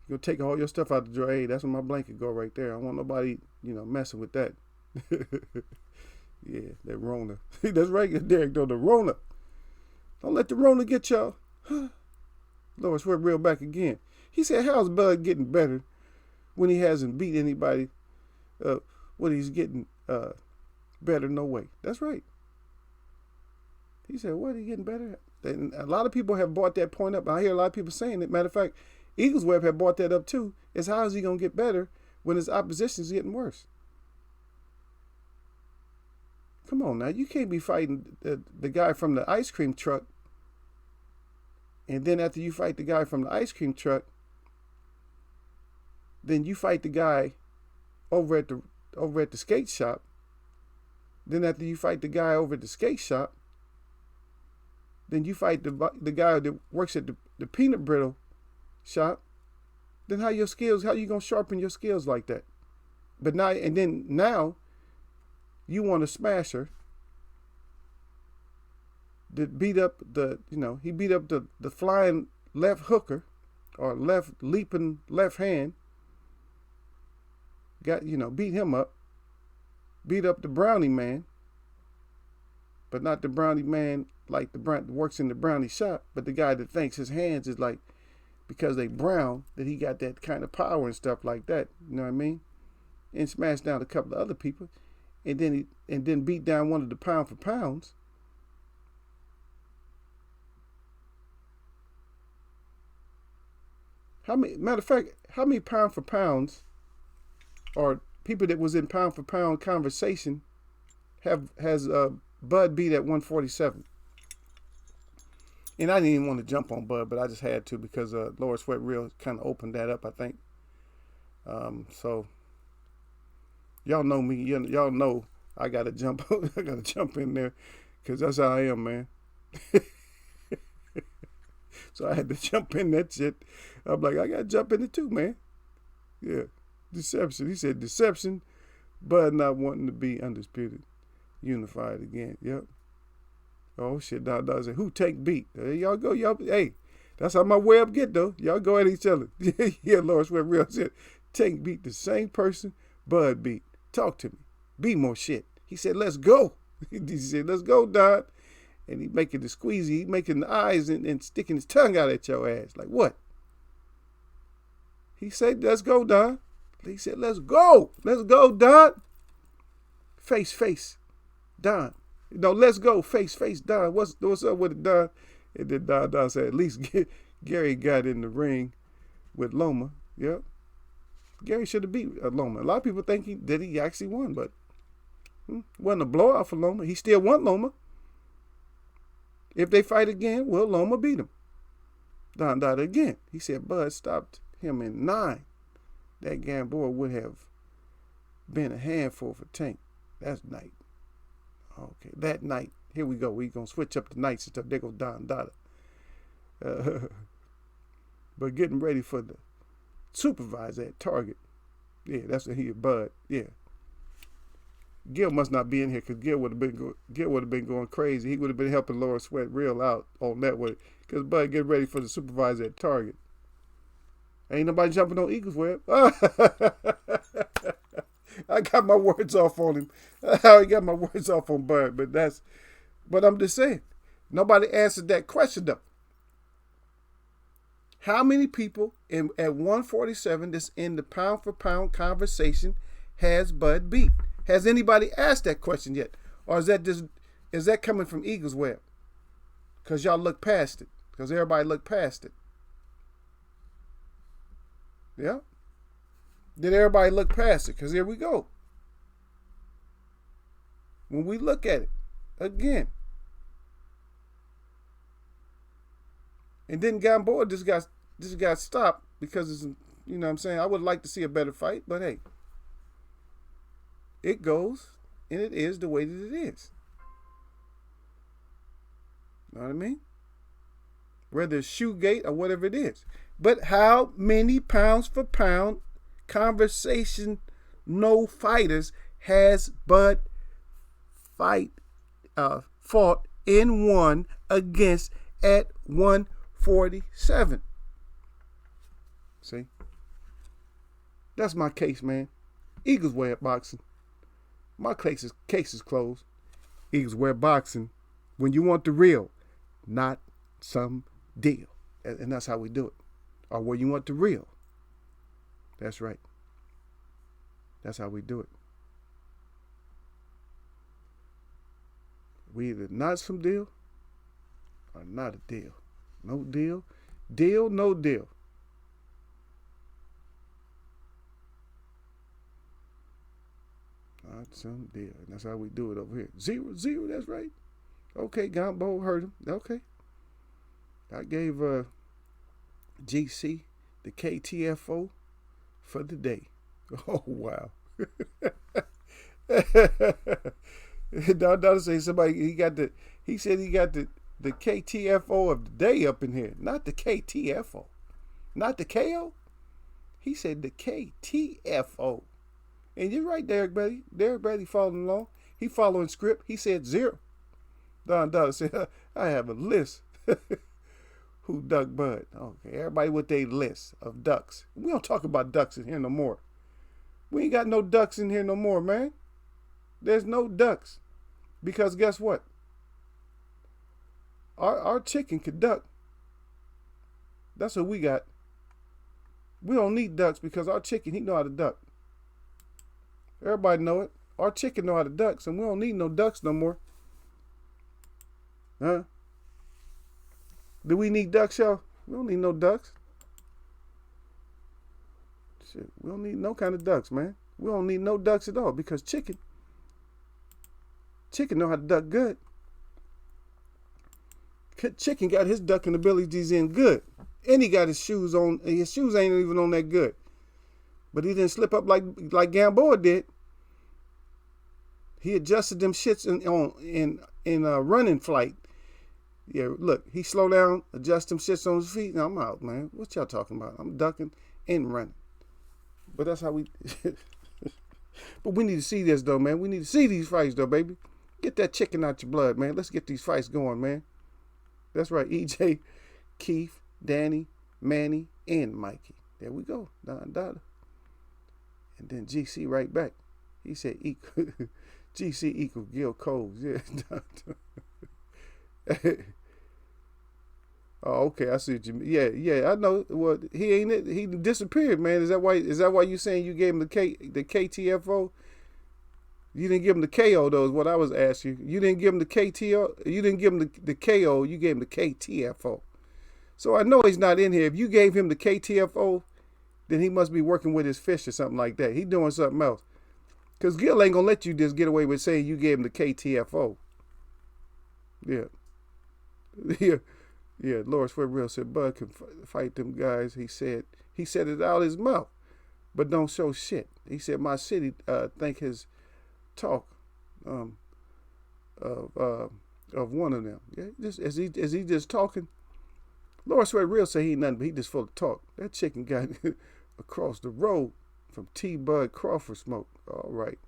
gonna take all your stuff out the drawer. Hey, that's where my blanket go right there. I don't want nobody, messing with that. Yeah, that Rona. That's right, Derek, though, the Rona. Don't let the Rona get y'all. Loris, we're real back again. He said, how's Bud getting better when he hasn't beat anybody? When he's getting better, no way. That's right. He said, what, are you getting better? And a lot of people have brought that point up. I hear a lot of people saying it. Matter of fact, Eagles Web had brought that up too. Is how is he going to get better when his opposition is getting worse? Come on now. You can't be fighting the guy from the ice cream truck, and then after you fight the guy from the ice cream truck, then you fight the guy over at the skate shop. Then after you fight the guy over at the skate shop, then you fight the guy that works at the peanut brittle shop. Then how you gonna sharpen your skills like that? But now you want to smash her that beat up he beat up the flying left hooker or left leaping left hand. Beat him up. Beat up the brownie man. But not the brownie man like the works in the brownie shop, but the guy that thinks his hands is like, because they brown, that he got that kind of power and stuff like that. You know what I mean? And smashed down a couple of other people, and then beat down one of the pound for pounds. Matter of fact, how many pound for pounds or people that was in pound for pound conversation has Bud beat at 147? And I didn't even want to jump on Bud, but I just had to because Laura Sweat Real kind of opened that up, I think. So y'all know me. Y'all know I gotta jump. I gotta jump in there because that's how I am, man. So I had to jump in that shit. I'm like, I gotta jump in it too, man. Yeah, deception. He said deception, but not wanting to be undisputed, unified again. Yep. Oh shit, Don said, who take beat? There y'all go, y'all. Hey, that's how my web get though. Y'all go at each other. Yeah, Laura Sweat Real said, take beat the same person Bud beat. Talk to me. Be more shit. He said, let's go. He said, let's go, Don. And he making the squeezy, he making the eyes and sticking his tongue out at your ass. Like what? He said, let's go, Don. He said, let's go. Let's go, Don. Face, Don. No, let's go. Face, Don. What's up with it, Don? And then Don said, at least Gary got in the ring with Loma. Yep. Gary should have beat Loma. A lot of people think that he actually won, but wasn't a blowout for Loma. He still won Loma. If they fight again, well, Loma beat him. Don died again. He said Bud stopped him in 9. That Gamboa would have been a handful for Tank. That's night. Okay, that night. Here we go. We're going to switch up the nights and stuff. There goes Don Dada. But getting ready for the supervisor at Target. Yeah, that's what he is, Bud. Yeah. Gil must not be in here because Gil would have been going crazy. He would have been helping Laura Sweat Real out on that one because Bud get ready for the supervisor at Target. Ain't nobody jumping on Eagles Web. I got my words off on him. I got my words off on Bud, but I'm just saying, nobody answered that question though. How many people at 147 that's in the pound for pound conversation has Bud beat? Has anybody asked that question yet? Or is that coming from Eagles Web? Because y'all look past it. Because everybody looked past it. Yeah? Did everybody look past it? Because here we go. When we look at it, again. And then Gamboa just got stopped because it's, you know what I'm saying? I would like to see a better fight, but hey. It goes, and it is the way that it is. Know what I mean? Whether it's Shoegate or whatever it is. But how many pounds for pound conversation no fighters has Bud fought in one against at 147? See? That's my case, man. Eagles Web Boxing. My case is closed. Eagles Web Boxing. When you want the real, not some deal. And that's how we do it. Or when you want the real. That's right. That's how we do it. We either not some deal or not a deal. No deal. Deal, no deal. Not some deal. And that's how we do it over here. 0-0, that's right. Okay, Gambo heard him. Okay. I gave GC the KTFO for the day. Oh, wow. Don't say somebody, he said he got the KTFO of the day up in here. Not the KTFO. Not the KO. He said the KTFO. And you're right, Derek Brady following along. He following script. He said 0. Don said, I have a list. Who duck bud? Okay, everybody with their list of ducks. We don't talk about ducks in here no more. We ain't got no ducks in here no more, man. There's no ducks. Because guess what? Our chicken could duck. That's what we got. We don't need ducks because our chicken, he know how to duck. Everybody know it. Our chicken know how to duck, so we don't need no ducks no more. Huh? Do we need ducks, y'all? We don't need no ducks. Shit, we don't need no kind of ducks, man. We don't need no ducks at all because chicken know how to duck good. Chicken got his ducking abilities in good. And he got his shoes on. His shoes ain't even on that good. But he didn't slip up like Gamboa did. He adjusted them shits in running flight. Yeah, look, he slowed down, adjust them shits on his feet, and I'm out, man. What y'all talking about? I'm ducking and running. But that's how we... But we need to see this, though, man. We need to see these fights, though, baby. Get that chicken out your blood, man. Let's get these fights going, man. That's right, EJ, Keith, Danny, Manny, and Mikey. There we go. Don Dada. And then GC right back. He said GC equal Gil Coles. Yeah. Oh, okay. I see what you mean. Yeah. I know. Well, he ain't it. He disappeared, man. Is that why you saying you gave him the KTFO? You didn't give him the KO, though, is what I was asking you. You didn't give him the KTO. You didn't give him the KO. You gave him the KTFO. So I know he's not in here. If you gave him the KTFO, then he must be working with his fish or something like that. He doing something else. Because Gil ain't going to let you just get away with saying you gave him the KTFO. Yeah. Yeah. Lawrence Fred Real said, Bud can fight them guys. He said it out his mouth, but don't show shit. He said, my city think his talk of one of them. Yeah, just as he just talking. Lawrence Fred Real said he ain't nothing, but he just full of talk. That chicken got across the road from T. Bud Crawford smoke. All right.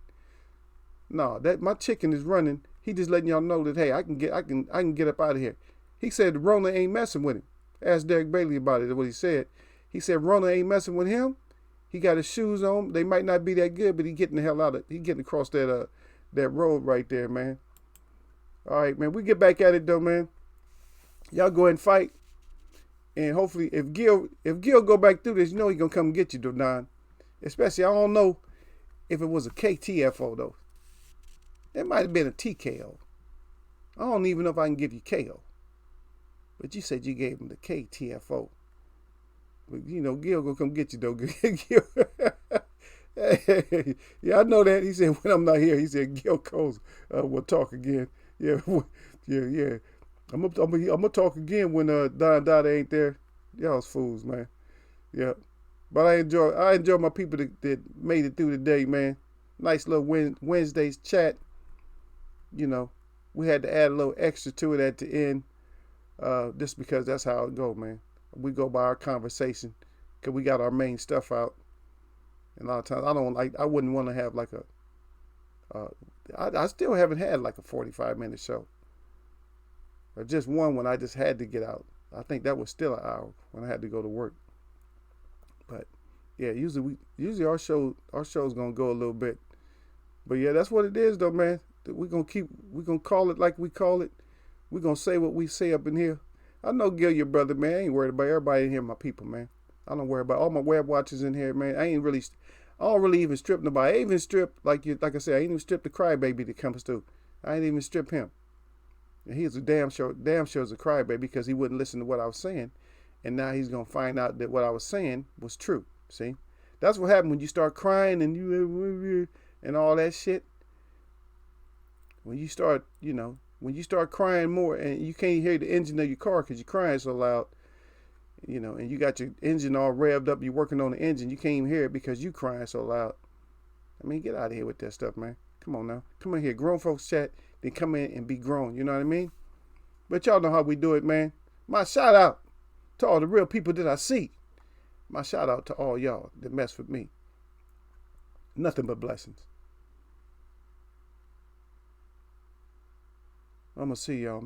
No, that my chicken is running. He just letting y'all know that, hey, I can get up out of here. He said the Rona ain't messing with him. Ask Derek Bailey about it. That's what he said. He said Rona ain't messing with him. He got his shoes on. They might not be that good, but he getting the hell out of. He getting across that road right there, man. All right, man. We get back at it though, man. Y'all go ahead and fight, and hopefully, if Gil go back through this, you know he gonna come get you, Don. Especially, I don't know if it was a KTFO though. It might have been a TKO. I don't even know if I can give you KO. But you said you gave him the KTFO. But, you know, Gil gonna come get you, though. Gil. Yeah, I know that. He said, when I'm not here, he said, Gil Coles, we'll talk again. Yeah. I'm gonna talk again when Don Dada ain't there. Y'all's fools, man. Yeah. But I enjoy my people that made it through the day, man. Nice little Wednesday's chat. You know, we had to add a little extra to it at the end. Just because that's how it go, man. We go by our conversation because we got our main stuff out. And a lot of times I wouldn't want to have like I still haven't had like a 45-minute show. Or just one when I just had to get out. I think that was still an hour when I had to go to work. But yeah, usually our show's gonna go a little bit. But yeah, that's what it is though, man. We're gonna call it like we call it. We're gonna say what we say up in here. I know Gil, your brother, man. I ain't worried about everybody in here, my people, man. I don't worry about all my web watchers in here, man. I don't really even strip nobody. I even strip, like I said, I ain't even strip the crybaby that comes through. I ain't even strip him. And he's a damn sure is a crybaby because he wouldn't listen to what I was saying. And now he's gonna find out that what I was saying was true. See? That's what happened when you start crying and all that shit. When you start crying more and you can't hear the engine of your car because you're crying so loud, and you got your engine all revved up, you're working on the engine, you can't even hear it because you crying so loud. I mean, get out of here with that stuff, man. Come on now. Come in here. Grown folks chat, then come in and be grown. You know what I mean? But y'all know how we do it, man. My shout out to all the real people that I see. My shout out to all y'all that mess with me. Nothing but blessings. I'm going to see y'all.